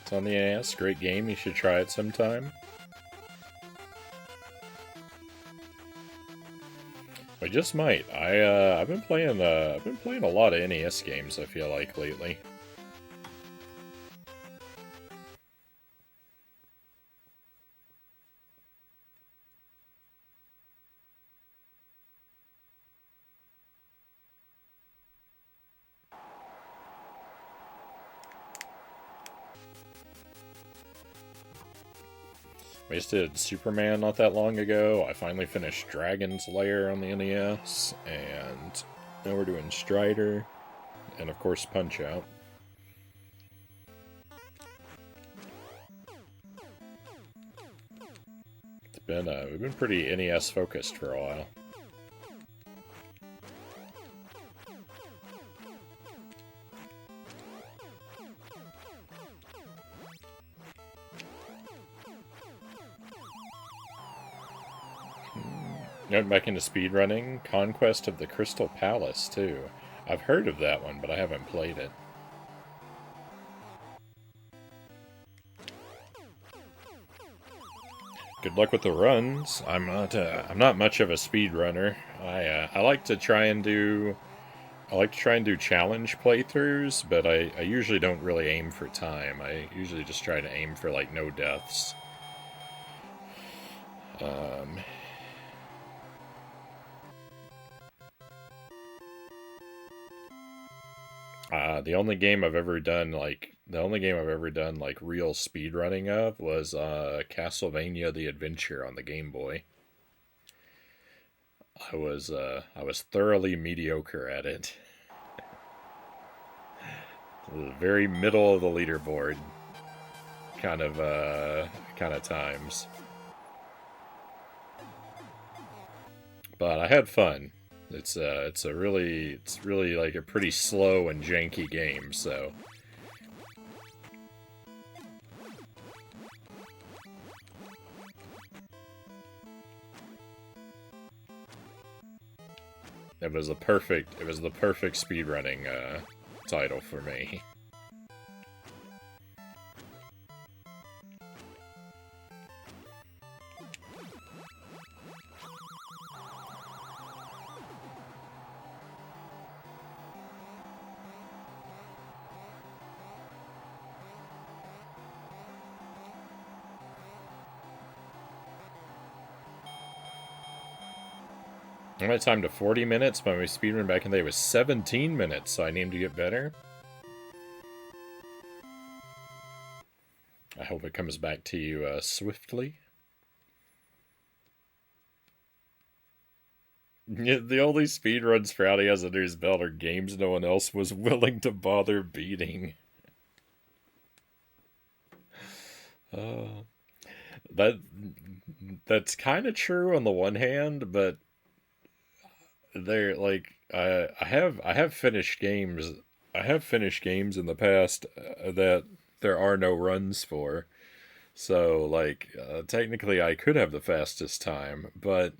It's on the NES. Great game. You should try it sometime. I just might. I've been playing a lot of NES games. I feel like lately. We just did Superman not that long ago. I finally finished Dragon's Lair on the NES, and now we're doing Strider, and of course Punch-Out. We've been pretty NES focused for a while. Going back into speedrunning, Conquest of the Crystal Palace, too. I've heard of that one, but I haven't played it. Good luck with the runs. I'm not much of a speedrunner. I like to try and do challenge playthroughs, but I usually don't really aim for time. I usually just try to aim for like no deaths. The only game I've ever done like real speedrunning of was Castlevania The Adventure on the Game Boy. I was thoroughly mediocre at it. It was very middle of the leaderboard kind of times. But I had fun. It's really like a pretty slow and janky game, so it was the perfect speedrunning title for me. My time to 40 minutes, but my speedrun back in the day was 17 minutes, so I need to get better. I hope it comes back to you swiftly. The only speedruns Frownie has under his belt are games no one else was willing to bother beating. That's kind of true on the one hand, but they're like I have finished games. I have finished games in the past that there are no runs for. So like technically I could have the fastest time, but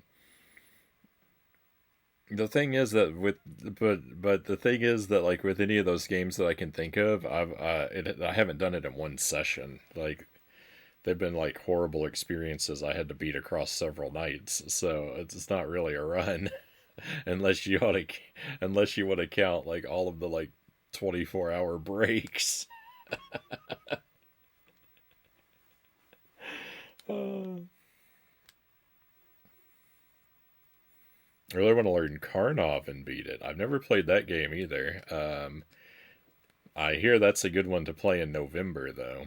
the thing is that the thing is that like with any of those games that I can think of, I haven't done it in one session. Like they've been like horrible experiences I had to beat across several nights. So it's not really a run. unless you want to count like all of the like 24-hour breaks. I really want to learn Karnov and beat it. I've never played that game either. I hear that's a good one to play in November, though.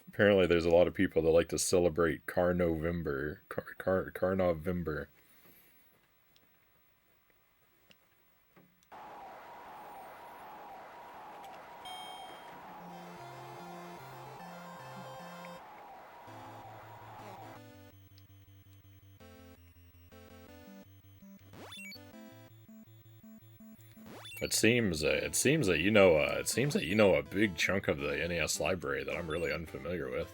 Apparently, there's a lot of people that like to celebrate Carnovember. Carnovember. It seems that you know a big chunk of the NES library that I'm really unfamiliar with.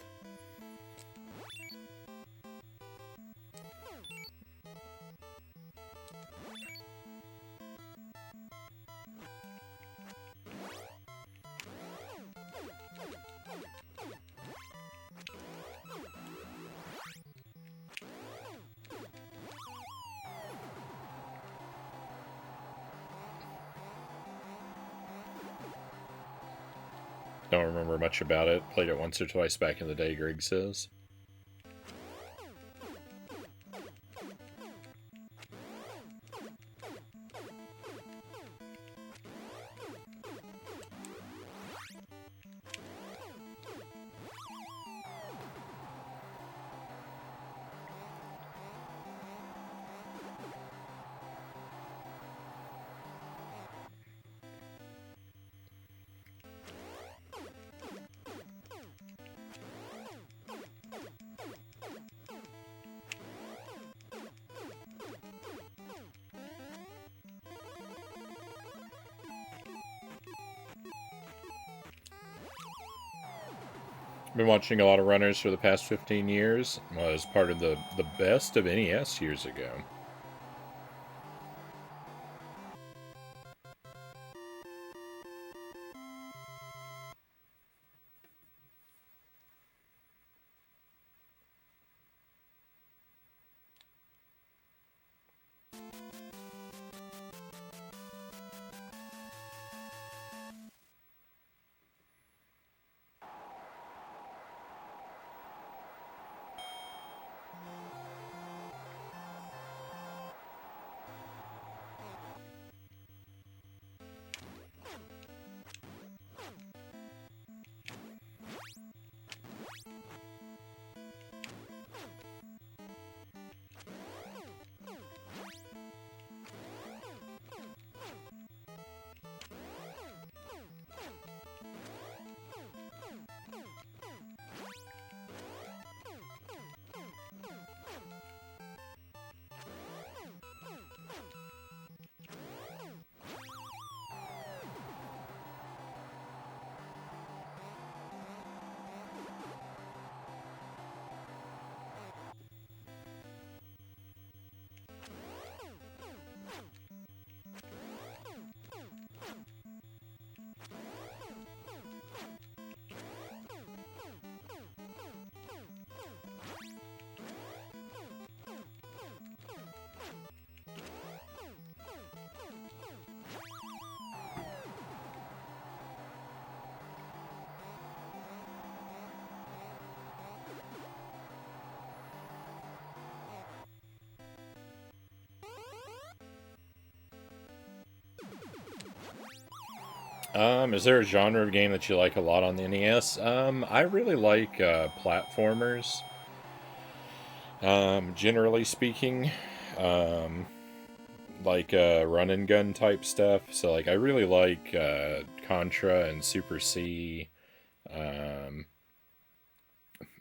Don't remember much about it. Played it once or twice back in the day, Greg says. Been watching a lot of runners for the past 15 years. Was part of the best of NES years ago. Is there a genre of game that you like a lot on the NES? I really like platformers. Generally speaking, um, like run and gun type stuff. So like I really like Contra and Super C. Um,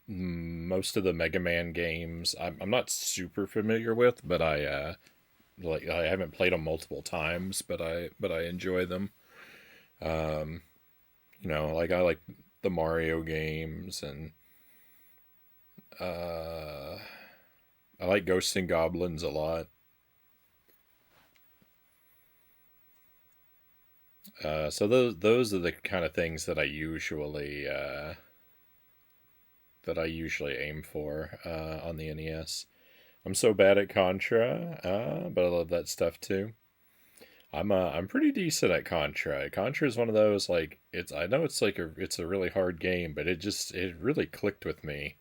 Most of the Mega Man games I'm not super familiar with, but I haven't played them multiple times, but I enjoy them. Um, like I like the Mario games, and uh, I like Ghosts and Goblins a lot. So those are the kind of things that I usually aim for on the NES. I'm so bad at Contra, but I love that stuff too. I'm pretty decent at Contra. Contra is one of those, like, I know it's a really hard game, but it really clicked with me.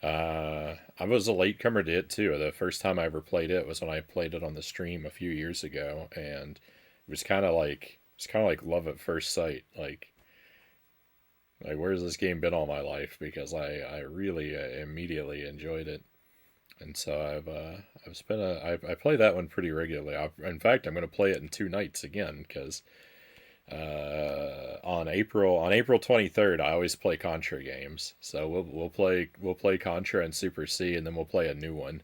I was a latecomer to it too. The first time I ever played it was when I played it on the stream a few years ago, and it's kind of like love at first sight. Like where's this game been all my life? Because I really immediately enjoyed it, and so I play that one pretty regularly. In fact, I'm going to play it in 2 nights again because on April 23rd I always play Contra games. So we'll play Contra and Super C, and then we'll play a new one.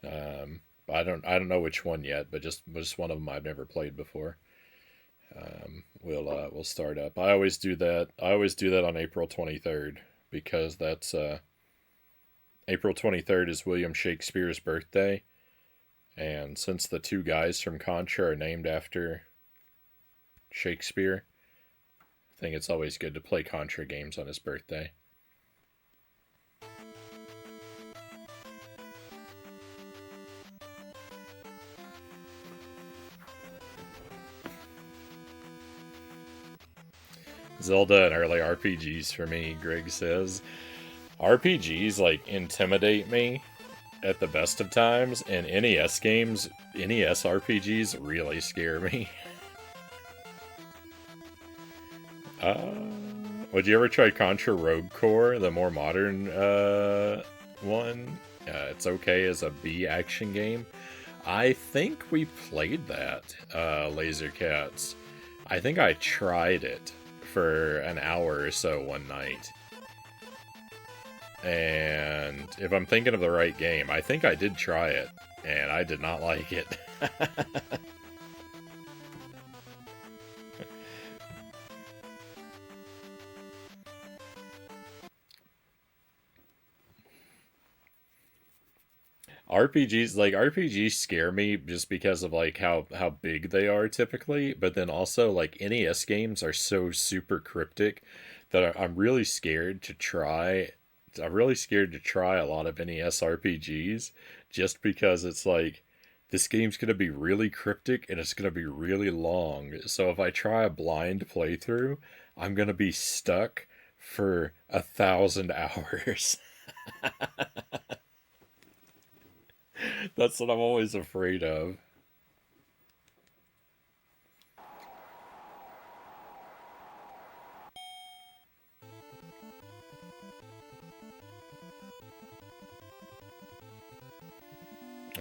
Um, I don't know which one yet, but just one of them I've never played before. We'll start up. I always do that. I always do that on April 23rd because that's April 23rd is William Shakespeare's birthday, and since the two guys from Contra are named after Shakespeare, I think it's always good to play Contra games on his birthday. Zelda and early RPGs for me, Greg says. RPGs like intimidate me at the best of times, and NES RPGs really scare me. Uh, would you ever try Contra Rogue Core, the more modern one? It's okay as a B action game. I think we played that, Laser Cats. I think I tried it for an hour or so one night. And if I'm thinking of the right game, I think I did try it, and I did not like it. RPGs scare me just because of like how big they are typically, but then also like NES games are so super cryptic that I'm really scared to try. I'm really scared to try a lot of NES RPGs just because it's like this game's gonna be really cryptic and it's gonna be really long. So if I try a blind playthrough, I'm gonna be stuck for 1,000 hours. That's what I'm always afraid of.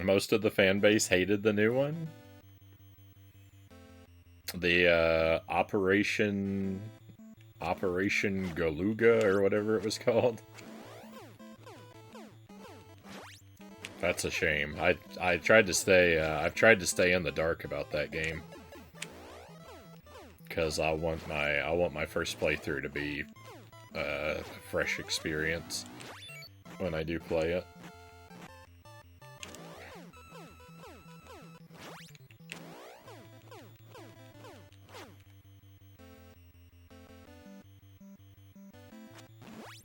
Most of the fan base hated the new one. The Operation Galuga or whatever it was called. That's a shame. I tried to stay. I've tried to stay in the dark about that game because I want my first playthrough to be a fresh experience when I do play it.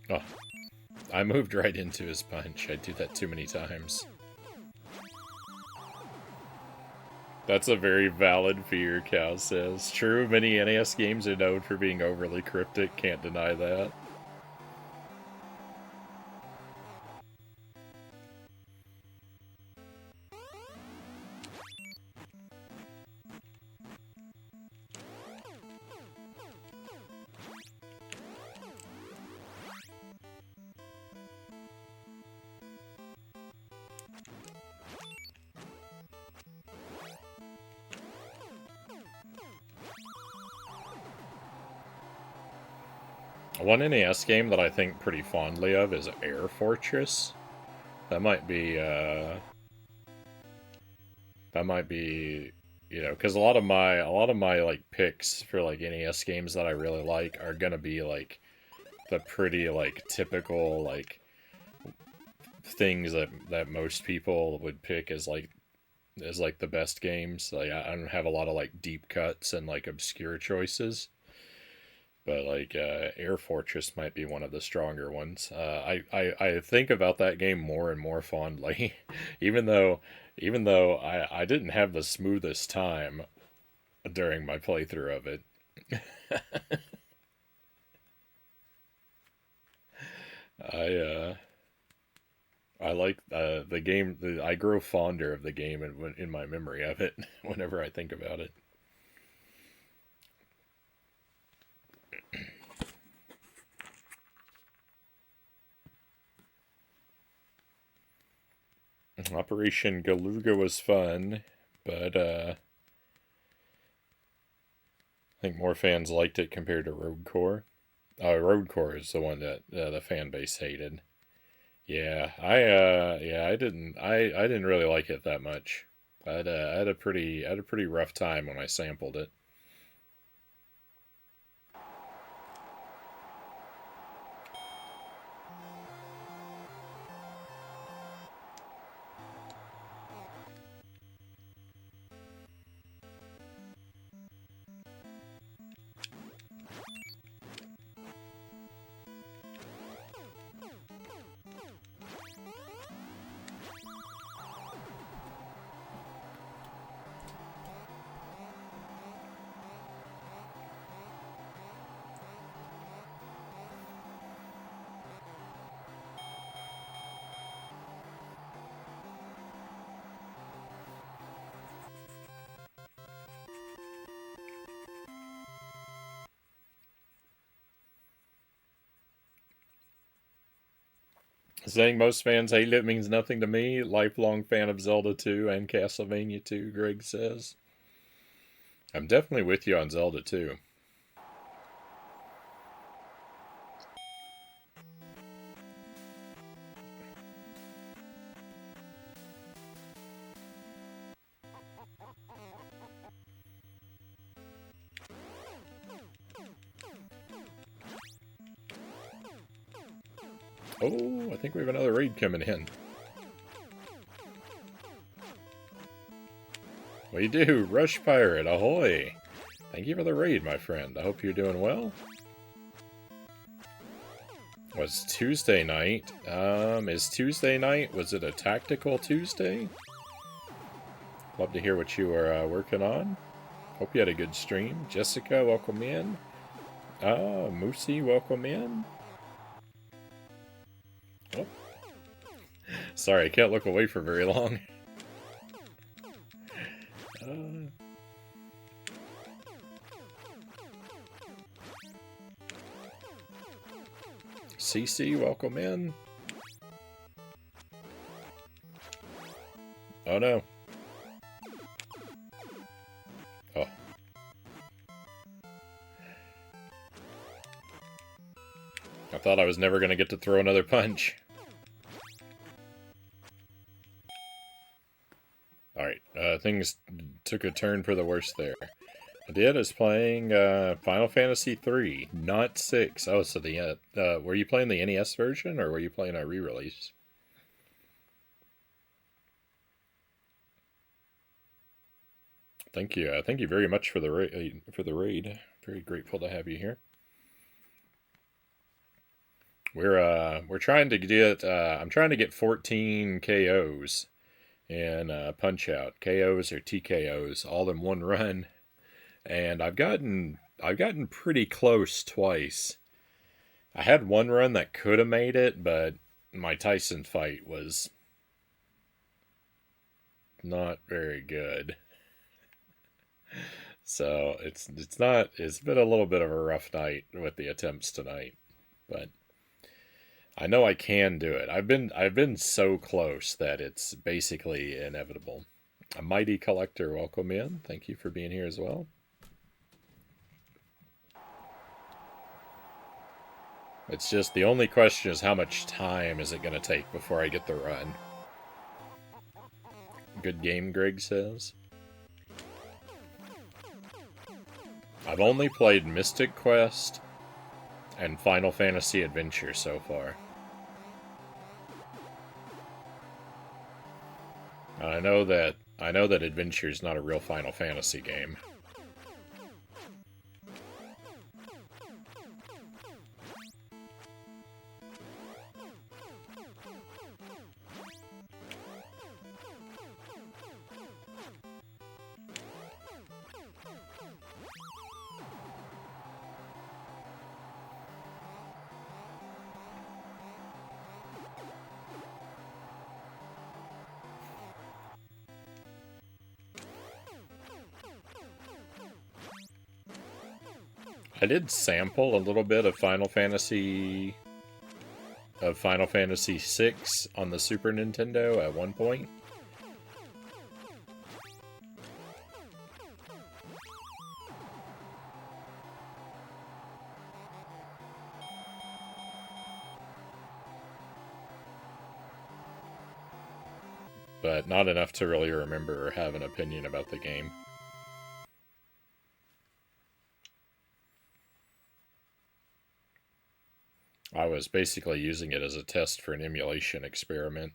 Oh, I moved right into his punch. I do that too many times. That's a very valid fear, Cal says. True, many NES games are known for being overly cryptic, can't deny that. One NES game that I think pretty fondly of is Air Fortress. That might be, because a lot of my like picks for like NES games that I really like are gonna be like the pretty like typical like things that most people would pick as like the best games. Like I don't have a lot of like deep cuts and like obscure choices. But like Air Fortress might be one of the stronger ones. I think about that game more and more fondly, even though I didn't have the smoothest time during my playthrough of it. I I like the game. I grow fonder of the game in my memory of it whenever I think about it. Operation Galuga was fun, but I think more fans liked it compared to Road Core. Road Core is the one that the fan base hated. I didn't really like it that much. I had a pretty rough time when I sampled it. Saying most fans hate it means nothing to me. Lifelong fan of Zelda 2 and Castlevania 2, Greg says. I'm definitely with you on Zelda 2. Oh, I think we have another raid coming in. We do! Rush Pirate, ahoy! Thank you for the raid, my friend. I hope you're doing well. Was Tuesday night. Is Tuesday night, was it a tactical Tuesday? Love to hear what you were working on. Hope you had a good stream. Jessica, welcome in. Moosey, welcome in. Oh. Sorry, I can't look away for very long. CC, welcome in. Oh no. Oh. I thought I was never going to get to throw another punch. Alright, things took a turn for the worse there. I was playing Final Fantasy 3, not 6. Oh, so were you playing the NES version, or were you playing a re-release? Thank you. Thank you very much for the raid. Very grateful to have you here. We're trying to get I'm trying to get 14 KOs in Punch Out. KOs or TKOs, all in one run. And I've gotten pretty close twice. I had one run that could have made it, but my Tyson fight was not very good. So it's been a little bit of a rough night with the attempts tonight, but I know I can do it. I've been so close that it's basically inevitable. A Mighty Collector, welcome in. Thank you for being here as well. It's just the only question is how much time is it going to take before I get the run. Good game, Greg says. I've only played Mystic Quest and Final Fantasy Adventure so far. I know that Adventure is not a real Final Fantasy game. I did sample a little bit of Final Fantasy VI on the Super Nintendo at one point. But not enough to really remember or have an opinion about the game. I was basically using it as a test for an emulation experiment.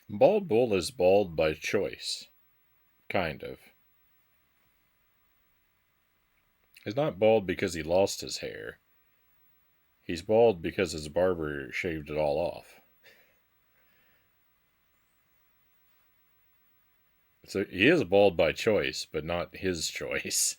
Bald Bull is bald by choice. Kind of. He's not bald because he lost his hair. He's bald because his barber shaved it all off. So he is bald by choice, but not his choice.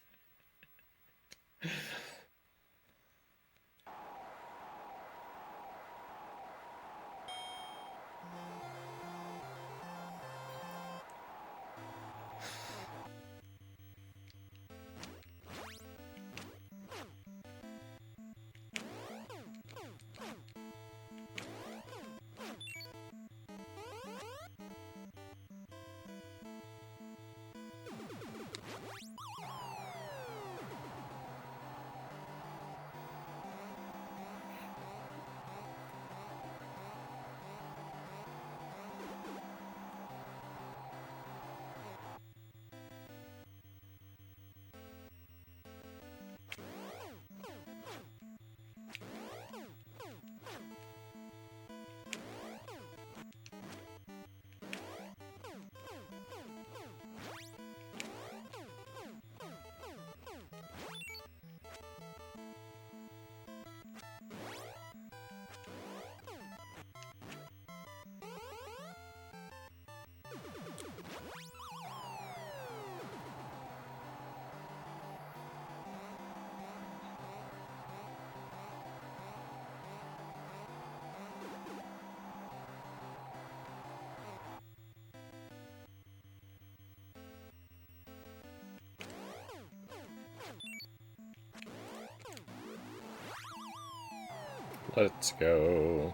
Let's go.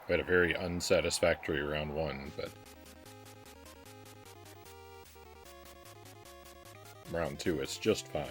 We had a very unsatisfactory round one, but round two it's just fine.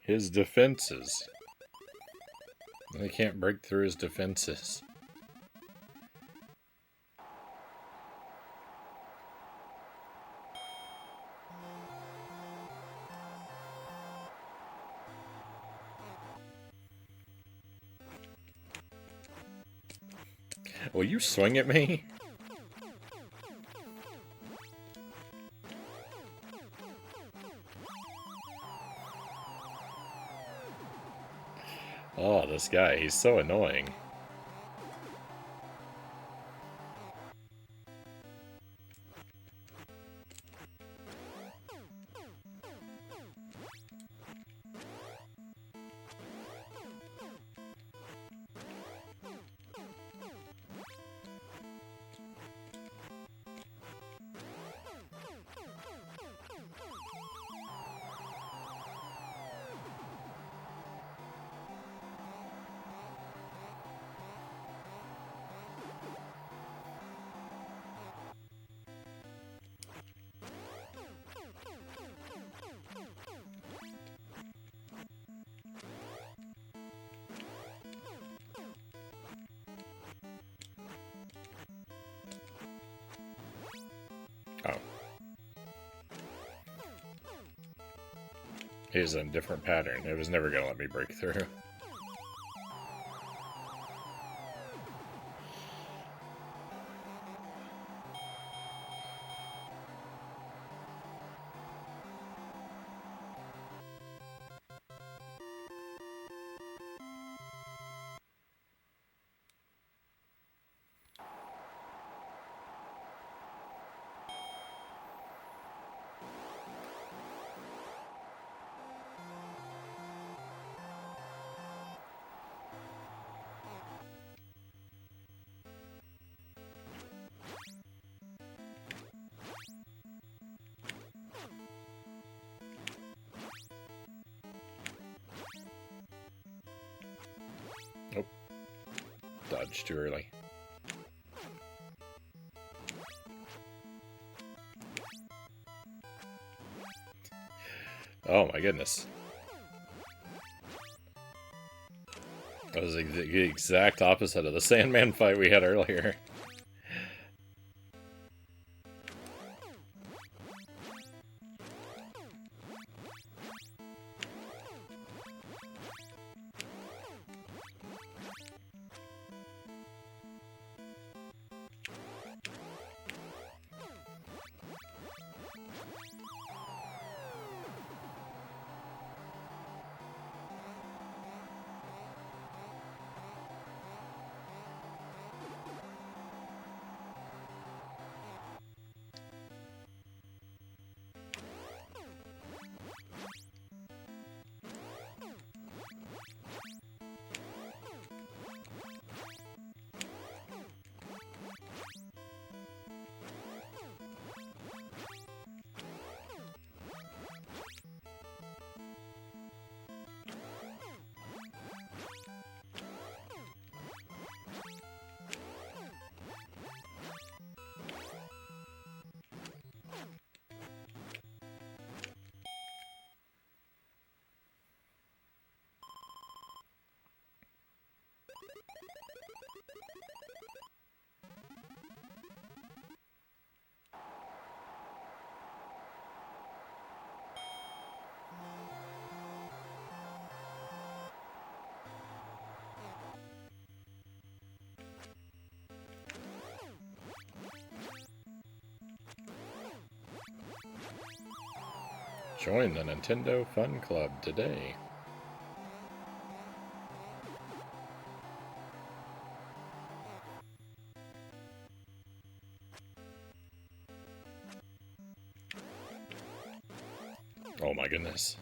His defenses. They can't break through his defenses. Will you swing at me? Oh, this guy, he's so annoying. Oh. It is a different pattern. It was never going to let me break through. Nope. Dodged too early. Oh my goodness. That was the exact opposite of the Sandman fight we had earlier. Join the Nintendo Fun Club today. Oh my goodness.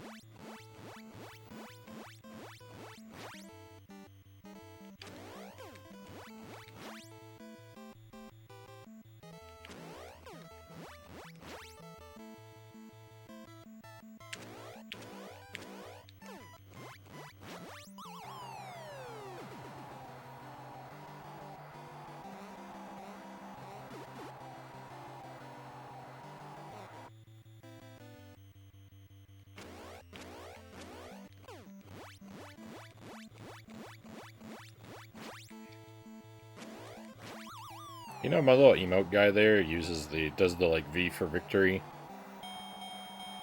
You know, my little emote guy there does the like V for victory,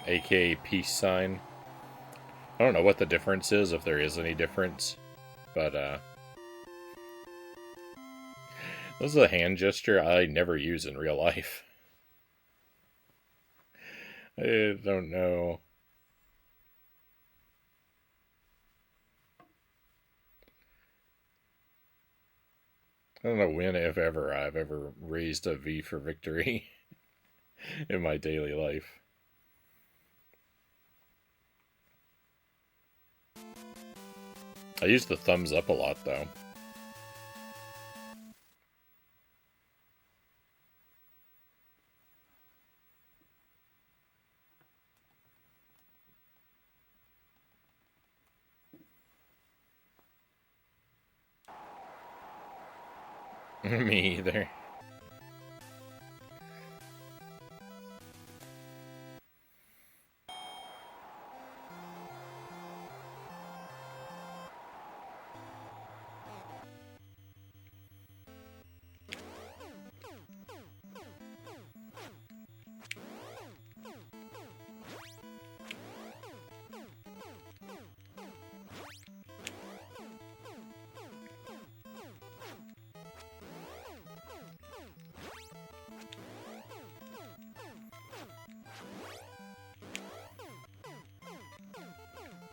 aka peace sign. I don't know what the difference is, if there is any difference, but this is a hand gesture I never use in real life. I don't know. I don't know when, if ever, I've ever raised a V for victory in my daily life. I use the thumbs up a lot, though. Me either.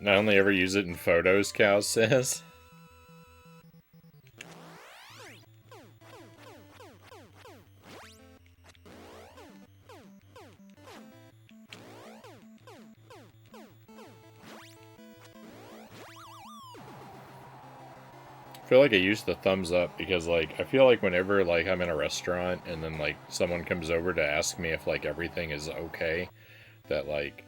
I only ever use it in photos, Cow says. I feel like I use the thumbs up because, like, I feel like whenever, like, I'm in a restaurant and then, like, someone comes over to ask me if, like, everything is okay, that, like,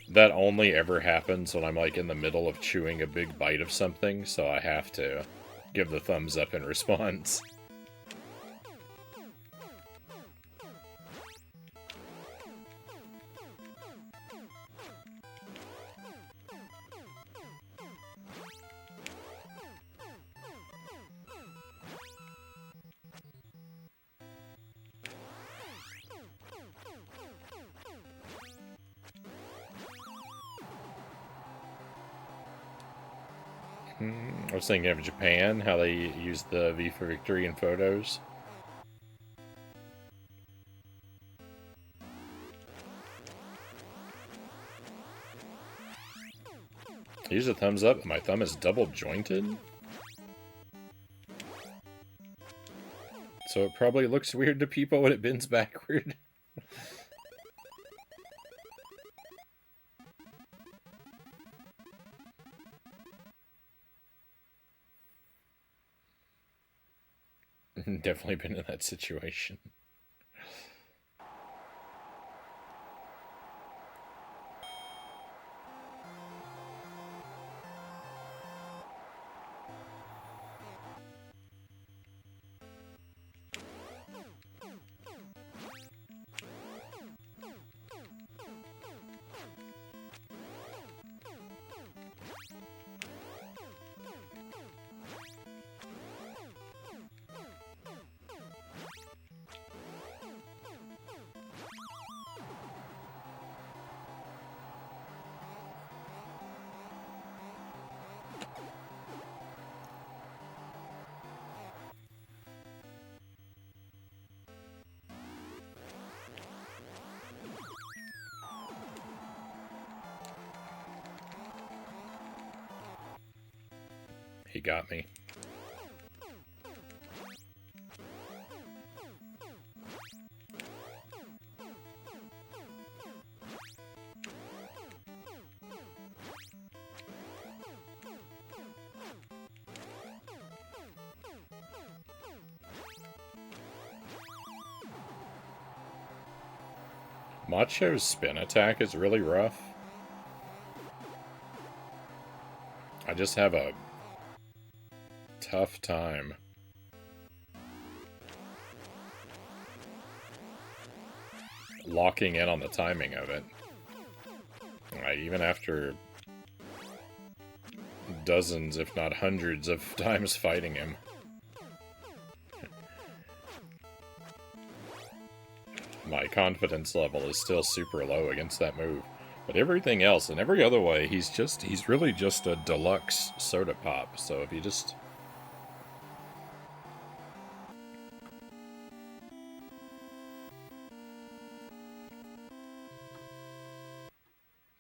that only ever happens when I'm, like, in the middle of chewing a big bite of something, so I have to give the thumbs up in response. I was thinking of Japan, how they use the V for victory in photos. I use a thumbs up, my thumb is double jointed. So it probably looks weird to people when it bends backward. Definitely been in that situation. He got me. Macho's spin attack is really rough. I just have a tough time locking in on the timing of it. Even after dozens, if not hundreds of times fighting him. My confidence level is still super low against that move. But everything else, in every other way, he's really just a deluxe soda pop. So if you just...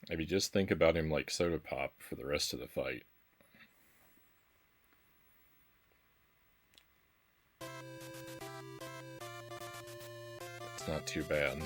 If you just think about him like soda pop for the rest of the fight. It's not too bad.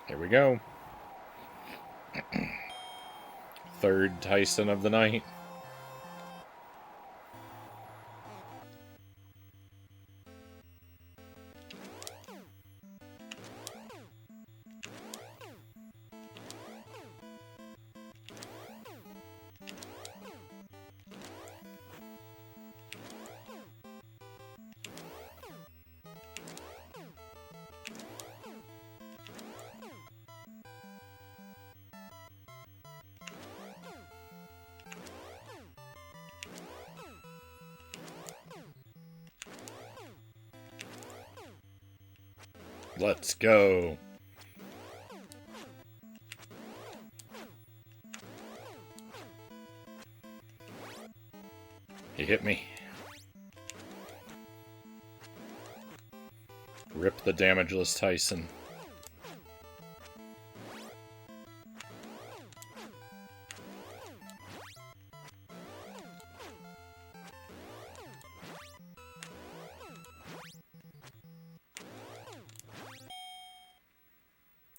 Here we go. Third Tyson of the night. Let's go. He hit me. Rip the damageless Tyson.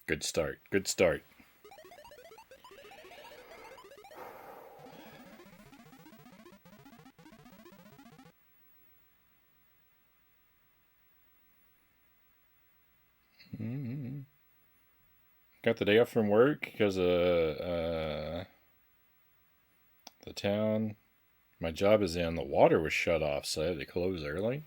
Good start. Good start. Got the day off from work because of the town my job is in. The water was shut off, so I had to close early.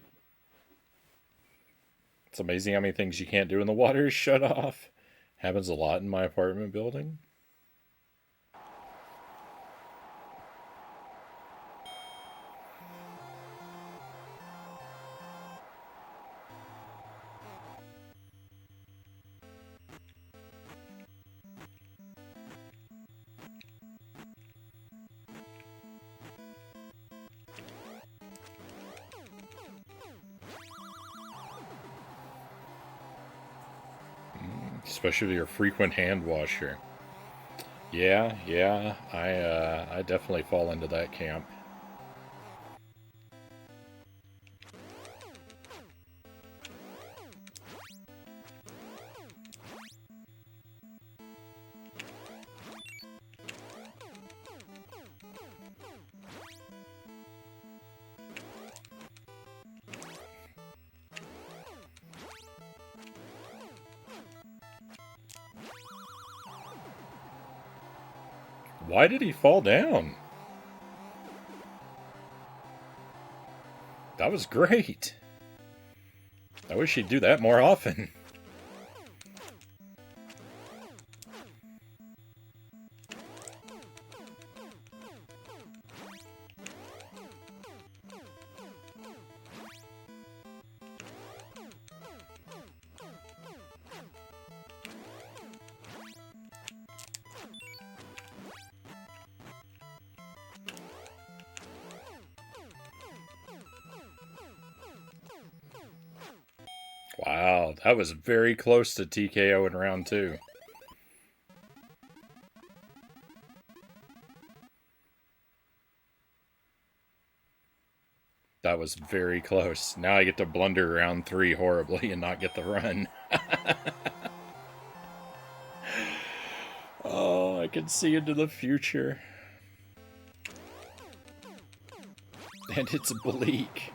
It's amazing how many things you can't do when the water is shut off. Happens a lot in my apartment building. Especially your frequent hand washer. Yeah, I definitely fall into that camp. Why did he fall down? That was great. I wish he'd do that more often. Wow, that was very close to TKO in round 2. That was very close. Now I get to blunder round 3 horribly and not get the run. Oh, I can see into the future. And it's bleak.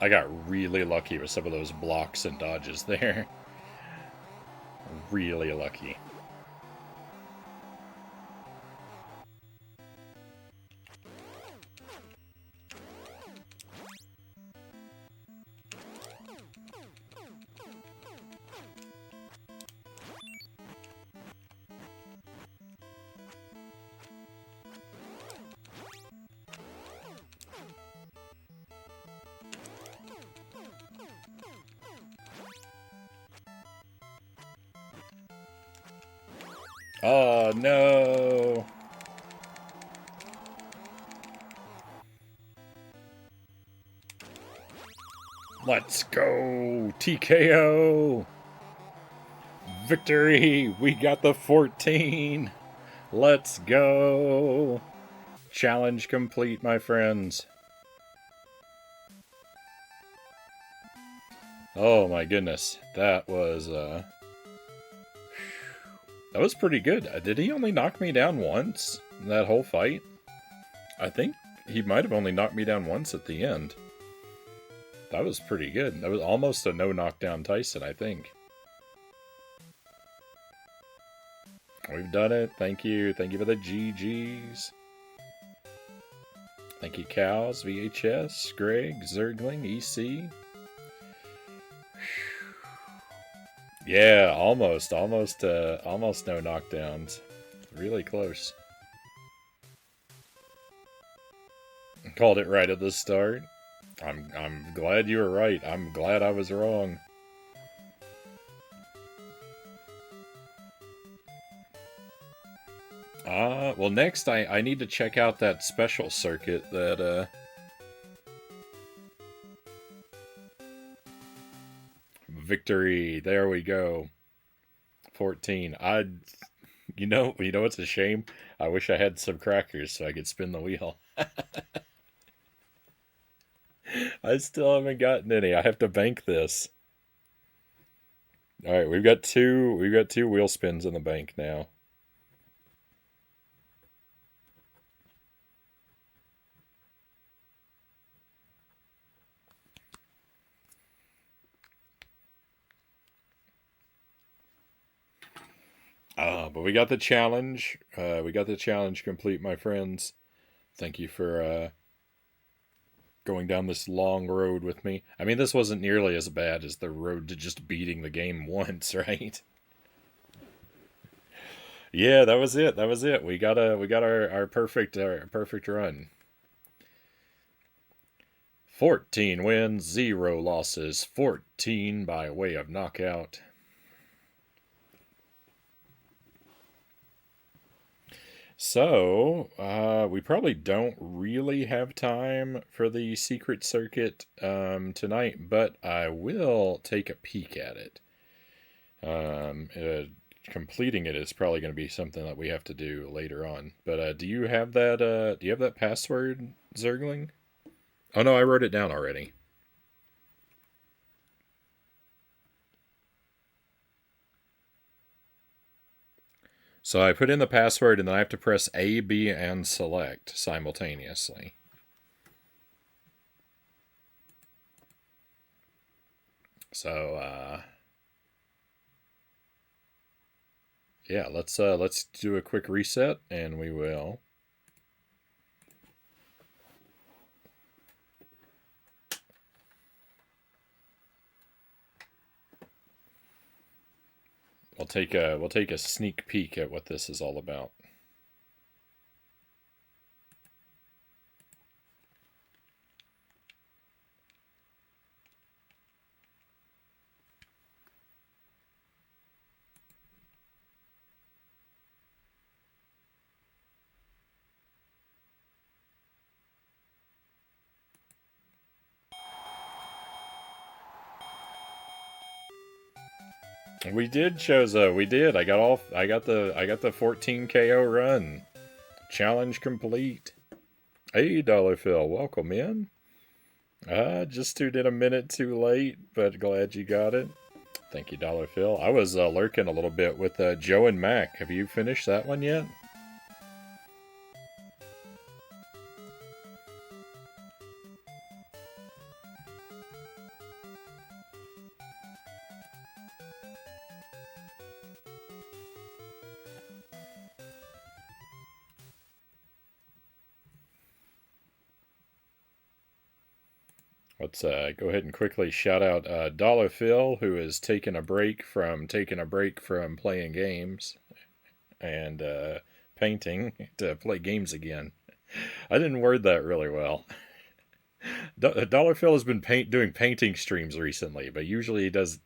I got really lucky with some of those blocks and dodges there. Really lucky. Oh, no. Let's go. TKO. Victory. We got the 14. Let's go. Challenge complete, my friends. Oh, my goodness. That was pretty good. Did he only knock me down once in that whole fight? I think he might have only knocked me down once at the end. That was pretty good. That was almost a no knockdown Tyson, I think. We've done it. Thank you. Thank you for the GGs. Thank you, Cows, VHS, Greg, Zergling, EC. Yeah, almost no knockdowns. Really close. Called it right at the start. I'm glad you were right. I'm glad I was wrong. Well, next I need to check out that special circuit that victory. There we go. 14. You know it's a shame. I wish I had some crackers so I could spin the wheel. I still haven't gotten any. I have to bank this. All right, we've got two wheel spins in the bank now. But we got the challenge. We got the challenge complete, my friends. Thank you for going down this long road with me. I mean, this wasn't nearly as bad as the road to just beating the game once, right? Yeah, that was it. That was it. We got our perfect run. 14 wins, 0 losses, 14 by way of knockout. So, we probably don't really have time for the secret circuit tonight, but I will take a peek at it. Um, uh, Completing it is probably going to be something that we have to do later on. But do you have that? Do you have that password, Zergling? Oh no, I wrote it down already. So I put in the password and then I have to press A, B, and select simultaneously. So yeah, let's do a quick reset and we will. We'll take a sneak peek at what this is all about. We did, Chozo. We did. I got the 14 KO run. Challenge complete. Hey, Dollar Phil, welcome in. Just tuned in a minute too late, but glad you got it. Thank you, Dollar Phil. I was lurking a little bit with Joe and Mac. Have you finished that one yet? Let's go ahead and quickly shout out Dollar Phil, who is taking a break from playing games and painting to play games again. I didn't word that really well. Dollar Phil has been doing painting streams recently, but usually does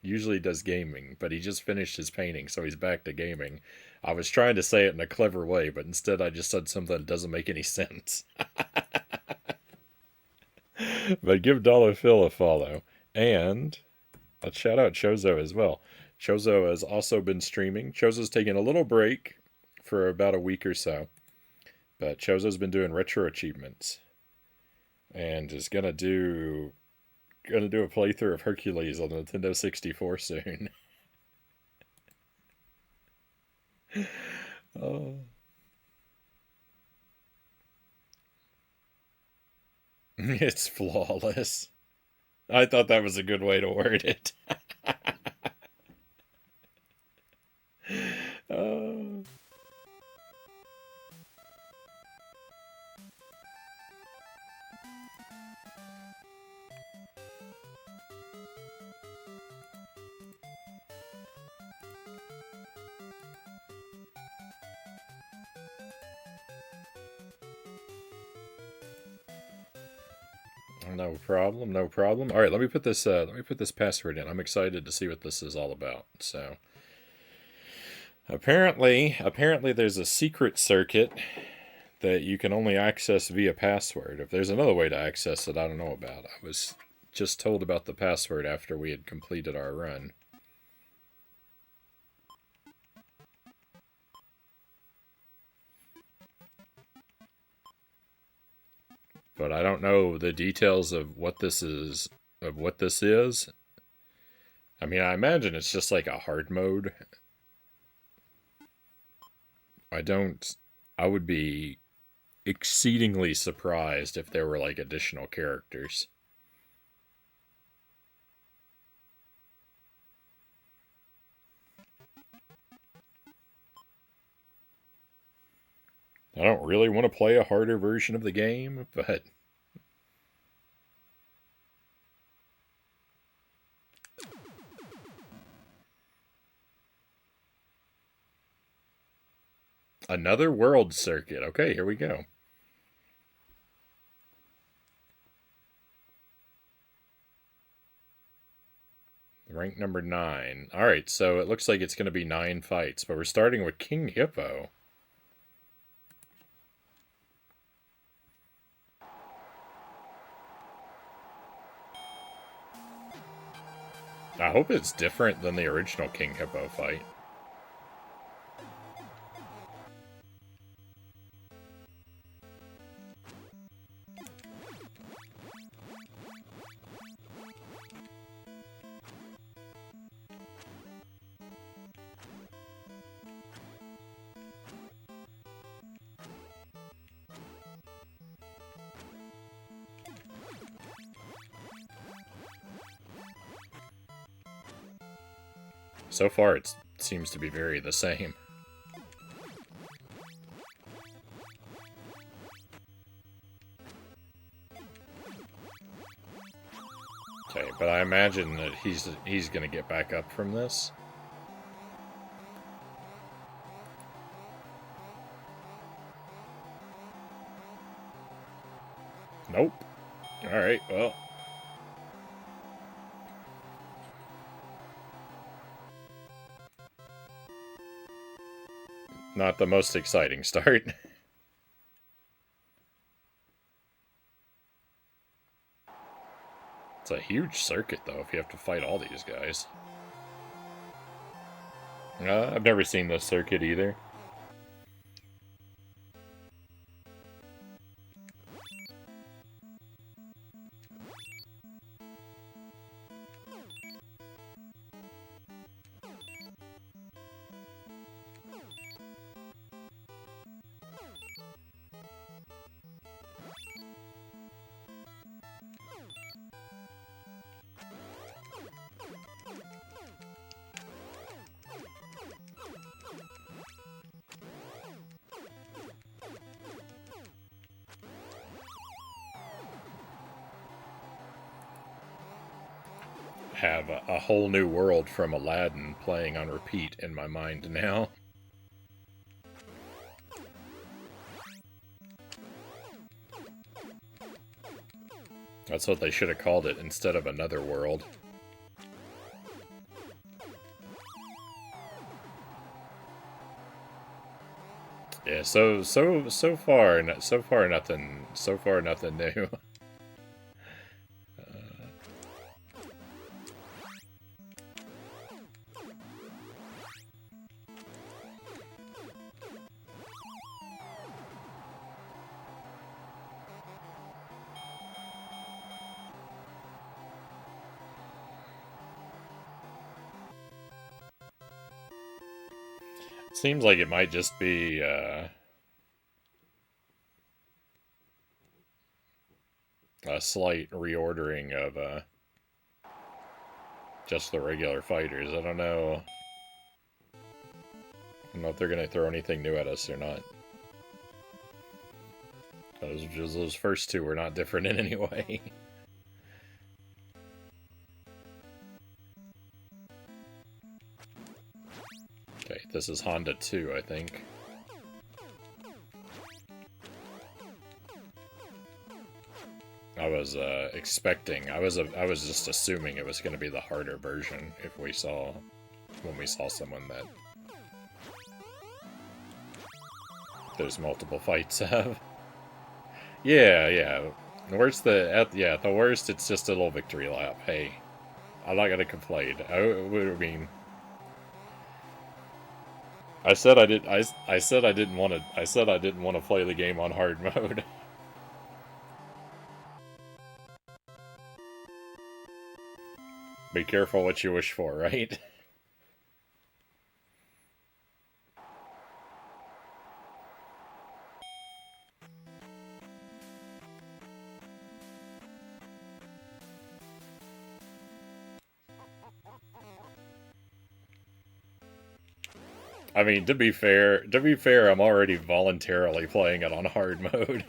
gaming. But he just finished his painting, so he's back to gaming. I was trying to say it in a clever way, but instead I just said something that doesn't make any sense. But give Dollar Phil a follow, and let's shout out Chozo as well. Chozo has also been streaming. Chozo's taking a little break for about a week or so, but Chozo's been doing retro achievements and is gonna do a playthrough of Hercules on the Nintendo 64 soon. Oh. It's flawless. I thought that was a good way to word it. Oh. No problem, no problem. All right, let me put this password in. I'm excited to see what this is all about. So, apparently there's a secret circuit that you can only access via password. If there's another way to access it, I don't know about. I was just told about the password after we had completed our run. But I don't know the details of what this is. I mean, I imagine it's just like a hard mode. I don't. I would be exceedingly surprised if there were like additional characters. I don't really want to play a harder version of the game, but another world circuit. Okay, here we go. Rank number 9. Alright, so it looks like it's going to be 9 fights, but we're starting with King Hippo. I hope it's different than the original King Hippo fight. So far, it seems to be very the same. Okay, but I imagine that he's going to get back up from this. Nope. Alright, well. Not the most exciting start. It's a huge circuit, though, if you have to fight all these guys. I've never seen this circuit either. Have a whole new world from Aladdin playing on repeat in my mind now. That's what they should have called it instead of Another World. Yeah, so far nothing new. Seems like it might just be a slight reordering of Just the regular fighters. I don't know. I don't know if they're gonna throw anything new at us or not. Those first two were not different in any way. Okay, this is Honda 2, I think. I was expecting. I was just assuming it was going to be the harder version if we saw when we saw someone that there's multiple fights of. Yeah. The worst, at the worst, it's just a little victory lap. Hey, I'm not gonna complain. I said I did. I said I didn't want to. I said I didn't want to play the game on hard mode. Be careful what you wish for, right? I mean, to be fair, I'm already voluntarily playing it on hard mode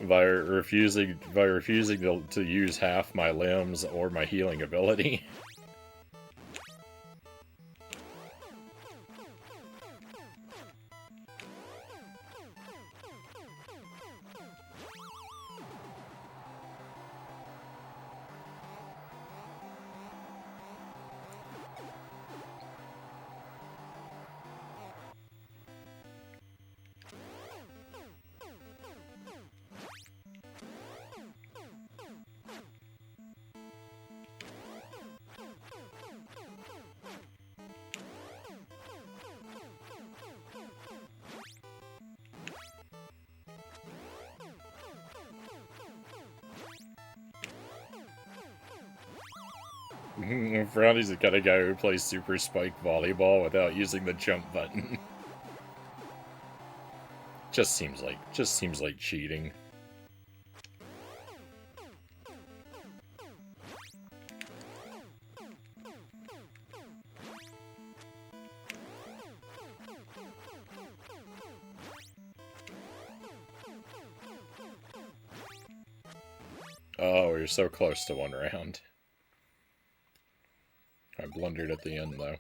by refusing to use half my limbs or my healing ability. Frownie's the kind of guy who plays Super Spike Volleyball without using the jump button. just seems like cheating. Oh, you're so close to one round. I blundered at the end, though.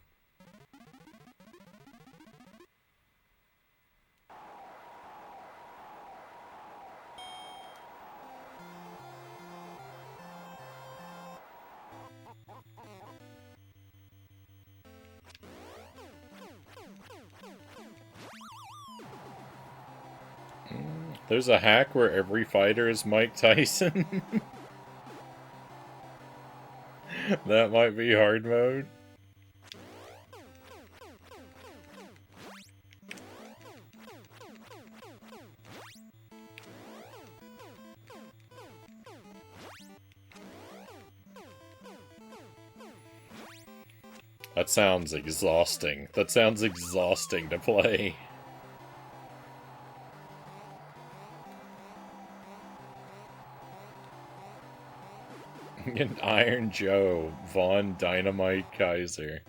There's a hack where every fighter is Mike Tyson. That might be hard mode. That sounds exhausting. That sounds exhausting to play. Iron Joe, Von Dynamite Kaiser.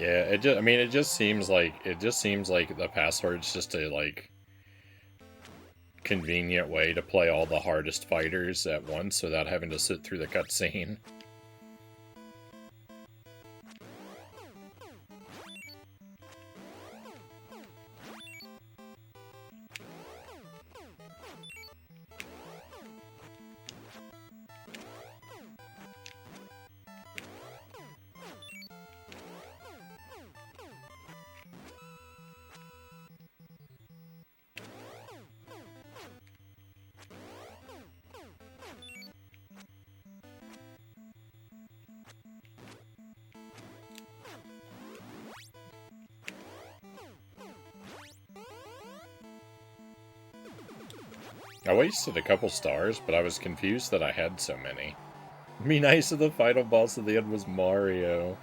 Yeah, it just seems like the password's just a like convenient way to play all the hardest fighters at once without having to sit through the cutscene. I wasted a couple stars, but I was confused that I had so many. Be nice if the final boss at the end was Mario.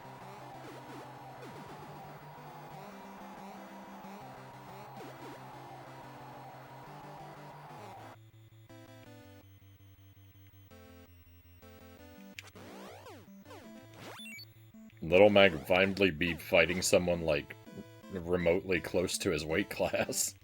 Little Mag finally be fighting someone, like, remotely close to his weight class.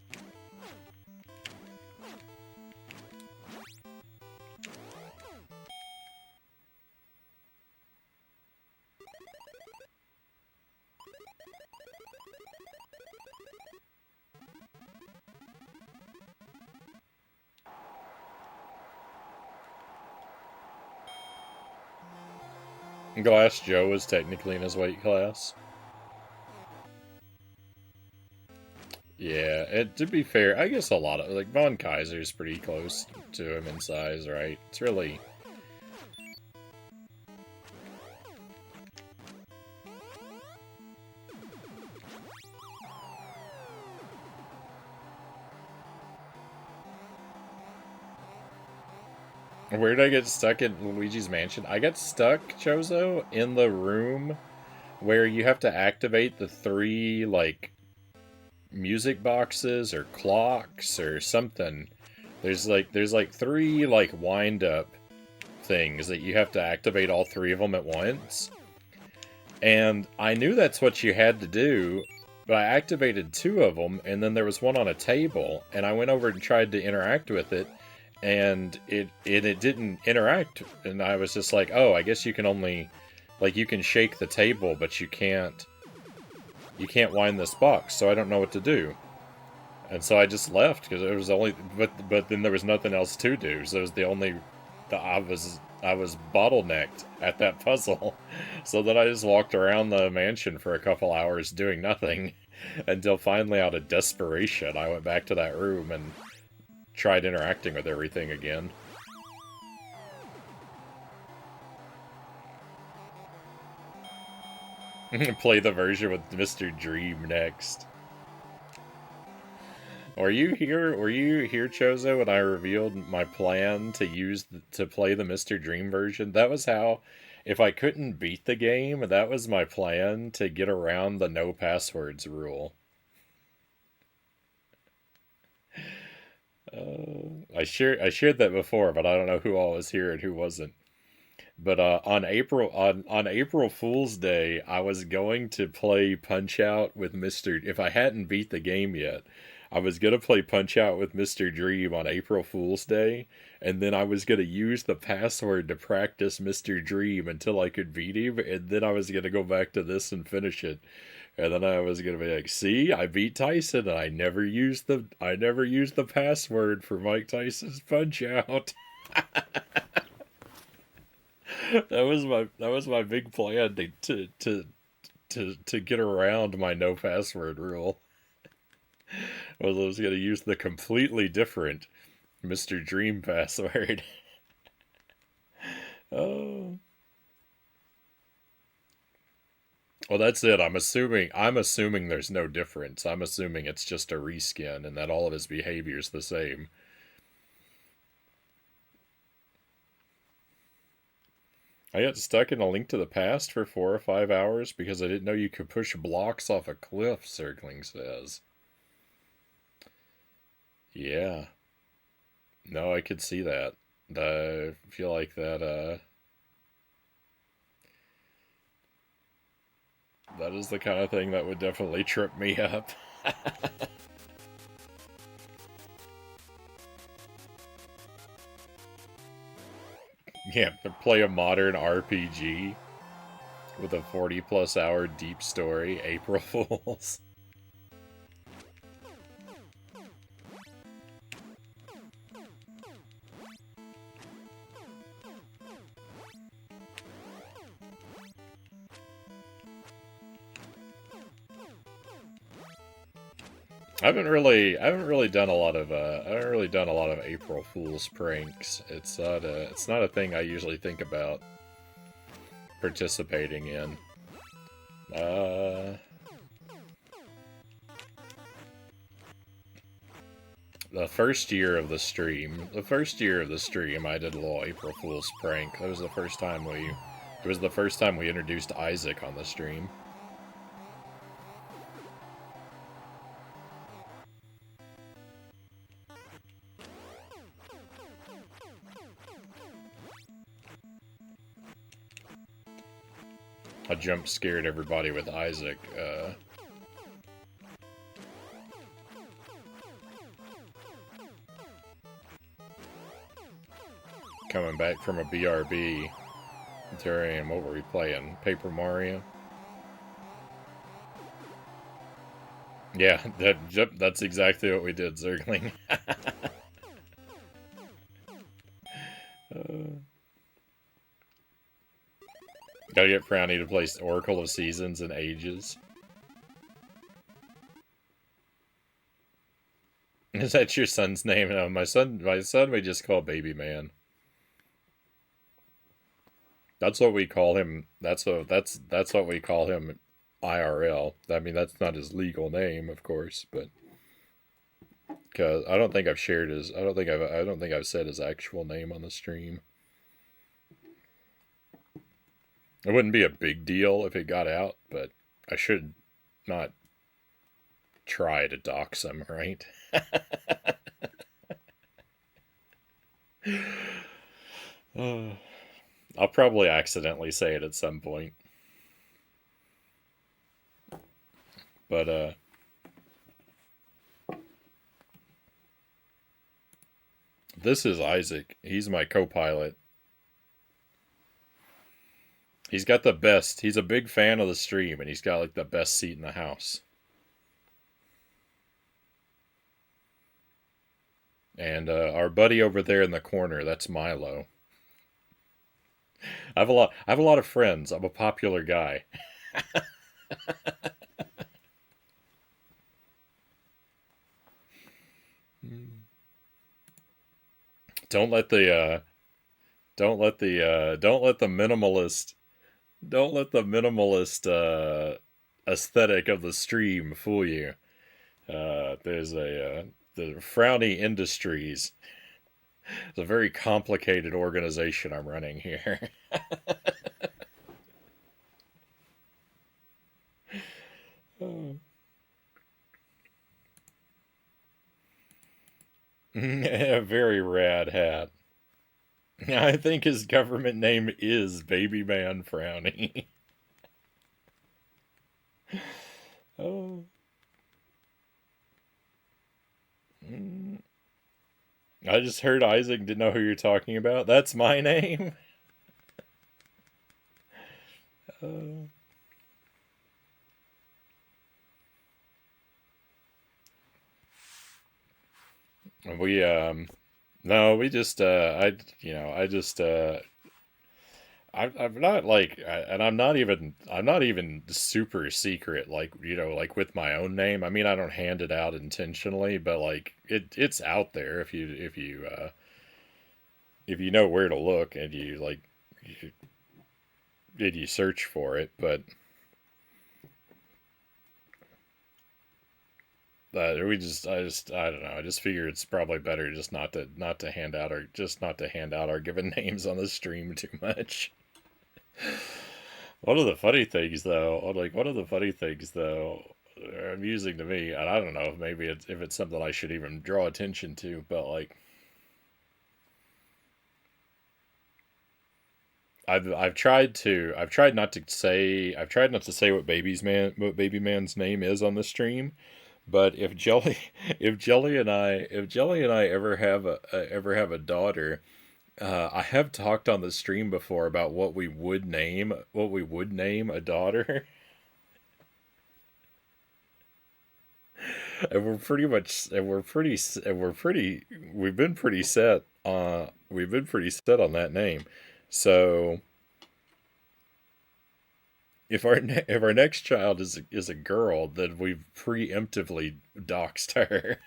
Glass Joe was technically in his weight class. Yeah, to be fair, I guess a lot of, like, Von Kaiser's pretty close to him in size, right? It's really... Where did I get stuck in Luigi's Mansion? I got stuck, Chozo, in the room where you have to activate the 3, like, music boxes or clocks or something. There's like 3, like, wind-up things that you have to activate all 3 of them at once. And I knew that's what you had to do, but I activated 2 of them, and then there was one on a table, and I went over and tried to interact with it, and it didn't interact, and I was just like, oh, I guess you can only, like, you can shake the table, but you can't wind this box, so I don't know what to do. And so I just left, because it was only, but then there was nothing else to do, so it was the only, I was bottlenecked at that puzzle, so then I just walked around the mansion for a couple hours doing nothing, until finally, out of desperation, I went back to that room and tried interacting with everything again. Play the version with Mr. Dream next. Were you here, Chozo, when I revealed my plan to play the Mr. Dream version? That was how, if I couldn't beat the game, that was my plan to get around the no passwords rule. I shared that before, but I don't know who all was here and who wasn't. But on April Fool's Day, I was going to play Punch Out with Mr. If I hadn't beat the game yet, I was gonna play Punch Out with Mr. Dream on April Fool's Day, and then I was gonna use the password to practice Mr. Dream until I could beat him, and then I was gonna go back to this and finish it. And then I was gonna be like, "See, I beat Tyson, and I never used the password for Mike Tyson's Punch Out." That was my big plan to get around my no password rule. I was gonna use the completely different Mr. Dream password. Oh. Well, that's it. I'm assuming there's no difference. I'm assuming it's just a reskin and that all of his behavior's the same. I got stuck in A Link to the Past for 4 or 5 hours because I didn't know you could push blocks off a cliff, Circling says. Yeah. No, I could see that. I feel like that is the kind of thing that would definitely trip me up. Yeah, to play a modern RPG with a 40 plus hour deep story, April Fools. I haven't really done a lot of April Fool's pranks. It's not a thing I usually think about participating in. Uh the first year of the stream. The first year of the stream, I did a little April Fool's prank. That was the first time we. It was the first time we introduced Isaac on the stream. I jump scared everybody with Isaac. Coming back from a BRB. Terrarium, what were we playing? Paper Mario? Yeah, that's exactly what we did, Zergling. Gotta get Frownie to play Oracle of Seasons and Ages. Is that your son's name? No, my son we just call Baby Man. That's what we call him. That's what we call him IRL. I mean, that's not his legal name, of course, but because I don't think I've shared his. I don't think I've said his actual name on the stream. It wouldn't be a big deal if it got out, but I should not try to dox him, right? I'll probably accidentally say it at some point. But, this is Isaac. He's my co-pilot. He's got the best. He's a big fan of the stream, and he's got, like, the best seat in the house. And, our buddy over there in the corner, that's Milo. I have a lot of friends. I'm a popular guy. Don't let the minimalist aesthetic of the stream fool you. There's the Frownie Industries. It's a very complicated organization I'm running here. A very rad hat. I think his government name is Baby Man Frownie. Oh. I just heard Isaac didn't know who you're talking about. That's my name. Uh, we no, we just I just I'm not like, and I'm not even super secret, like, like with my own name. I mean, I don't hand it out intentionally, but like it's out there if you know where to look and you, you search for it. But I don't know. I just figure it's probably better just not to hand out our given names on the stream too much. One of the funny things, though, amusing to me, and I don't know if it's something I should even draw attention to, but like, I've tried not to say what Baby Man's name is on the stream, but if Jelly and I ever have a daughter, I have talked on the stream before about what we would name a daughter, and we've been pretty set on that name. So if our next child is a girl, then we've preemptively doxed her.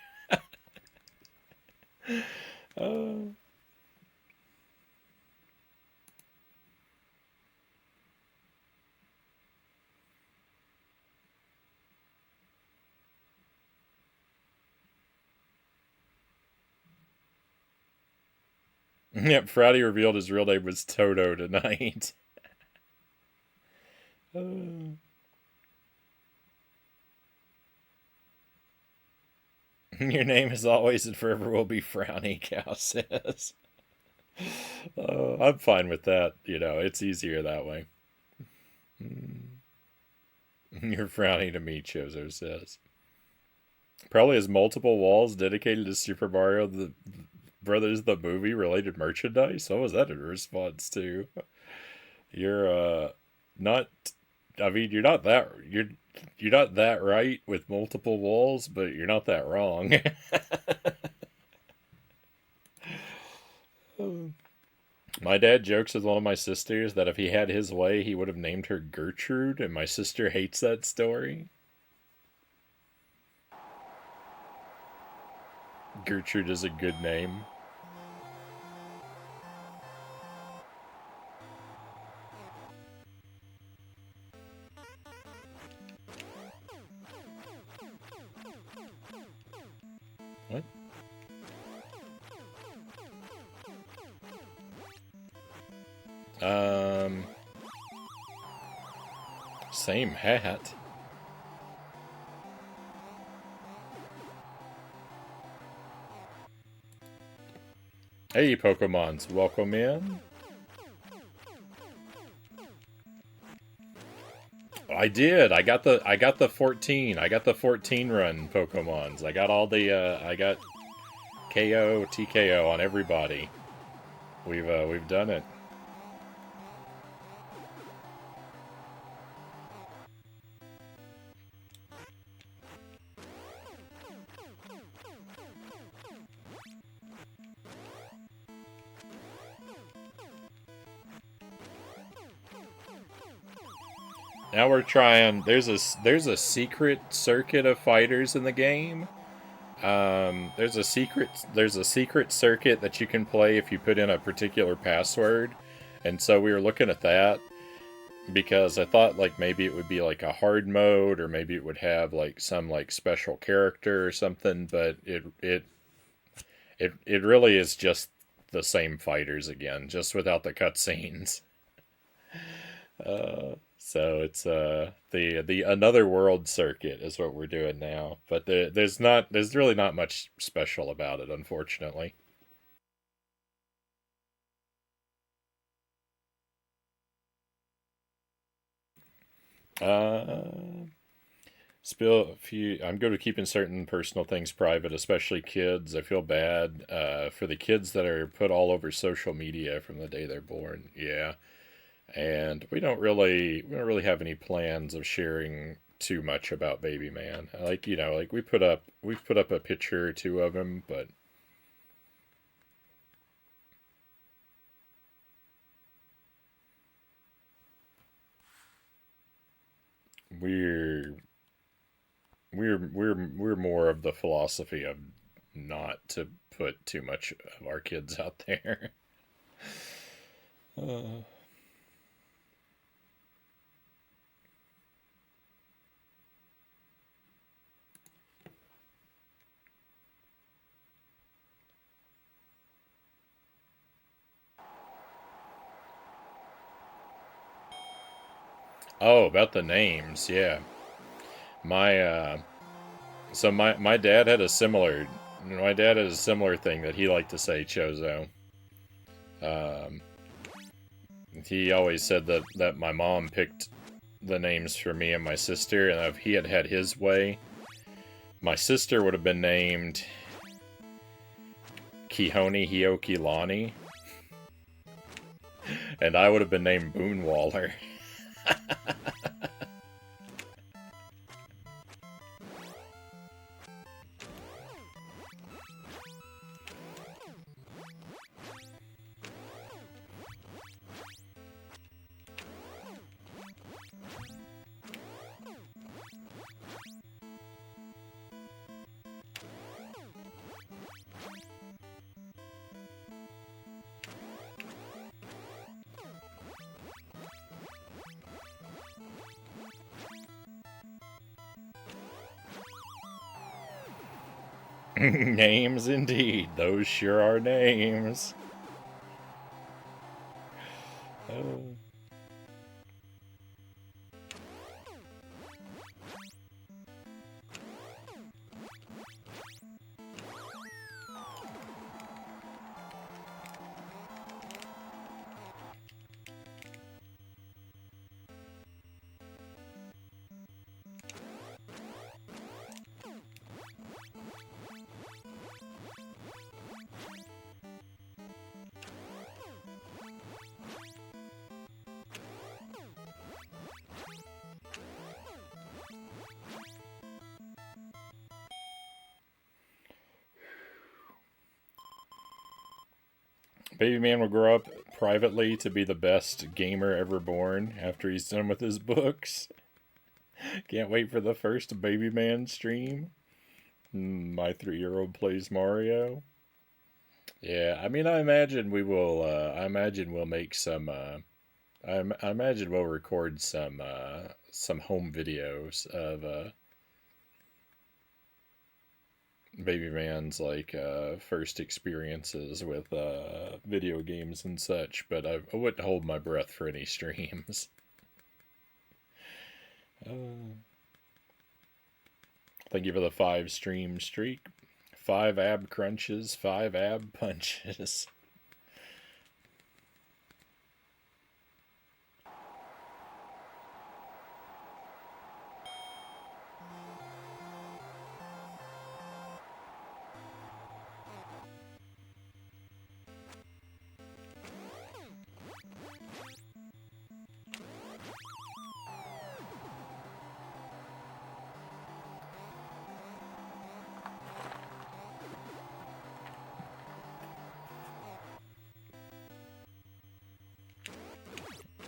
uh, Yep, Frownie revealed his real name was Toto tonight. Your name is always and forever will be Frownie, Cow says. I'm fine with that. You know, it's easier that way. You're Frownie to me, Chozo says. Probably has multiple walls dedicated to Super Mario the Brothers the movie related merchandise. What was that in response to? You're not. I mean, you're not that right with multiple walls, but you're not that wrong. My dad jokes with one of my sisters that if he had his way, he would have named her Gertrude, and my sister hates that story. Gertrude is a good name. What? Um, Same hat. Hey, Pokemons, welcome in. I did. I got the 14. I got the 14 run Pokemons. I got all the I got KO, TKO on everybody. We've done it. Now we're trying. There's a secret circuit of fighters in the game. There's a secret circuit that you can play if you put in a particular password, and so we were looking at that because I thought like maybe it would be like a hard mode or maybe it would have like some like special character or something, but it really is just the same fighters again, just without the cutscenes. So it's the another world circuit is what we're doing now, but there's really not much special about it, unfortunately. Uh, Spill a few. I'm good at keeping certain personal things private, especially kids. I feel bad for the kids that are put all over social media from the day they're born. Yeah, and we don't really have any plans of sharing too much about baby man. Like, you know, like we've put up a picture or two of him, but we're we're more of the philosophy of not to put too much of our kids out there. uh, oh, about the names, yeah. My my dad had a similar thing that he liked to say Chozo. Um, he always said that my mom picked the names for me and my sister, and if he had had his way, my sister would have been named Kihoni Hioki Lani, and I would have been named Boonwaller. Names indeed. Those sure are names. Oh. Baby Man will grow up privately to be the best gamer ever born after he's done with his books. Can't wait for the first Baby Man stream. My 3-year-old plays Mario. Yeah, I mean, I imagine we will. I imagine we'll make some. I imagine we'll record some home videos of Baby Man's like first experiences with video games and such. But I wouldn't hold my breath for any streams. Thank you for the 5 stream streak. 5 ab crunches, 5 ab punches.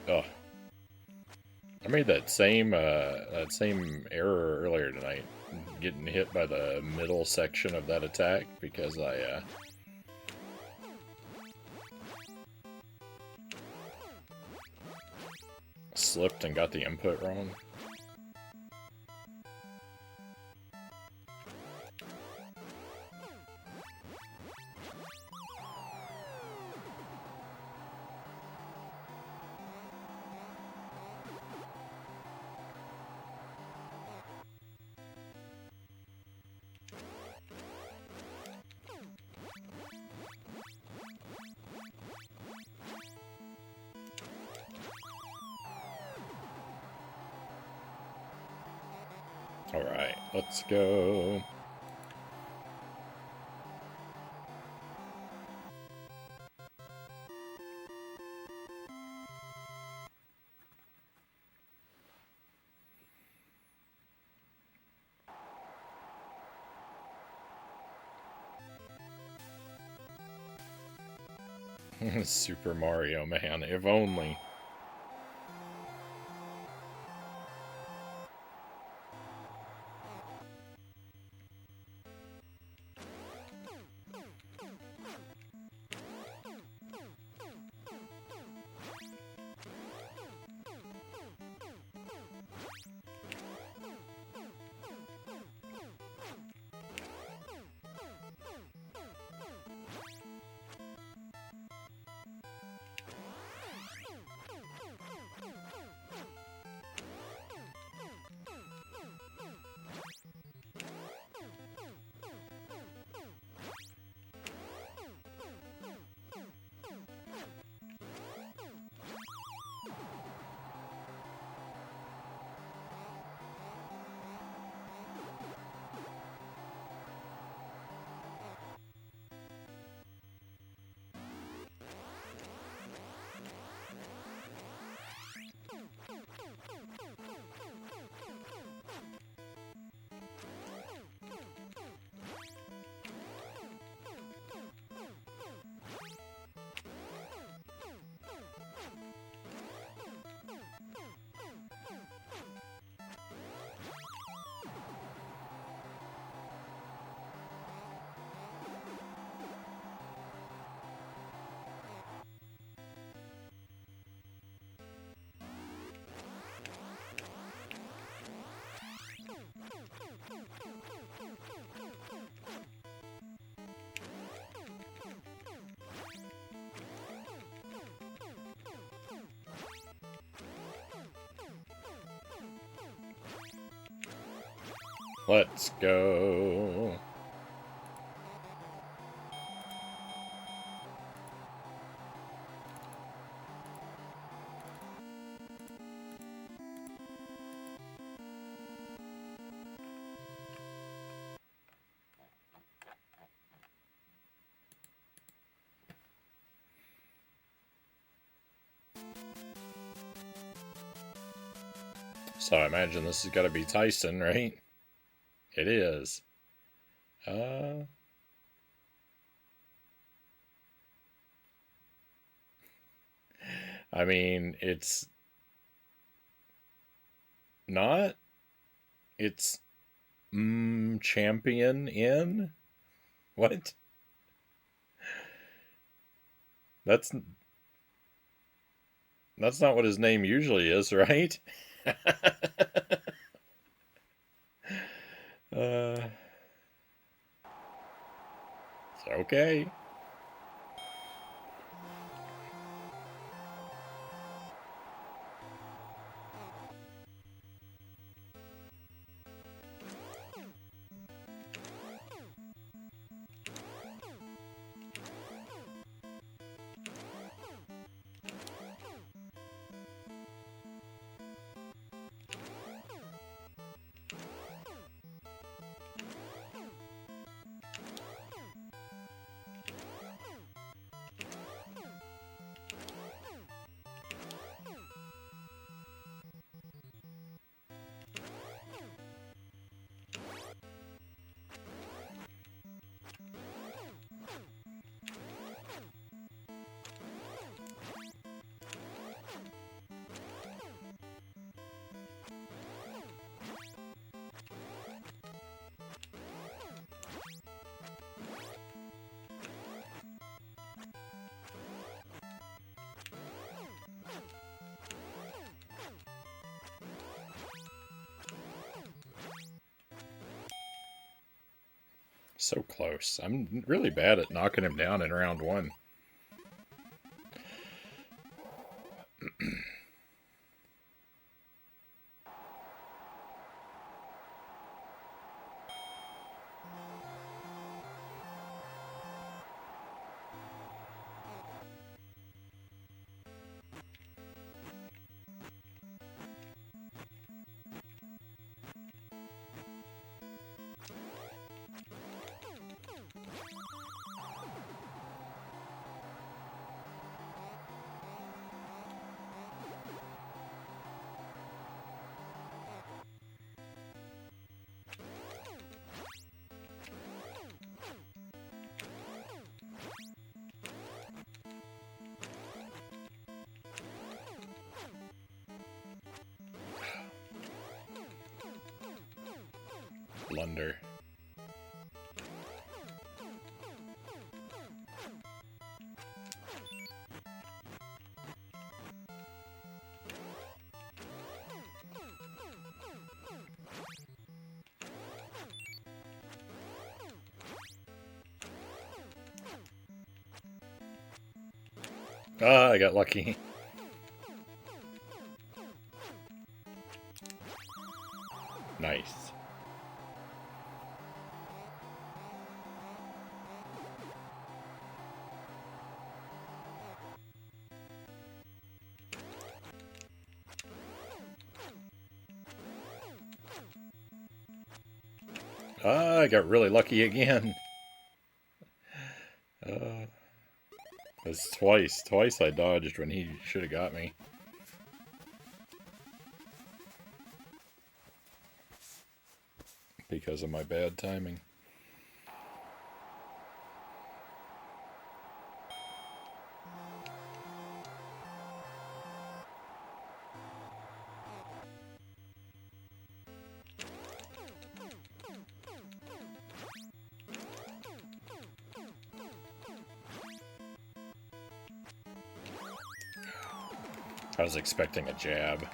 Oh, I made that same error earlier tonight, getting hit by the middle section of that attack because I slipped and got the input wrong. Alright, let's go. Super Mario, man, if only. Let's go. So I imagine this has got to be Tyson, right? It is. I mean, it's not. It's champion in what? That's that's not what his name usually is, right? uh, okay. So close. I'm really bad at knocking him down in round one. Blunder. Ah, I got lucky. Nice. Ah, I got really lucky again. That's twice. Twice I dodged when he should have got me. Because of my bad timing. I was expecting a jab.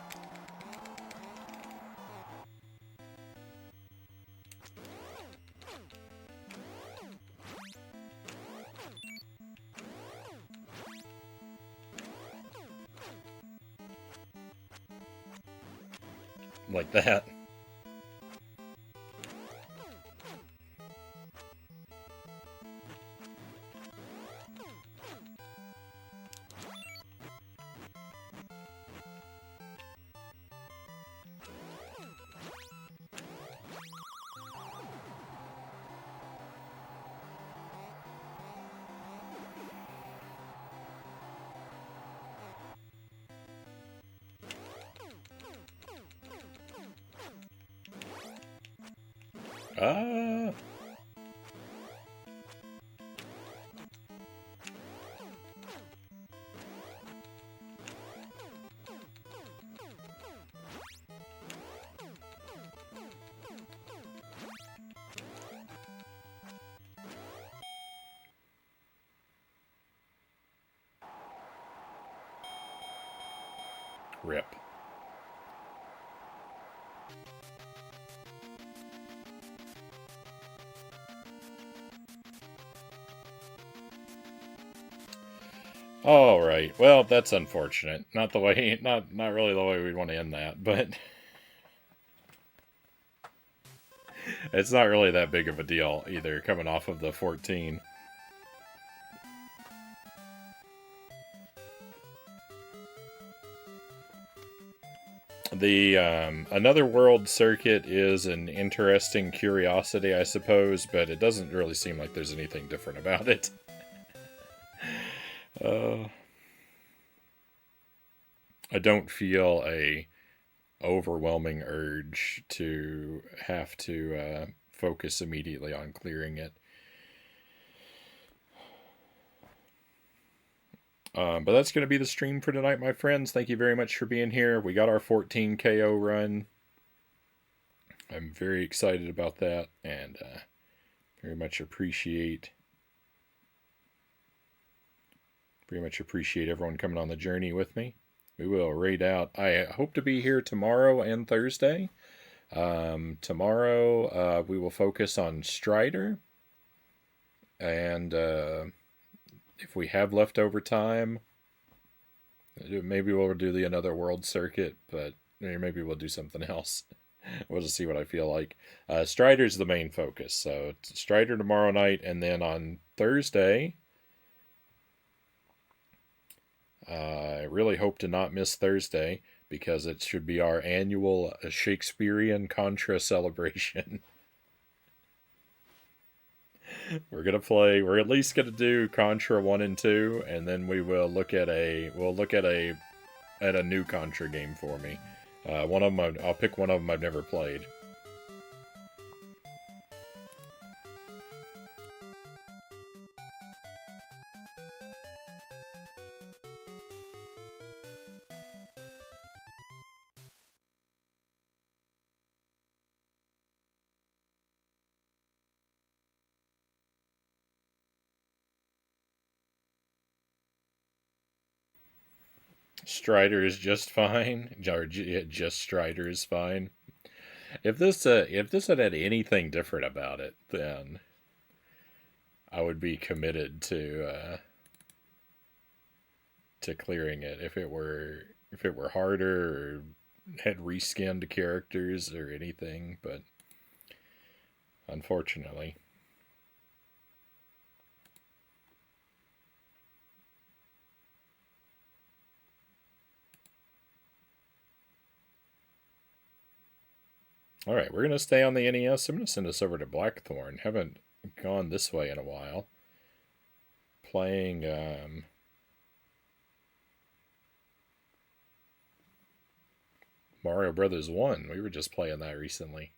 Like that. Ah! Rip. All right. Well, that's unfortunate. Not the way, not really the way we'd want to end that, but it's not really that big of a deal either. Coming off of the 14. The Another world circuit is an interesting curiosity, I suppose, but it doesn't really seem like there's anything different about it. I don't feel a overwhelming urge to have to focus immediately on clearing it. But that's going to be the stream for tonight, my friends. Thank you very much for being here. We got our 14 KO run. I'm very excited about that, and very much appreciate everyone coming on the journey with me. We will raid out. I hope to be here tomorrow and Thursday. Tomorrow we will focus on Strider, and if we have leftover time, maybe we'll do the Another World circuit, but maybe we'll do something else. We'll just see what I feel like. Strider's the main focus, so it's Strider tomorrow night, and then on Thursday, I really hope to not miss Thursday, because it should be our annual Shakespearean Contra celebration. We're at least gonna do Contra 1 and 2, and then we will look at a new Contra game for me. One of them, I'll pick one of them I've never played. Strider is just fine. Or just Strider is fine. If this had anything different about it, then I would be committed to clearing it. If it were harder or had reskinned characters or anything, but unfortunately. Alright, we're going to stay on the NES. I'm going to send us over to Blackthorn. Haven't gone this way in a while. Playing, Mario Brothers 1. We were just playing that recently.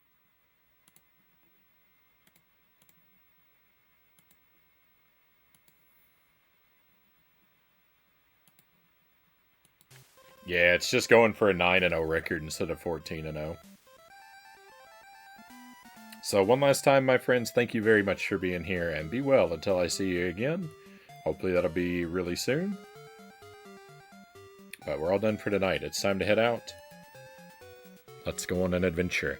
Yeah, it's just going for a 9-0 record instead of 14-0. So one last time, my friends, thank you very much for being here, and be well until I see you again. Hopefully that'll be really soon. But we're all done for tonight. It's time to head out. Let's go on an adventure.